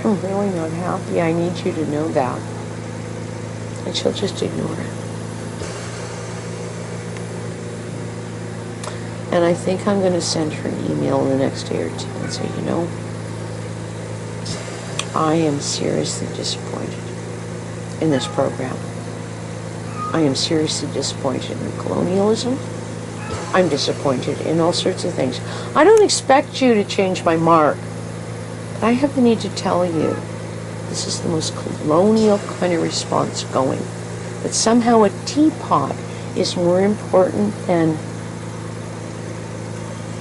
Speaker 3: I'm really not happy. I need you to know that. And she'll just ignore it. And I think I'm going to send her an email in the next day or two and say, you know, I am seriously disappointed in this program. I am seriously disappointed in colonialism. I'm disappointed in all sorts of things. I don't expect you to change my mark. But I have the need to tell you, this is the most colonial kind of response going. That somehow a teapot is more important than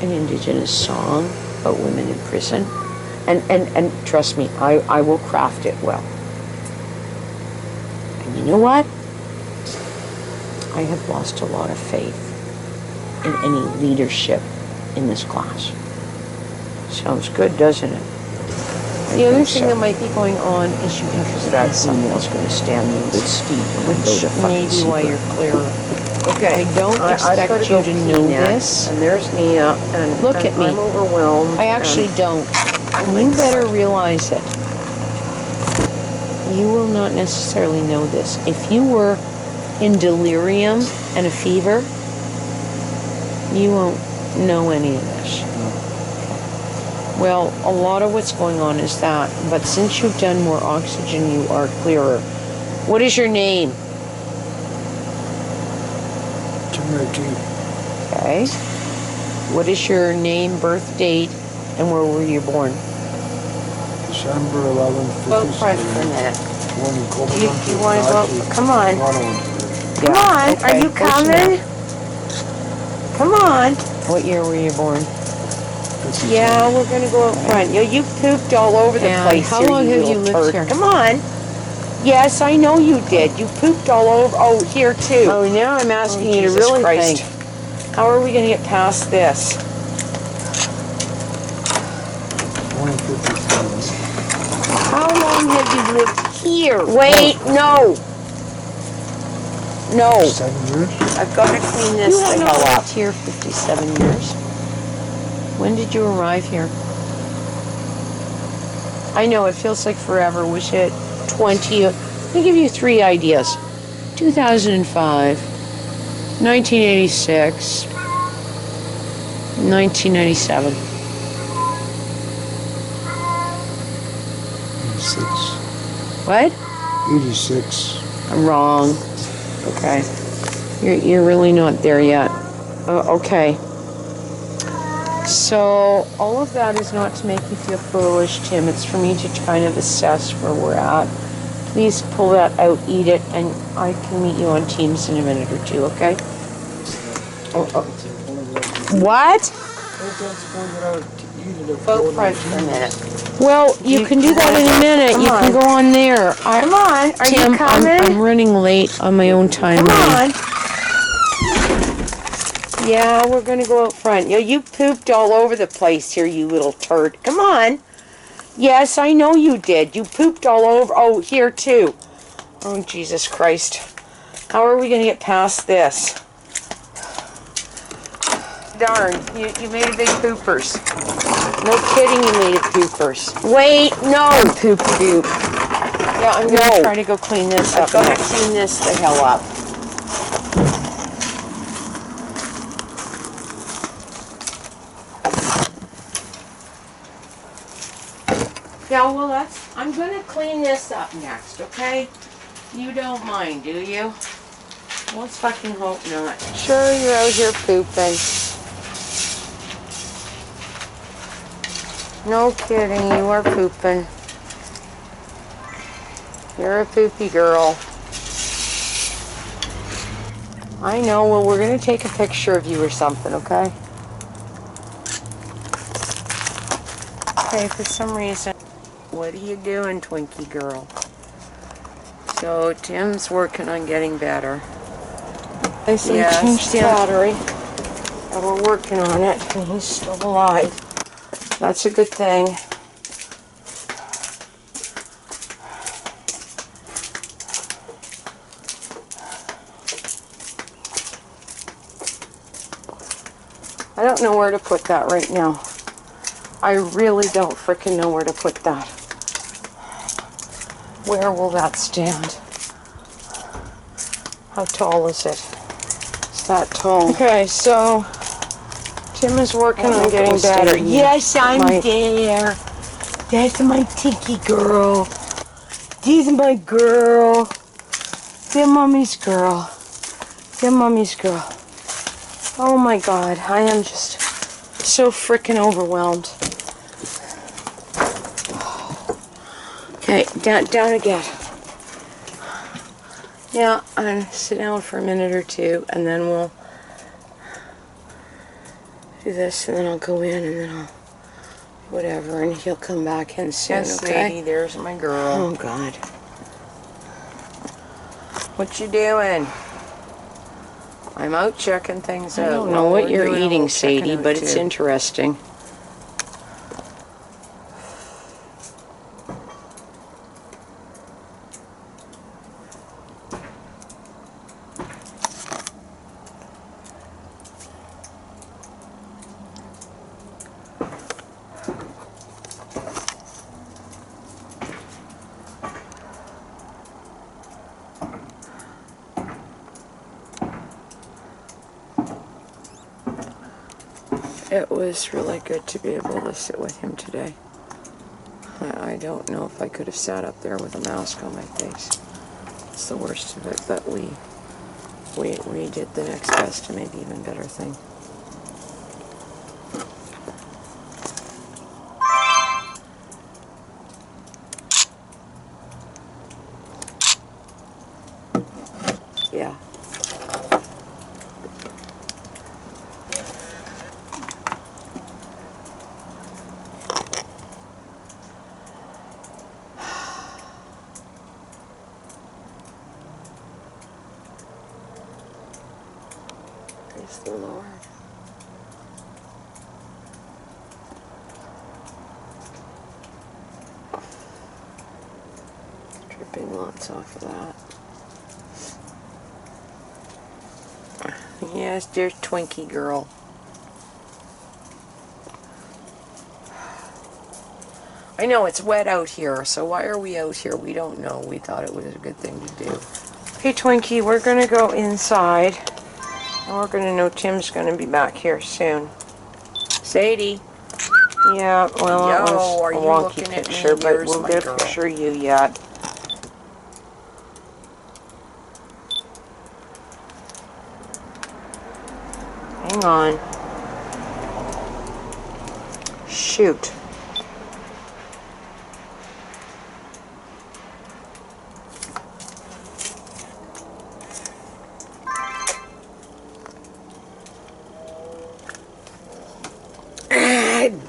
Speaker 3: an indigenous song about women in prison. And trust me, I will craft it well. And you know what? I have lost a lot of faith in any leadership in this class. Sounds good, doesn't it? The other thing that might be going on is you're interested in someone else going to stand in good stead, which may be why you're clearer.
Speaker 1: Okay.
Speaker 3: I don't expect you to know this.
Speaker 1: And there's Nia. And
Speaker 3: look at me.
Speaker 1: I'm overwhelmed.
Speaker 3: I actually don't. And you better realize it. You will not necessarily know this. If you were in delirium and a fever, you won't know any of this. Well, a lot of what's going on is that, but since you've done more oxygen, you are clearer. What is your name? Okay. What is your name, birth date, and where were you born?
Speaker 2: December 11th.
Speaker 1: Go front for a minute. You want to go? Come on. Come on.
Speaker 3: Okay,
Speaker 1: Are you coming? Come on.
Speaker 3: What year were you born?
Speaker 1: Yeah, we're going to go up front. You pooped all over the
Speaker 3: And
Speaker 1: place.
Speaker 3: how
Speaker 1: here,
Speaker 3: long
Speaker 1: you
Speaker 3: have
Speaker 1: little
Speaker 3: you lived
Speaker 1: turd.
Speaker 3: here?
Speaker 1: Come on. Yes, I know you did. You pooped all over. Oh, here too.
Speaker 3: Oh, now I'm asking you to
Speaker 1: Jesus
Speaker 3: really
Speaker 1: Christ.
Speaker 3: think.
Speaker 1: How are we going to get past this?
Speaker 3: you lived here. Wait, no. No.
Speaker 2: 7 years?
Speaker 3: I've got to clean this
Speaker 4: You have
Speaker 3: the
Speaker 4: not
Speaker 3: hell up.
Speaker 4: lived here 57 years. When did you arrive here? I know, it feels like forever. Wish it 20. Let me give you 3 ideas. 2005, 1986, 1997.
Speaker 2: 86.
Speaker 4: What?
Speaker 2: 86.
Speaker 4: I'm wrong. Okay. You're really not there yet. Okay. So, all of that is not to make you feel foolish, Tim. It's for me to kind of assess where we're at. Please pull that out, eat it, and I can meet you on Teams in a minute or two, okay? What?
Speaker 3: Vote front for a minute.
Speaker 4: Well, you can do that in a minute.
Speaker 3: Come
Speaker 4: You can
Speaker 3: on.
Speaker 4: go on there.
Speaker 3: Come on. Are
Speaker 4: Tim,
Speaker 3: you coming?
Speaker 4: I'm running late on my own time.
Speaker 3: Come on.
Speaker 4: Yeah, we're gonna go out front.
Speaker 3: You pooped all over the place here, you little turd. Come on. Yes, I know you did. You pooped all over. Oh, here too. Oh, Jesus Christ. How are we going to get past this? Darn, you made a big poopers. No kidding, you made a poopers. Wait, no.
Speaker 4: Poop.
Speaker 3: Yeah, I'm going to try to go clean this up. I'm going to clean this the hell up. Yeah, well, I'm going to clean this up next, okay? You don't mind, do you? Let's fucking hope not. Sure, you're out here pooping. No kidding, you are pooping. You're a poopy girl. I know, well, we're going to take a picture of you or something, okay? Okay, for some reason. What are you doing, Twinkie girl? So, Tim's working on getting better.
Speaker 4: I say
Speaker 3: Yes,
Speaker 4: change the
Speaker 3: Tim.
Speaker 4: battery.
Speaker 3: And we're working on it, and he's still alive. That's a good thing. I don't know where to put that right now. I really don't frickin' know where to put that. Where will that stand? How tall is it? It's that tall.
Speaker 4: Okay, so
Speaker 3: Tim is working on getting better. Yes, I'm there. That's my Tiki girl. This is my girl. They're mommy's girl. They're mommy's girl. Oh my God, I am just so freaking overwhelmed. Okay, down again. Yeah, I'm gonna sit down for a minute or two, and then we'll do this, and then I'll go in, and then I'll whatever, and he'll come back in soon.
Speaker 4: yes,
Speaker 3: Okay?
Speaker 4: lady, there's my girl.
Speaker 3: Oh God.
Speaker 4: What you doing? I'm out checking things out.
Speaker 3: I don't know
Speaker 4: Well,
Speaker 3: what
Speaker 4: we're
Speaker 3: you're
Speaker 4: doing a
Speaker 3: eating,
Speaker 4: little checking
Speaker 3: Sadie,
Speaker 4: out,
Speaker 3: but it's
Speaker 4: too.
Speaker 3: interesting. It was really good to be able to sit with him today. I don't know if I could have sat up there with a mask on my face. It's the worst of it, but we did the next best and maybe even better thing. Yeah. Praise the Lord.
Speaker 1: Dripping lots off of that. Yes, dear Twinkie girl. I know it's wet out here, so why are we out here? We don't know. We thought it was a good thing to do. Okay, Twinkie, we're going to go inside. And we're going to know Tim's going to be back here soon. Sadie. Yeah, well, that was
Speaker 3: are
Speaker 1: a
Speaker 3: you
Speaker 1: wonky
Speaker 3: looking at me?
Speaker 1: picture, but
Speaker 3: Here's
Speaker 1: we'll
Speaker 3: my
Speaker 1: get a
Speaker 3: girl.
Speaker 1: picture of you yet. Hang on. Shoot.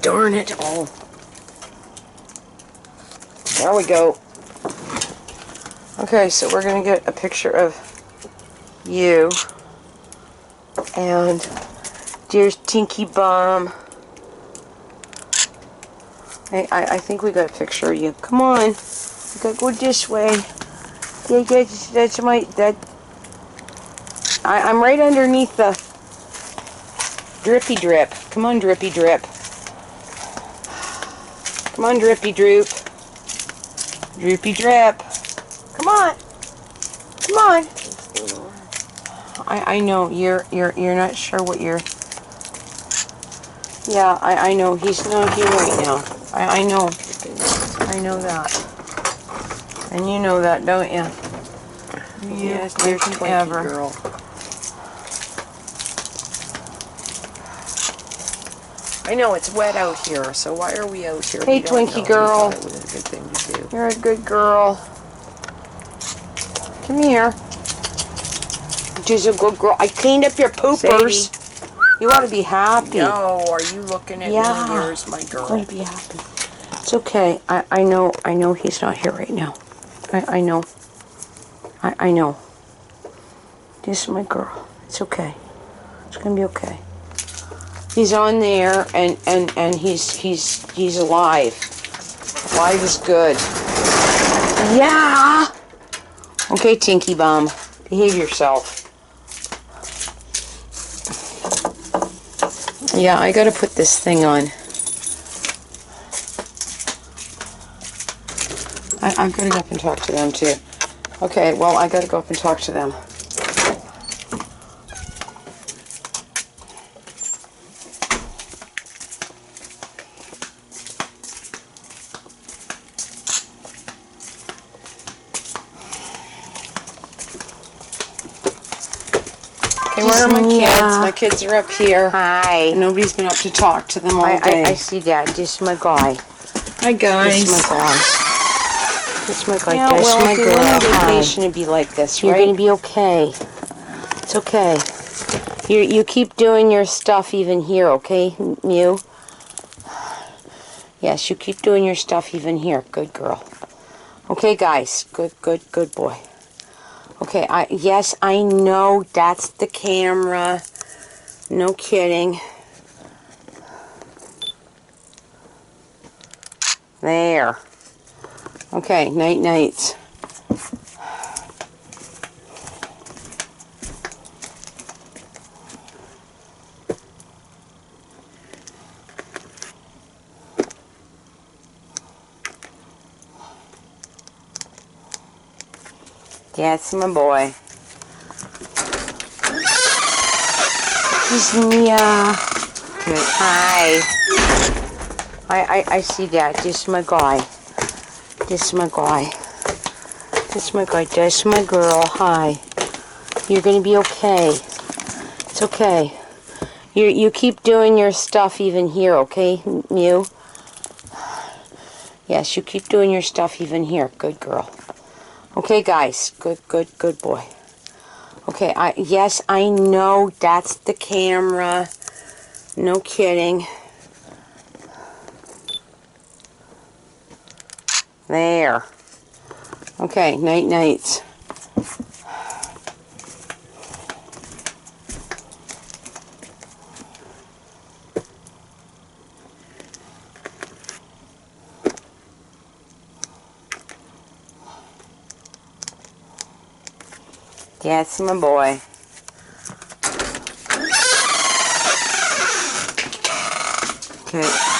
Speaker 1: Darn it. Oh. There we go. Okay, so we're going to get a picture of you and dear Tinky Bum. I think we got a picture of you. Come on. We got to go this way. Yeah, that's my... I'm right underneath the drippy drip. Come on, drippy drip. Come on, drippy droop. Droopy drip. Come on. Come on. I know you're not sure what you're... Yeah, I know he's not here right now. I know. I know that. And you know that, don't you? Yes, dear Twinkie girl. I know it's wet out here, so why are we out here? Hey, Twinkie girl. We thought it was a good thing to do. You're a good girl. Come here. She's a good girl. I cleaned up your poopers. Sadie. You ought to be happy.
Speaker 3: No, are you looking at me? Here's my girl.
Speaker 1: You ought to be happy. It's okay. I know he's not here right now. I know. I know. This is my girl. It's okay. It's gonna be okay. He's on there, and he's alive. Alive is good. Yeah. Okay, Tinky Bum, behave yourself. Yeah, I gotta put this thing on. I've gotta go up and talk to them too. Okay, well, I gotta go up and talk to them. Okay, where are my kids? My kids are up here.
Speaker 3: Hi.
Speaker 1: Nobody's been up to talk to them all day.
Speaker 3: I see that. This is my guy.
Speaker 1: Hi, guys.
Speaker 3: This is my guy. This is my guy.
Speaker 1: Yeah,
Speaker 3: This
Speaker 1: well,
Speaker 3: my
Speaker 1: if you
Speaker 3: girl.
Speaker 1: want a
Speaker 3: Hi.
Speaker 1: vacation to be like this,
Speaker 3: You're
Speaker 1: right?
Speaker 3: gonna be okay. It's okay. You keep doing your stuff even here, okay, Mew? Yes, you keep doing your stuff even here. Good girl. Okay, guys. Good boy. Okay, yes, I know that's the camera. No kidding. There. Okay, night-nights. That's my boy. He's Mia. Good. Hi. I see that. This is my guy. This is my guy. This is my guy. This is my girl. Hi. You're gonna be okay. It's okay. You keep doing your stuff even here, okay, Mew? Yes, you keep doing your stuff even here. Good girl. Okay, guys. Good boy. Okay, yes, I know that's the camera. No kidding. There. Okay, night-nights.
Speaker 1: Yes, my boy. Okay.